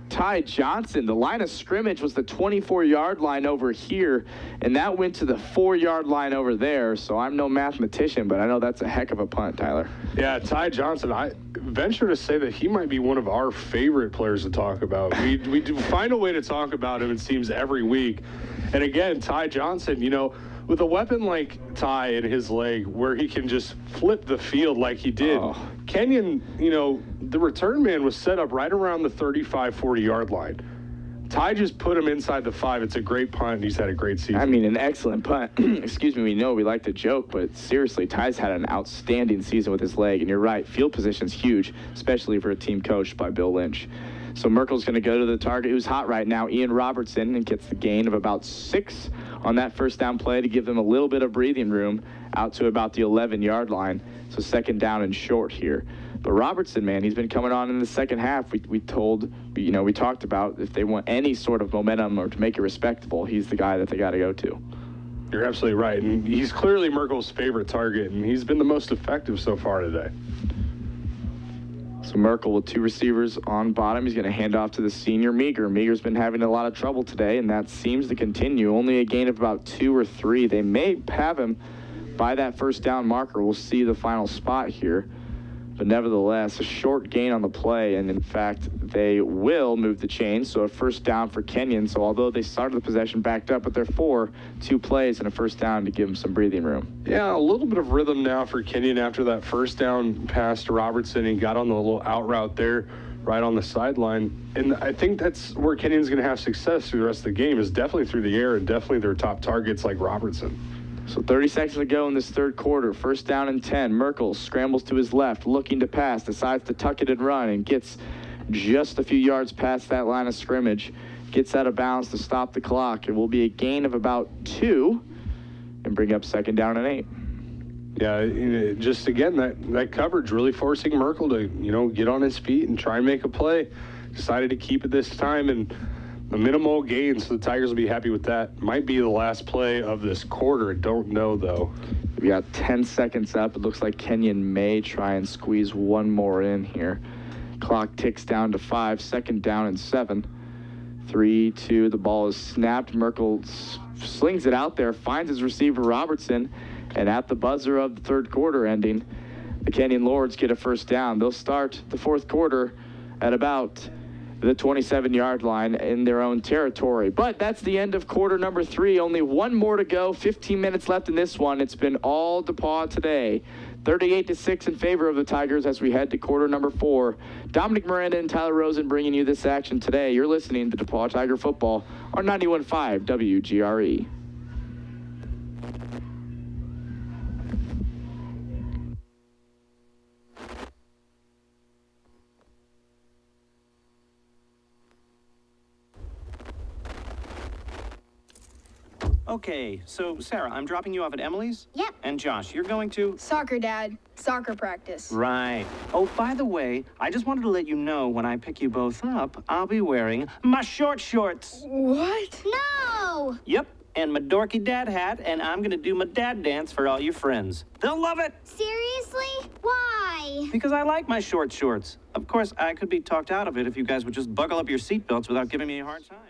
Ty Johnson. The line of scrimmage was the 24-yard line over here, and that went to the 4-yard line over there. So I'm no mathematician, but I know that's a heck of a punt, Tyler. Yeah, Ty Johnson, I venture to say that he might be one of our favorite players to talk about. We do find a way to talk about him, it seems, every week. And again, Ty Johnson, with a weapon like Ty in his leg, where he can just flip the field like he did. Oh. Kenyon, the return man was set up right around the 35, 40-yard line. Ty just put him inside the 5. It's a great punt, and he's had a great season. I mean, an excellent punt. Excuse me, we know we like to joke, but seriously, Ty's had an outstanding season with his leg, and you're right, field position's huge, especially for a team coached by Bill Lynch. So Merkel's going to go to the target who's hot right now, Ian Robertson, and gets the gain of about 6 on that first down play to give them a little bit of breathing room out to about the 11-yard line. So 2nd down and short here. But Robertson, man, he's been coming on in the second half. We talked about if they want any sort of momentum or to make it respectable, he's the guy that they got to go to. You're absolutely right. And he's clearly Merkel's favorite target, and he's been the most effective so far today. So Merkel with 2 receivers on bottom. He's going to hand off to the senior Meager. Meager's been having a lot of trouble today, and that seems to continue. Only a gain of about 2 or 3. They may have him by that first down marker. We'll see the final spot here. But nevertheless, a short gain on the play, and in fact, they will move the chains. So a first down for Kenyon. So although they started the possession backed up, but they're 2 plays and a first down to give them some breathing room. Yeah, a little bit of rhythm now for Kenyon after that first down pass to Robertson. He got on the little out route there, right on the sideline. And I think that's where Kenyon's going to have success through the rest of the game, is definitely through the air and definitely their top targets like Robertson. So 30 seconds to go in this third quarter. First down and 10. Merkel scrambles to his left, looking to pass, decides to tuck it and run, and gets just a few yards past that line of scrimmage. Gets out of bounds to stop the clock. It will be a gain of about 2 and bring up second down and 8. Yeah, just again, that coverage really forcing Merkel to, get on his feet and try and make a play. Decided to keep it this time, and the minimal gain, so the Tigers will be happy with that. Might be the last play of this quarter. Don't know, though. We got 10 seconds up. It looks like Kenyon may try and squeeze one more in here. Clock ticks down to 5. Second down and 7. 3, 2. The ball is snapped. Merkel slings it out there, finds his receiver, Robertson, and at the buzzer of the third quarter ending, the Kenyon Lords get a first down. They'll start the fourth quarter at about the 27-yard line in their own territory. But that's the end of quarter number 3. Only one more to go. 15 minutes left in this one. It's been all DePauw today. 38-6 in favor of the Tigers as we head to quarter number 4. Dominic Miranda and Tyler Rosen bringing you this action today. You're listening to DePauw Tiger Football on 91.5 WGRE. Okay, so Sarah, I'm dropping you off at Emily's? Yep. And Josh, you're going to? Soccer, Dad. Soccer practice. Right. Oh, by the way, I just wanted to let you know when I pick you both up, I'll be wearing my short shorts. What? No! Yep, and my dorky dad hat, and I'm gonna do my dad dance for all your friends. They'll love it! Seriously? Why? Because I like my short shorts. Of course, I could be talked out of it if you guys would just buckle up your seatbelts without giving me a hard time.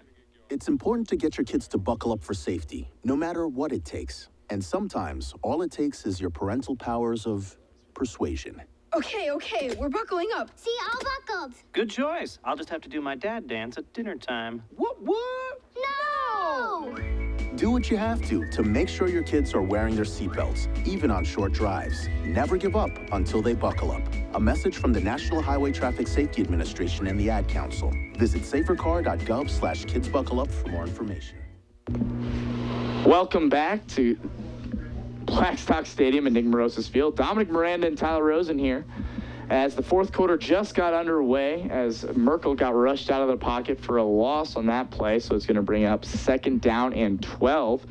It's important to get your kids to buckle up for safety, no matter what it takes. And sometimes, all it takes is your parental powers of persuasion. Okay, we're buckling up. See, all buckled. Good choice. I'll just have to do my dad dance at dinner time. What? No! Do what you have to make sure your kids are wearing their seatbelts, even on short drives. Never give up until they buckle up. A message from the National Highway Traffic Safety Administration and the Ad Council. Visit safercar.gov/kidsbuckleup for more information. Welcome back to Blackstock Stadium in Nick Morosis Field. Dominic Miranda and Tyler Rosen here as the fourth quarter just got underway as Merkel got rushed out of the pocket for a loss on that play, so it's going to bring up second down and 12.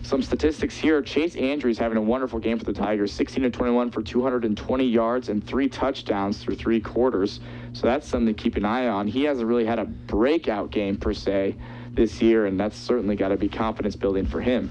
Some statistics here. Chase Andrews having a wonderful game for the Tigers, 16-21 for 220 yards and 3 touchdowns through 3 quarters. So that's something to keep an eye on. He hasn't really had a breakout game per se this year, and that's certainly got to be confidence building for him.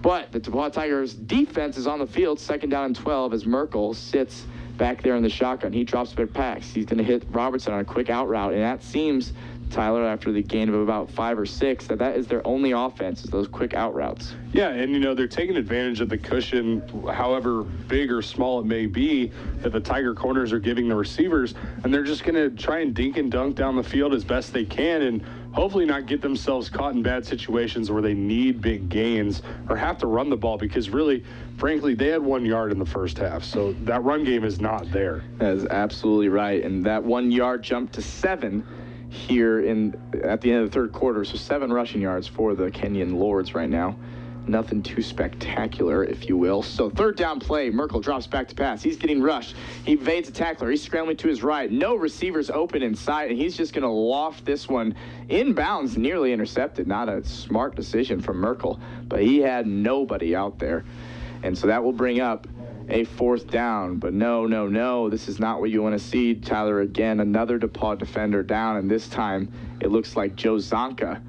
But the DePauw Tigers defense is on the field, second down and 12 as Merkel sits back there in the shotgun. He drops back packs. He's going to hit Robertson on a quick out route, and that seems, Tyler, after the gain of about 5 or 6, that is their only offense, is those quick out routes. Yeah, and they're taking advantage of the cushion, however big or small it may be, that the Tiger corners are giving the receivers, and they're just going to try and dink and dunk down the field as best they can, and hopefully not get themselves caught in bad situations where they need big gains or have to run the ball, because really, frankly, they had 1 yard in the first half, so that run game is not there. That is absolutely right, and that 1 yard jumped to 7 here at the end of the third quarter, so 7 rushing yards for the Kenyon Lords right now. Nothing too spectacular, if you will. So third down play, Merkel drops back to pass. He's getting rushed. He evades a tackler. He's scrambling to his right. No receivers open inside, and he's just going to loft this one inbounds, nearly intercepted. Not a smart decision from Merkel, but he had nobody out there. And so that will bring up a fourth down. But no, this is not what you want to see, Tyler. Again, another DePauw defender down, and this time it looks like Joe Zonka,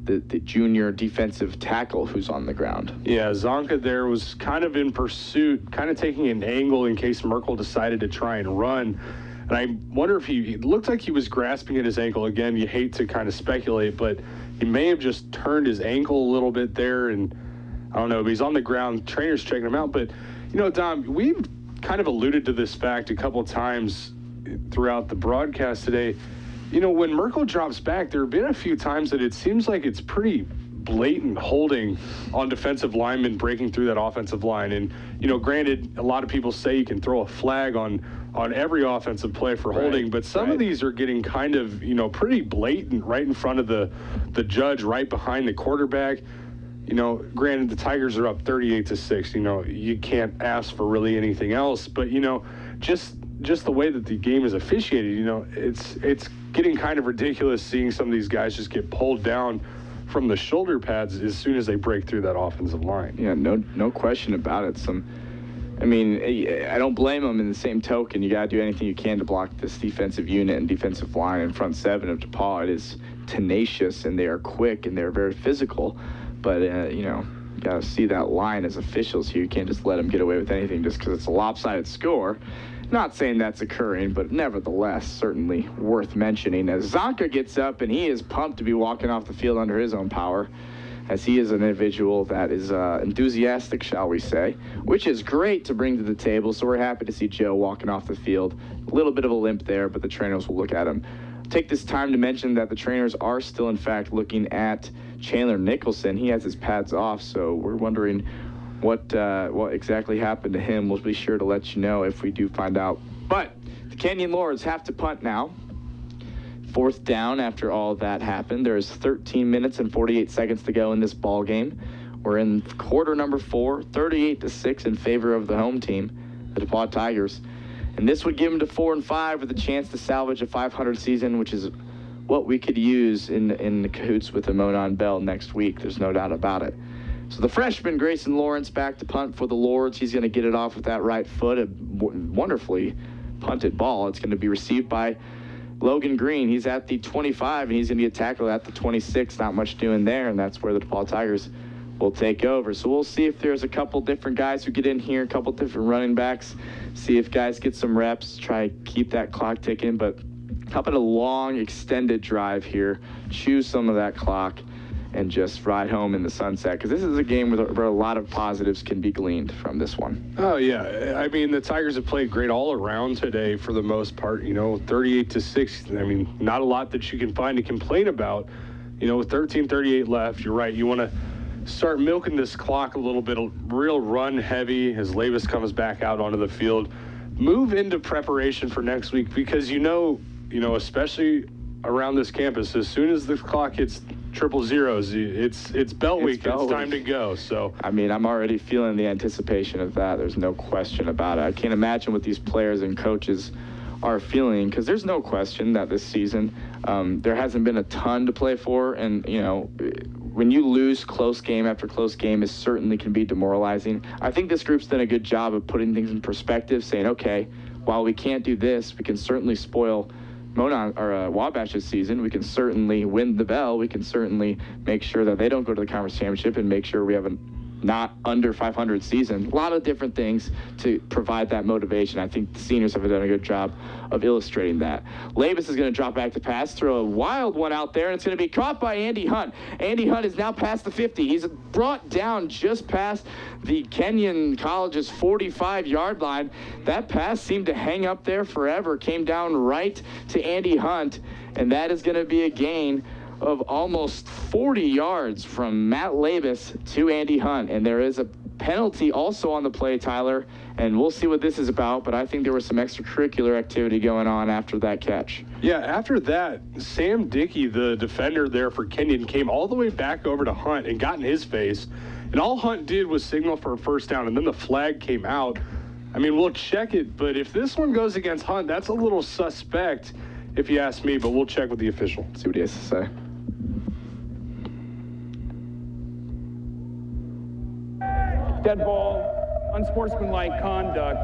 the junior defensive tackle, who's on the ground. Yeah, Zonka there was kind of in pursuit, kind of taking an angle in case Merkel decided to try and run. And I wonder if it looked like he was grasping at his ankle. Again, you hate to kind of speculate, but he may have just turned his ankle a little bit there, and I don't know, but he's on the ground. Trainer's checking him out. But, Dom, we've kind of alluded to this fact a couple times throughout the broadcast today. You know, when Merkel drops back, there have been a few times that it seems like it's pretty blatant holding on defensive linemen breaking through that offensive line. And, you know, granted, a lot of people say you can throw a flag on every offensive play for holding, but some of these are getting kind of, you know, pretty blatant right in front of the judge, right behind the quarterback. You know, granted, the Tigers are up 38-6. You know, you can't ask for really anything else. But, you know, just the way that the game is officiated, you know, it's getting kind of ridiculous seeing some of these guys just get pulled down from the shoulder pads as soon as they break through that offensive line. Yeah, no question about it. I mean, I don't blame them. In the same token, you got to do anything you can to block this defensive unit and defensive line in front seven of DePauw. It is tenacious, and they are quick, and they're very physical. But, you know, you got to see that line as officials here. You can't just let them get away with anything just because it's a lopsided score. Not saying that's occurring, but nevertheless, certainly worth mentioning. As Zonka gets up, and he is pumped to be walking off the field under his own power, as he is an individual that is enthusiastic, shall we say, which is great to bring to the table. So we're happy to see Joe walking off the field. A little bit of a limp there, but the trainers will look at him. Take this time to mention that the trainers are still, in fact, looking at Chandler Nicholson. He has his pads off, so we're wondering what exactly happened to him. We'll be sure to let you know if we do find out. But the Kenyon Lords have to punt now. 4th down after all of that happened. There's 13 minutes and 48 seconds to go in this ball game. We're in quarter number 4, 38-6 in favor of the home team, the DePauw Tigers. And this would give them to 4-5 with a chance to salvage a 500 season, which is what we could use in the cahoots with Monon Bell next week. There's no doubt about it. So the freshman, Grayson Lawrence, back to punt for the Lords. He's going to get it off with that right foot. A wonderfully punted ball. It's going to be received by Logan Green. He's at the 25, and he's going to get tackled at the 26. Not much doing there, and that's where the DePauw Tigers will take over. So we'll see if there's a couple different guys who get in here, a couple different running backs, see if guys get some reps, try to keep that clock ticking. But how about a long, extended drive here, chew some of that clock, and just ride home in the sunset, because this is a game where a lot of positives can be gleaned from this one. Oh, yeah. I mean, the Tigers have played great all around today for the most part. You know, 38-6. I mean, not a lot that you can find to complain about. You know, with 13:38 left, you're right. You want to start milking this clock a little bit, real run heavy as Lavis comes back out onto the field. Move into preparation for next week, because you know, especially around this campus, as soon as the clock hits 000, it's bell week. It's time to go. So I mean, I'm already feeling the anticipation of that. There's no question about it. I can't imagine what these players and coaches are feeling, because there's no question that this season there hasn't been a ton to play for, and you know, when you lose close game after close game, it certainly can be demoralizing. I think this group's done a good job of putting things in perspective, saying, okay, while we can't do this, we can certainly spoil Wabash's season. We can certainly win the bell. We can certainly make sure that they don't go to the conference championship, and make sure we have a not under 500 season. A lot of different things to provide that motivation. I think the seniors have done a good job of illustrating that. Lavis is going to drop back to pass, throw a wild one out there, and it's going to be caught by Andy Hunt. Andy Hunt is now past the 50. He's brought down just past the Kenyon College's 45-yard line. That pass seemed to hang up there forever, came down right to Andy Hunt, and that is going to be a gain of almost 40 yards from Matt Lavis to Andy Hunt. And there is a penalty also on the play, Tyler, and we'll see what this is about, but I think there was some extracurricular activity going on after that catch. Yeah, after that, Sam Dickey, the defender there for Kenyon, came all the way back over to Hunt and got in his face, and all Hunt did was signal for a first down, and then the flag came out. I mean, we'll check it, but if this one goes against Hunt, that's a little suspect, if you ask me, but we'll check with the official. See what he has to say. Dead ball, unsportsmanlike conduct,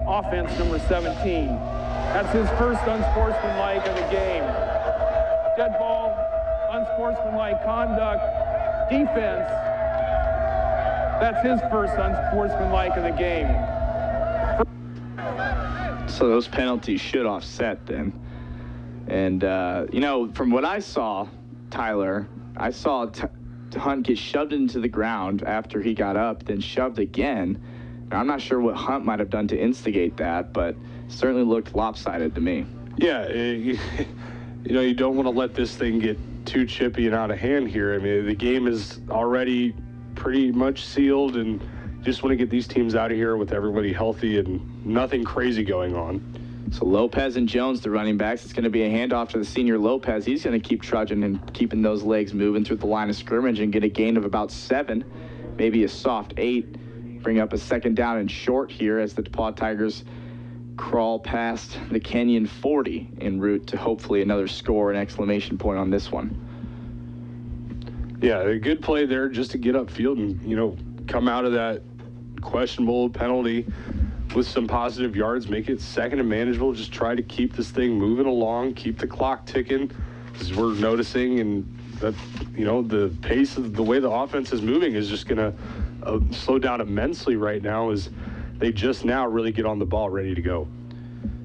offense number 17. That's his first unsportsmanlike of the game. Dead ball, unsportsmanlike conduct, defense. That's his first unsportsmanlike of the game. So those penalties should offset then. And, you know, from what I saw, Tyler, I saw Hunt get shoved into the ground after he got up, then shoved again, Now, I'm not sure what Hunt might have done to instigate that, but certainly looked lopsided to me. Yeah, you know, you don't want to let this thing get too chippy and out of hand here. I mean, the game is already pretty much sealed, and you just want to get these teams out of here with everybody healthy and nothing crazy going on. So Lopez and Jones, the running backs. It's going to be a handoff to the senior Lopez. He's going to keep trudging and keeping those legs moving through the line of scrimmage and get a gain of about 7, maybe a soft 8. Bring up a second down and short here as the DePauw Tigers crawl past the Kenyon 40 en route to hopefully another score, an exclamation point on this one. Yeah, a good play there just to get upfield and, you know, come out of that questionable penalty with some positive yards, make it second and manageable, just try to keep this thing moving along, keep the clock ticking, as we're noticing, and that, you know, the pace of the way the offense is moving is just going to slow down immensely right now as they just now really get on the ball ready to go.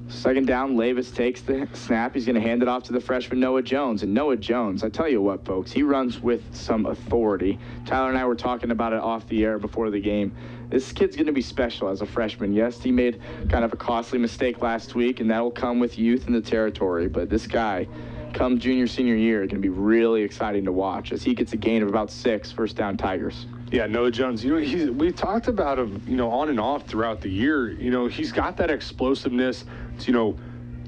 Second down, Levis takes the snap. He's going to hand it off to the freshman Noah Jones. And Noah Jones, I tell you what, folks, he runs with some authority. Tyler and I were talking about it off the air before the game. This kid's going to be special as a freshman. Yes, he made kind of a costly mistake last week, and that will come with youth in the territory. But this guy, come junior, senior year, is going to be really exciting to watch as he gets a gain of about 6 first down Tigers. Yeah, Noah Jones, you know, we talked about him, you know, on and off throughout the year. You know, he's got that explosiveness to,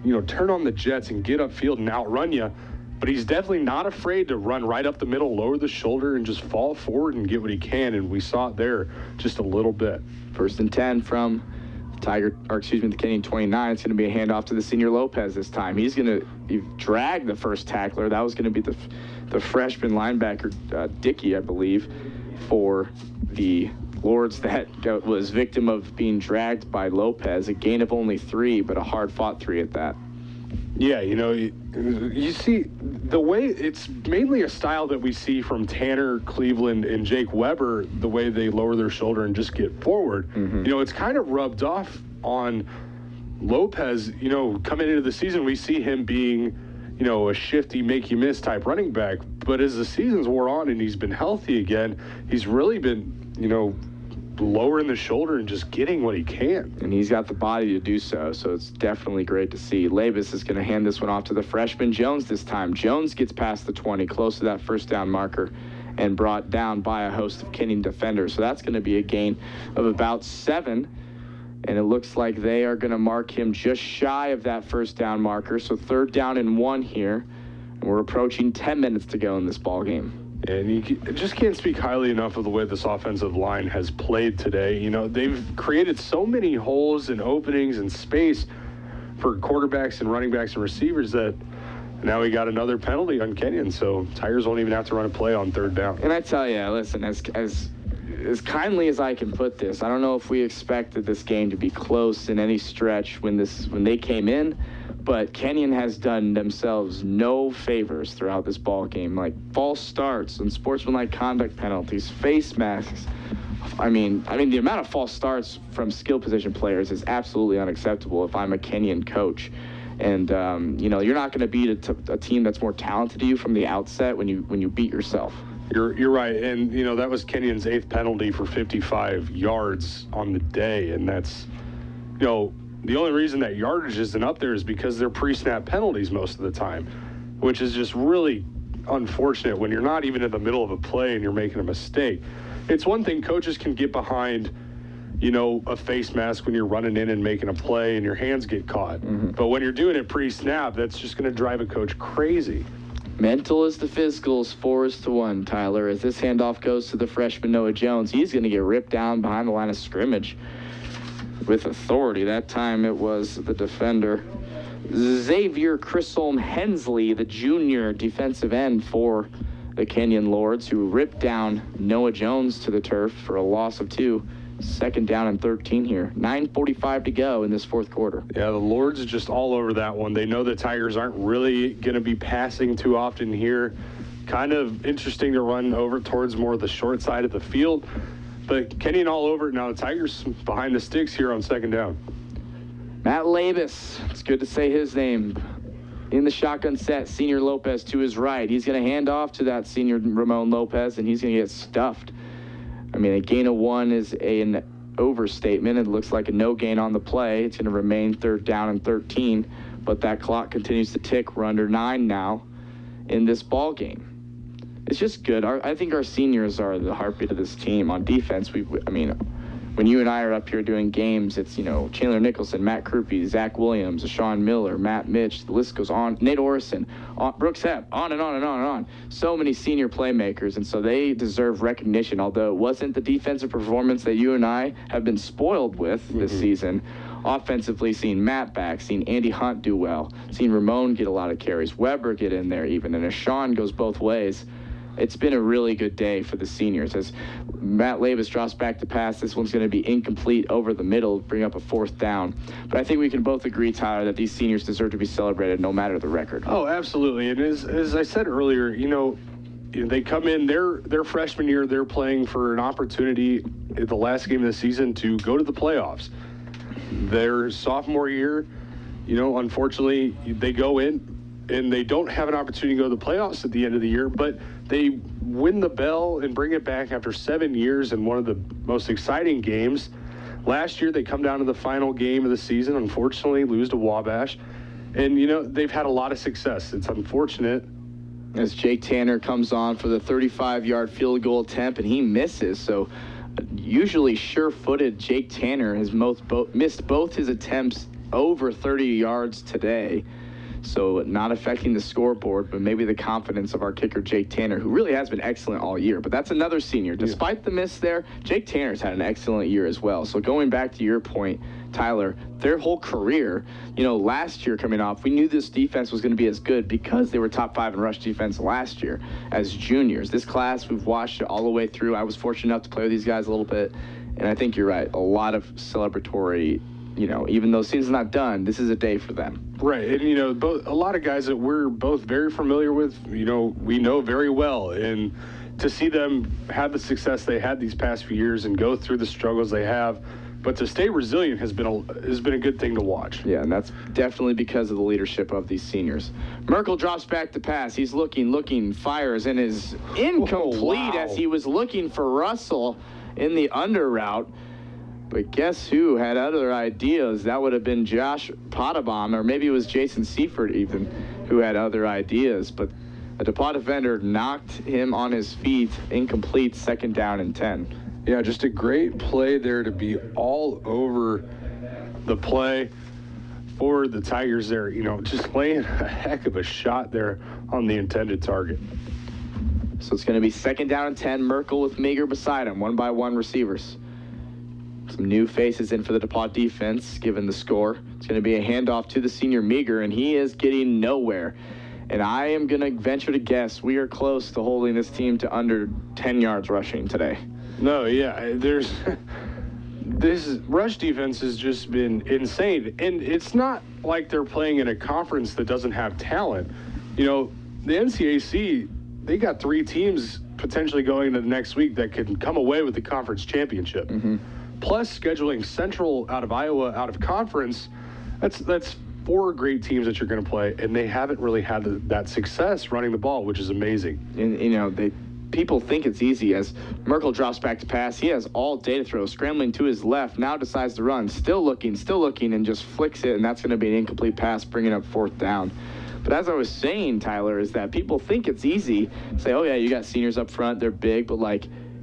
you know, turn on the jets and get upfield and outrun you. But he's definitely not afraid to run right up the middle, lower the shoulder, and just fall forward and get what he can. And we saw it there just a little bit. First and 10 from the Kenyon 29. It's going to be a handoff to the senior Lopez this time. He's going to drag the first tackler. That was going to be the freshman linebacker, Dickey, I believe, for the Lords that was victim of being dragged by Lopez. A gain of only 3, but a hard-fought 3 at that. Yeah, you know, you see the way it's mainly a style that we see from Tanner, Cleveland, and Jake Weber, the way they lower their shoulder and just get forward. Mm-hmm. You know, it's kind of rubbed off on Lopez. You know, coming into the season, we see him being, you know, a shifty, make-you-miss type running back. But as the seasons wore on and he's been healthy again, he's really been, you know, lowering the shoulder and just getting what he can. And he's got the body to do so, so it's definitely great to see. Levis is going to hand this one off to the freshman Jones this time. Jones gets past the 20, close to that first down marker, and brought down by a host of Kenyon defenders. So that's going to be a gain of about 7. And it looks like they are going to mark him just shy of that first down marker. So 3rd down and 1 here. And we're approaching 10 minutes to go in this ball game. And you just can't speak highly enough of the way this offensive line has played today. You know, they've created so many holes and openings and space for quarterbacks and running backs and receivers that now we got another penalty on Kenyon. So Tigers won't even have to run a play on 3rd down. And I tell you, listen, as kindly as I can put this, I don't know if we expected this game to be close in any stretch when they came in, but Kenyon has done themselves no favors throughout this ball game. Like false starts and sportsmanlike conduct penalties, face masks. I mean, the amount of false starts from skill position players is absolutely unacceptable if I'm a Kenyon coach. And you know, you're not going to beat a team that's more talented than you from the outset when you beat yourself. You're right, and you know that was Kenyon's 8th penalty for 55 yards on the day, and that's, you know, the only reason that yardage isn't up there is because they're pre-snap penalties most of the time, which is just really unfortunate when you're not even in the middle of a play and you're making a mistake. It's one thing coaches can get behind, you know, a face mask when you're running in and making a play and your hands get caught. Mm-hmm. But when you're doing it pre-snap, that's just going to drive a coach crazy. Mental is the physicals, 4-1, Tyler. As this handoff goes to the freshman Noah Jones, he's going to get ripped down behind the line of scrimmage with authority. That time it was the defender, Xavier Chisholm Hensley, the junior defensive end for the Kenyon Lords, who ripped down Noah Jones to the turf for a loss of 2. 2nd down and 13 here. 9:45 to go in this 4th quarter. Yeah, the Lords are just all over that one. They know the Tigers aren't really going to be passing too often here. Kind of interesting to run over towards more of the short side of the field. But Kenyon all over it now. The Tigers behind the sticks here on 2nd down. Matt Levis, it's good to say his name. In the shotgun set, senior Lopez to his right. He's going to hand off to that senior Ramon Lopez, and he's going to get stuffed. I mean, a gain of 1 is an overstatement. It looks like a no gain on the play. It's going to remain 3rd down and 13, but that clock continues to tick. We're under 9 now in this ball game. It's just good. I think our seniors are the heartbeat of this team. On defense, when you and I are up here doing games, it's, Chandler Nicholson, Matt Krupe, Zach Williams, Sean Miller, Matt Mitch, the list goes on, Nate Orison, Brooks Hepp, on and on and on and on. So many senior playmakers, and so they deserve recognition, although it wasn't the defensive performance that you and I have been spoiled with this season. Offensively, seen Matt back, seen Andy Hunt do well, seen Ramon get a lot of carries, Weber get in there even, and as Sean goes both ways. It's been a really good day for the seniors. As Matt Labus drops back to pass, this one's going to be incomplete over the middle, bring up a 4th down. But I think we can both agree, Tyler, that these seniors deserve to be celebrated no matter the record. Oh, absolutely. And as I said earlier, they come in, their freshman year, they're playing for an opportunity at the last game of the season to go to the playoffs. Their sophomore year, unfortunately, they go in and they don't have an opportunity to go to the playoffs at the end of the year, but they win the bell and bring it back after 7 years in one of the most exciting games. Last year, they come down to the final game of the season, unfortunately, lose to Wabash. And, they've had a lot of success. It's unfortunate. As Jake Tanner comes on for the 35-yard field goal attempt, and he misses. So usually sure-footed Jake Tanner has missed both his attempts over 30 yards today. So not affecting the scoreboard, but maybe the confidence of our kicker, Jake Tanner, who really has been excellent all year. But that's another senior. Despite the miss there, Jake Tanner's had an excellent year as well. So going back to your point, Tyler, their whole career, last year coming off, we knew this defense was going to be as good because they were top 5 in rush defense last year as juniors. This class, we've watched it all the way through. I was fortunate enough to play with these guys a little bit, and I think you're right. A lot of celebratory, even though season's not done, this is a day for them. Right, and a lot of guys that we're both very familiar with, we know very well, and to see them have the success they had these past few years and go through the struggles they have, but to stay resilient has been a good thing to watch. Yeah, and that's definitely because of the leadership of these seniors. Merkel drops back to pass. He's looking, fires, and is incomplete as he was looking for Russell in the under route. But guess who had other ideas? That would have been Josh Potabom, or maybe it was Jason Seifert even, who had other ideas. But a DePauw defender knocked him on his feet, incomplete, 2nd down and 10. Yeah, just a great play there to be all over the play for the Tigers there. Just laying a heck of a shot there on the intended target. So it's going to be 2nd down and 10. Merkel with Meager beside him, 1-by-1 receivers. Some new faces in for the DePauw defense, given the score. It's going to be a handoff to the senior Meager, and he is getting nowhere. And I am going to venture to guess we are close to holding this team to under 10 yards rushing today. No, yeah, this rush defense has just been insane. And it's not like they're playing in a conference that doesn't have talent. The NCAC, they got 3 teams potentially going into the next week that could come away with the conference championship. Mm-hmm. Plus scheduling Central out of Iowa out of conference, that's 4 great teams that you're going to play, and they haven't really had that success running the ball, which is amazing. And people think it's easy as Merkel drops back to pass. He has all day to throw, scrambling to his left, now decides to run, still looking, and just flicks it, and that's going to be an incomplete pass, bringing up 4th down. But as I was saying, Tyler, is that people think it's easy. Say, oh yeah, you got seniors up front, they're big, but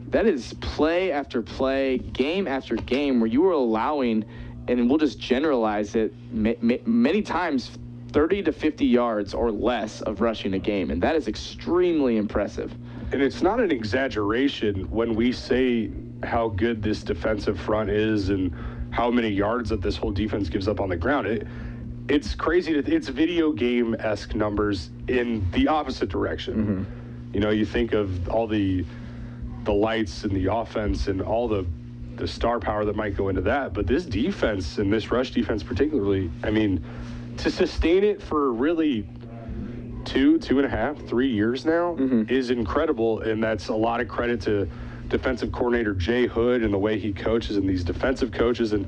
that is play after play, game after game, where you are allowing, and we'll just generalize it, many times 30 to 50 yards or less of rushing a game, and that is extremely impressive. And it's not an exaggeration when we say how good this defensive front is and how many yards that this whole defense gives up on the ground. It's crazy. It's video game-esque numbers in the opposite direction. Mm-hmm. You think of all the lights and the offense and all the star power that might go into that, but this defense and this rush defense particularly, to sustain it for really 2.5, 3 years now is incredible, and that's a lot of credit to defensive coordinator Jay Hood and the way he coaches and these defensive coaches. And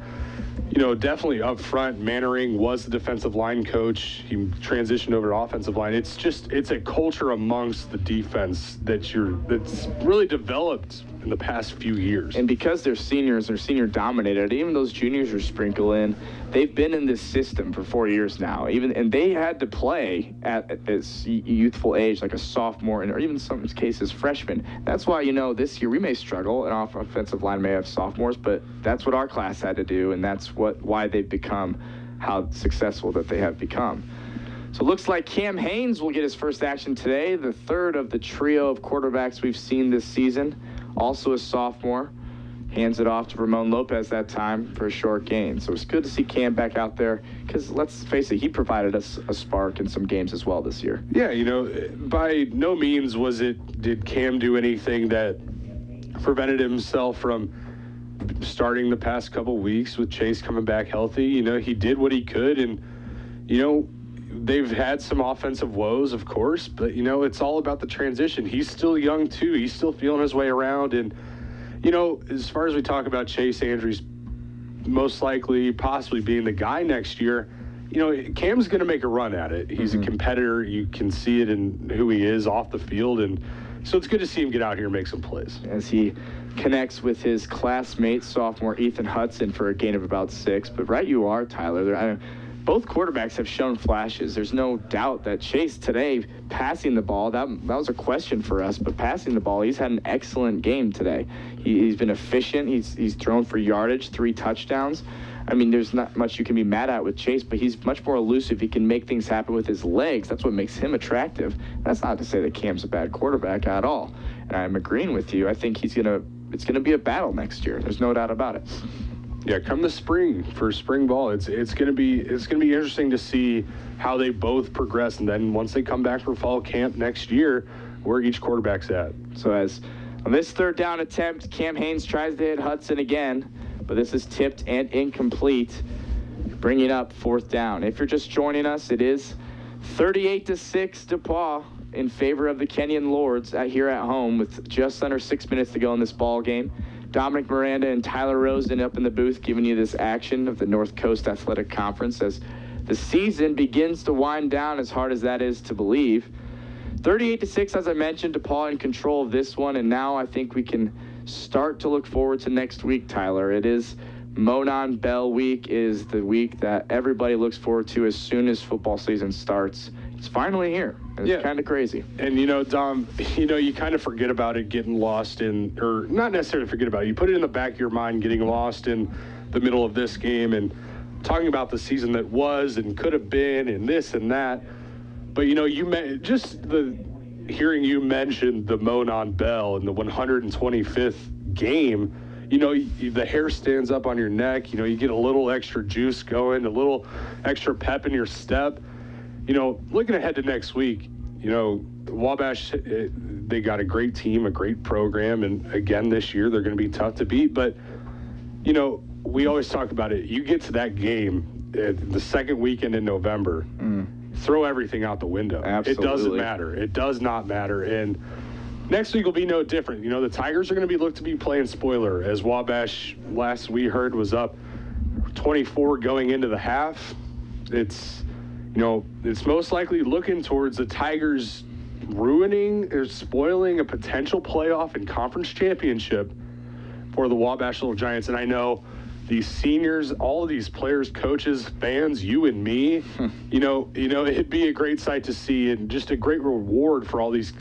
definitely up front, Mannering was the defensive line coach. He transitioned over to offensive line. It's a culture amongst the defense that's really developed in the past few years. And because they're seniors, they're senior dominated, even those juniors are sprinkle in, they've been in this system for 4 years now. And they had to play at this youthful age, like a sophomore, or even in some cases freshman. That's why, this year we may struggle, and our offensive line may have sophomores, but that's what our class had to do, and that's why they've become how successful that they have become. So it looks like Cam Haynes will get his first action today, the third of the trio of quarterbacks we've seen this season, also a sophomore. Hands it off to Ramon Lopez that time for a short gain. So it's good to see Cam back out there because, let's face it, he provided us a spark in some games as well this year. Yeah, by no means did Cam do anything that prevented himself from starting the past couple weeks with Chase coming back healthy. He did what he could, and, they've had some offensive woes, of course, but, it's all about the transition. He's still young, too. He's still feeling his way around. And, as far as we talk about Chase Andrews most likely possibly being the guy next year, Cam's going to make a run at it. He's a competitor. You can see it in who he is off the field. And so it's good to see him get out here and make some plays. As he connects with his classmate, sophomore Ethan Hudson, for a gain of about 6. But right you are, Tyler. Both quarterbacks have shown flashes. There's no doubt that Chase today, passing the ball, that was a question for us, but passing the ball, he's had an excellent game today. He's been efficient. He's thrown for yardage, 3 touchdowns. There's not much you can be mad at with Chase, but he's much more elusive. He can make things happen with his legs. That's what makes him attractive. That's not to say that Cam's a bad quarterback at all. And I'm agreeing with you. I think it's gonna be a battle next year. There's no doubt about it. Yeah, come the spring for spring ball, it's gonna be interesting to see how they both progress, and then once they come back for fall camp next year, where each quarterback's at. So as on this third down attempt, Cam Haynes tries to hit Hudson again, but this is tipped and incomplete, bringing up 4th down. If you're just joining us, it is 38-6 DePauw in favor of the Kenyon Lords here at home with just under 6 minutes to go in this ball game. Dominic Miranda and Tyler Rosen up in the booth giving you this action of the North Coast Athletic Conference as the season begins to wind down, as hard as that is to believe. 38-6, as I mentioned, DePauw in control of this one, and now I think we can start to look forward to next week, Tyler. It is Monon Bell Week, is the week that everybody looks forward to as soon as football season starts. It's finally here. It's kind of crazy. And, Dom, you kind of forget about it getting lost in, or not necessarily forget about it. You put it in the back of your mind getting lost in the middle of this game and talking about the season that was and could have been and this and that. But, hearing you mention the Monon Bell and the 125th game, the hair stands up on your neck. You get a little extra juice going, a little extra pep in your step. Looking ahead to next week, Wabash, they got a great team, a great program, and again this year they're going to be tough to beat. But, we always talk about it. You get to that game, the second weekend in November, throw everything out the window. Absolutely. It doesn't matter. It does not matter. And next week will be no different. The Tigers are going to looked to be playing spoiler, as Wabash, last we heard, was up 24 going into the half. It's most likely looking towards the Tigers ruining or spoiling a potential playoff and conference championship for the Wabash Little Giants. And I know these seniors, all of these players, coaches, fans, you and me, it'd be a great sight to see and just a great reward for all these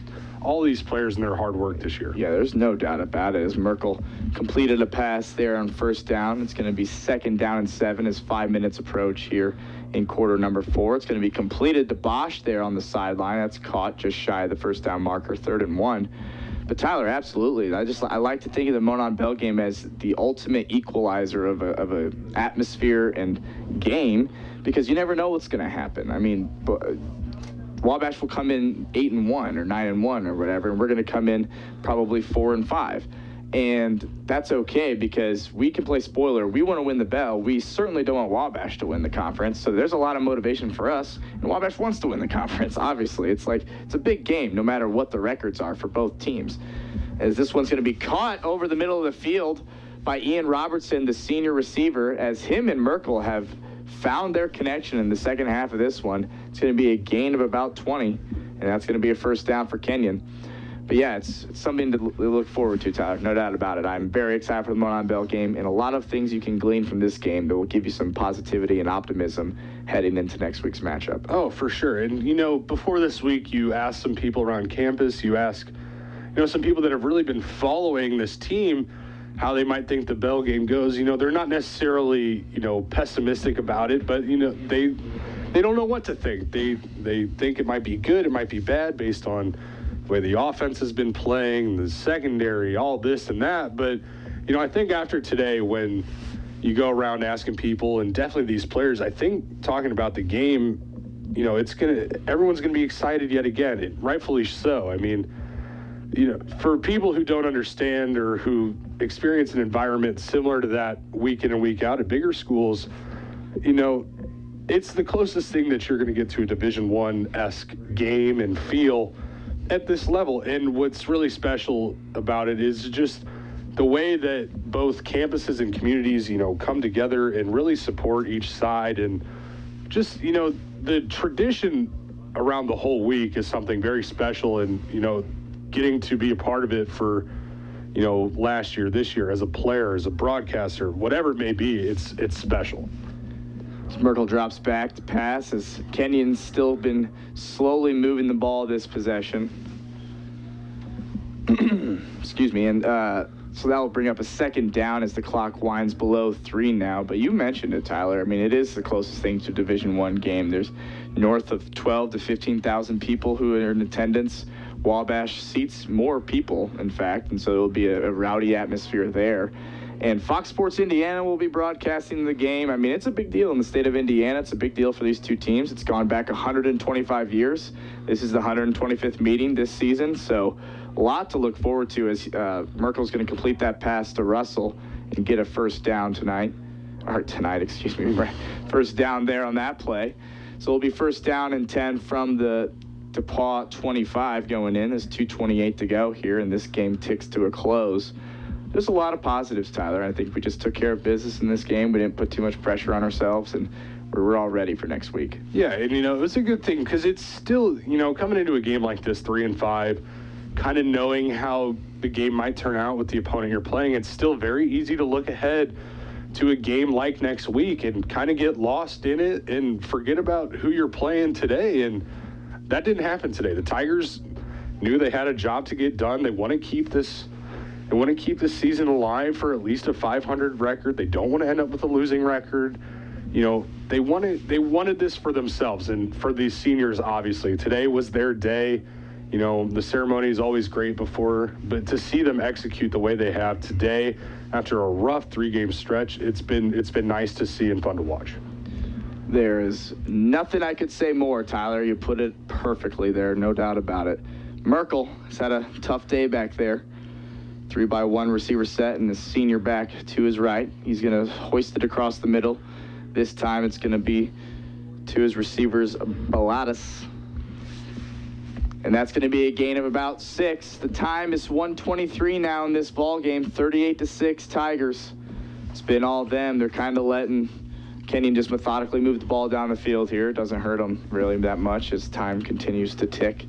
players and their hard work this year. Yeah, there's no doubt about it. As Merkel completed a pass there on 1st down, it's going to be 2nd down and 7 as 5 minutes approach here in quarter number 4. It's going to be completed to Bosch there on the sideline. That's caught just shy of the 1st down marker, 3rd and 1. But Tyler, absolutely. I like to think of the Monon Bell game as the ultimate equalizer of a atmosphere and game, because you never know what's going to happen. Wabash will come in 8-1 or 9-1 or whatever, and we're going to come in probably 4-5. And that's okay because we can play spoiler. We want to win the Bell. We certainly don't want Wabash to win the conference. So there's a lot of motivation for us. And Wabash wants to win the conference, obviously. It's a big game no matter what the records are for both teams. As this one's going to be caught over the middle of the field by Ian Robertson, the senior receiver, as him and Merkel have found their connection in the second half of this one. It's going to be a gain of about 20, and that's going to be a 1st down for Kenyon. But yeah, it's something to look forward to, Tyler. No doubt about it. I'm very excited for the Monon Bell game, and a lot of things you can glean from this game that will give you some positivity and optimism heading into next week's matchup. Oh, for sure. And, before this week, you asked some people around campus, you asked, some people that have really been following this team, how they might think the Bell game goes. They're not necessarily, pessimistic about it, but, they don't know what to think. They think it might be good, it might be bad based on the way the offense has been playing, the secondary, all this and that. But, I think after today, when you go around asking people, and definitely these players, I think talking about the game, everyone's gonna be excited yet again, and rightfully so. I mean, for people who don't understand or who experience an environment similar to that week in and week out at bigger schools, it's the closest thing that you're going to get to a Division I-esque game and feel at this level. And what's really special about it is just the way that both campuses and communities, come together and really support each side. And just, the tradition around the whole week is something very special. And, getting to be a part of it for, last year, this year, as a player, as a broadcaster, whatever it may be, it's special. Merkel drops back to pass as Kenyon's still been slowly moving the ball this possession. Excuse me. And so that will bring up a second down as the clock winds below 3 now. But you mentioned it, Tyler. I mean, it is the closest thing to a Division I game. There's north of 12 to 15,000 people who are in attendance. Wabash seats more people, in fact, and so it'll be a rowdy atmosphere there. And Fox Sports Indiana will be broadcasting the game. I mean, it's a big deal in the state of Indiana. It's a big deal for these two teams. It's gone back 125 years. This is the 125th meeting this season, so a lot to look forward to as Merkel's going to complete that pass to Russell and get a first down first down there on that play. So it'll be first down and 10 from the DePauw 25 going in. There's 2:28 to go here, and this game ticks to a close. There's a lot of positives, Tyler. I think we just took care of business in this game. We didn't put too much pressure on ourselves, and we're all ready for next week. Yeah, and, it was a good thing because it's still, coming into a game like this, 3-5, kind of knowing how the game might turn out with the opponent you're playing, it's still very easy to look ahead to a game like next week and kind of get lost in it and forget about who you're playing today. And that didn't happen today. The Tigers knew they had a job to get done. They want to keep this season alive for at least a 500 record. They don't want to end up with a losing record. They wanted this for themselves and for these seniors, obviously. Today was their day. The ceremony is always great but to see them execute the way they have today after a rough 3-game stretch, it's been nice to see and fun to watch. There is nothing I could say more, Tyler. You put it perfectly there, no doubt about it. Merkel has had a tough day back there. 3-by-1 receiver set, and the senior back to his right. He's going to hoist it across the middle. This time it's going to be to his receivers, Baladas. And that's going to be a gain of about 6. The time is 1:23 now in this ball game, 38-6 Tigers. It's been all them. They're kind of letting Kenyon just methodically move the ball down the field here. It doesn't hurt them really that much as time continues to tick.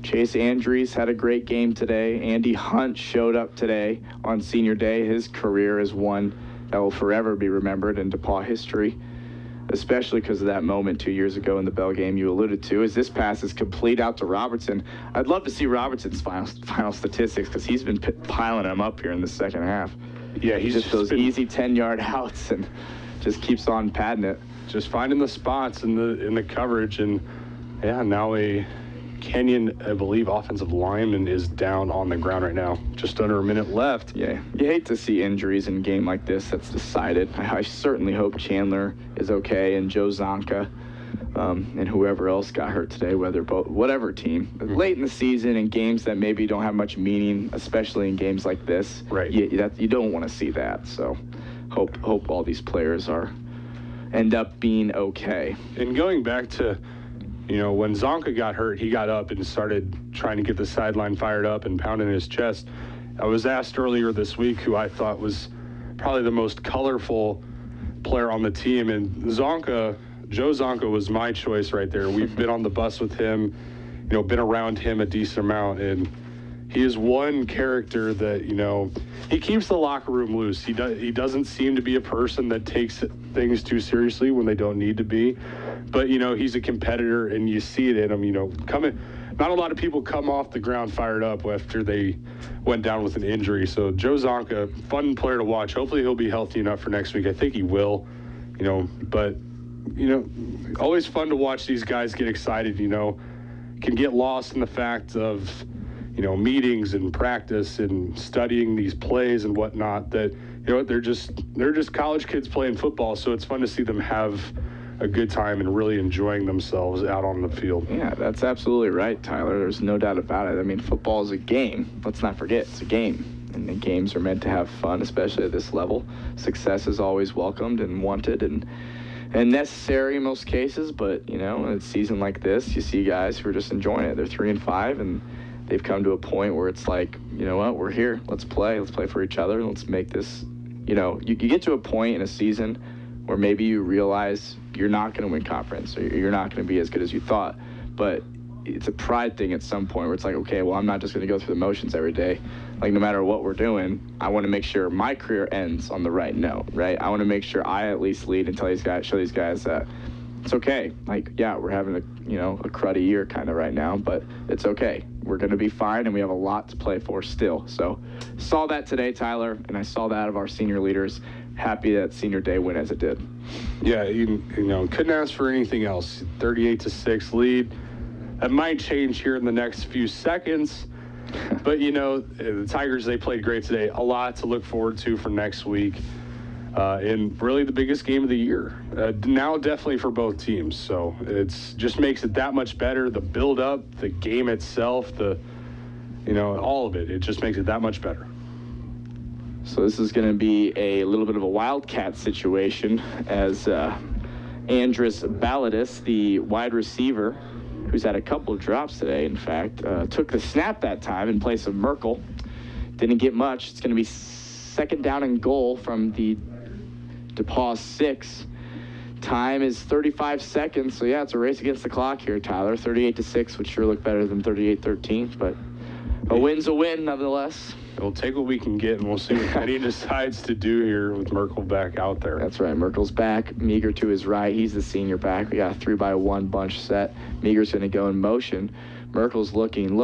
Chase Andrews had a great game today. Andy Hunt showed up today on senior day. His career is one that will forever be remembered in DePauw history, especially because of that moment 2 years ago in the Bell game you alluded to. As this pass is complete out to Robertson, I'd love to see Robertson's final statistics because he's been piling them up here in the second half. Yeah, he's just those easy 10-yard outs and just keeps on padding it. Just finding the spots in the coverage, and yeah, now a Kenyon, I believe, offensive lineman is down on the ground right now. Just under a minute left. Yeah, you hate to see injuries in a game like this that's decided. I certainly hope Chandler is okay and Joe Zonka and whoever else got hurt today, whatever team. Late in the season in games that maybe don't have much meaning, especially in games like this, right? You don't want to see that. So hope all these players end up being okay. And going back to, when Zonka got hurt, he got up and started trying to get the sideline fired up and pounding his chest. I was asked earlier this week who I thought was probably the most colorful player on the team, and Joe Zonka was my choice right there. We've been on the bus with him, been around him a decent amount, and he is one character that, he keeps the locker room loose. He doesn't seem to be a person that takes things too seriously when they don't need to be. But, he's a competitor, and you see it in him, coming. Not a lot of people come off the ground fired up after they went down with an injury. So Joe Zonka, fun player to watch. Hopefully he'll be healthy enough for next week. I think he will, but, always fun to watch these guys get excited, can get lost in the fact of, meetings and practice and studying these plays and whatnot that, they're just college kids playing football. So it's fun to see them have a good time and really enjoying themselves out on the field. Yeah, that's absolutely right, Tyler. There's no doubt about it. I mean, football is a game. Let's not forget, it's a game. And the games are meant to have fun, especially at this level. Success is always welcomed and wanted and necessary in most cases. But, in a season like this, you see guys who are just enjoying it. They're 3-5, and they've come to a point where it's like, you know what, we're here. Let's play for each other. Let's make this, you get to a point in a season where maybe you realize you're not going to win conference or you're not going to be as good as you thought. But it's a pride thing at some point where it's like, okay, well, I'm not just going to go through the motions every day. Like, no matter what we're doing, I want to make sure my career ends on the right note, right? I want to make sure I at least lead and show these guys that it's okay. Like, yeah, we're having a cruddy year kind of right now, but it's okay. We're going to be fine, and we have a lot to play for still. So saw that today, Tyler, and I saw that out of our senior leaders. Happy that senior day went as it did. Yeah, couldn't ask for anything else. 38-6 lead. That might change here in the next few seconds. But, the Tigers, they played great today. A lot to look forward to for next week. And really the biggest game of the year. Now definitely for both teams. So it's just makes it that much better. The build-up, the game itself, all of it. It just makes it that much better. So this is going to be a little bit of a wildcat situation as Andres Balladis, the wide receiver, who's had a couple of drops today, in fact, took the snap that time in place of Merkel. Didn't get much. It's going to be second down and goal from the DePauw 6. Time is 35 seconds. So, yeah, it's a race against the clock here, Tyler. 38-6 would sure look better than 38-13, but a win's a win, nonetheless. We'll take what we can get, and we'll see what Kenyon decides to do here with Merkel back out there. That's right. Merkel's back. Meager to his right. He's the senior back. We got a 3-by-1 bunch set. Meager's going to go in motion. Merkel's looking.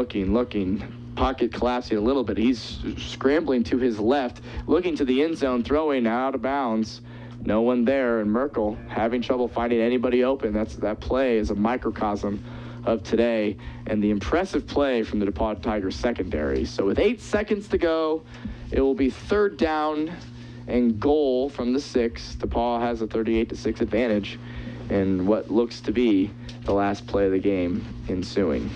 Pocket collapsing a little bit. He's scrambling to his left, looking to the end zone, throwing out of bounds. No one there, and Merkel having trouble finding anybody open. That play is a microcosm of today and the impressive play from the DePauw Tigers secondary. So with 8 seconds to go, it will be third down and goal from the 6. DePauw has a 38-6 advantage in what looks to be the last play of the game ensuing.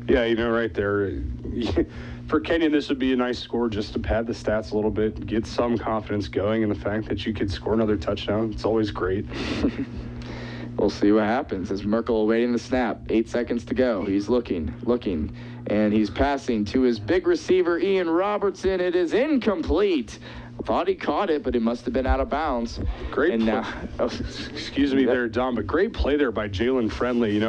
Yeah, right there. For Kenyon, this would be a nice score just to pad the stats a little bit, get some confidence going in the fact that you could score another touchdown. It's always great. We'll see what happens as Merkel awaiting the snap. 8 seconds to go. He's looking, and he's passing to his big receiver, Ian Robertson. It is incomplete. Thought he caught it, but it must have been out of bounds. Great. And now, excuse me there, Don, but great play there by Jalen Friendly.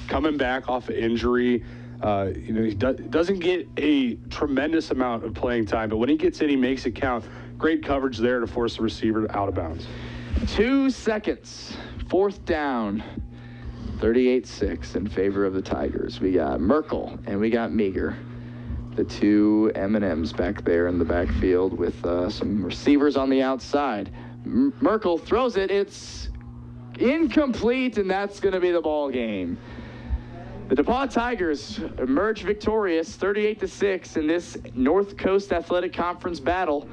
Coming back off of injury. He doesn't get a tremendous amount of playing time, but when he gets in, he makes it count. Great coverage there to force the receiver out of bounds. 2 seconds. Fourth down. 38-6 in favor of the Tigers. We got Merkel and we got Meager. The two M&Ms back there in the backfield with some receivers on the outside. Merkel throws it. It's incomplete, and that's going to be the ball game. The DePauw Tigers emerge victorious 38-6 in this North Coast Athletic Conference battle.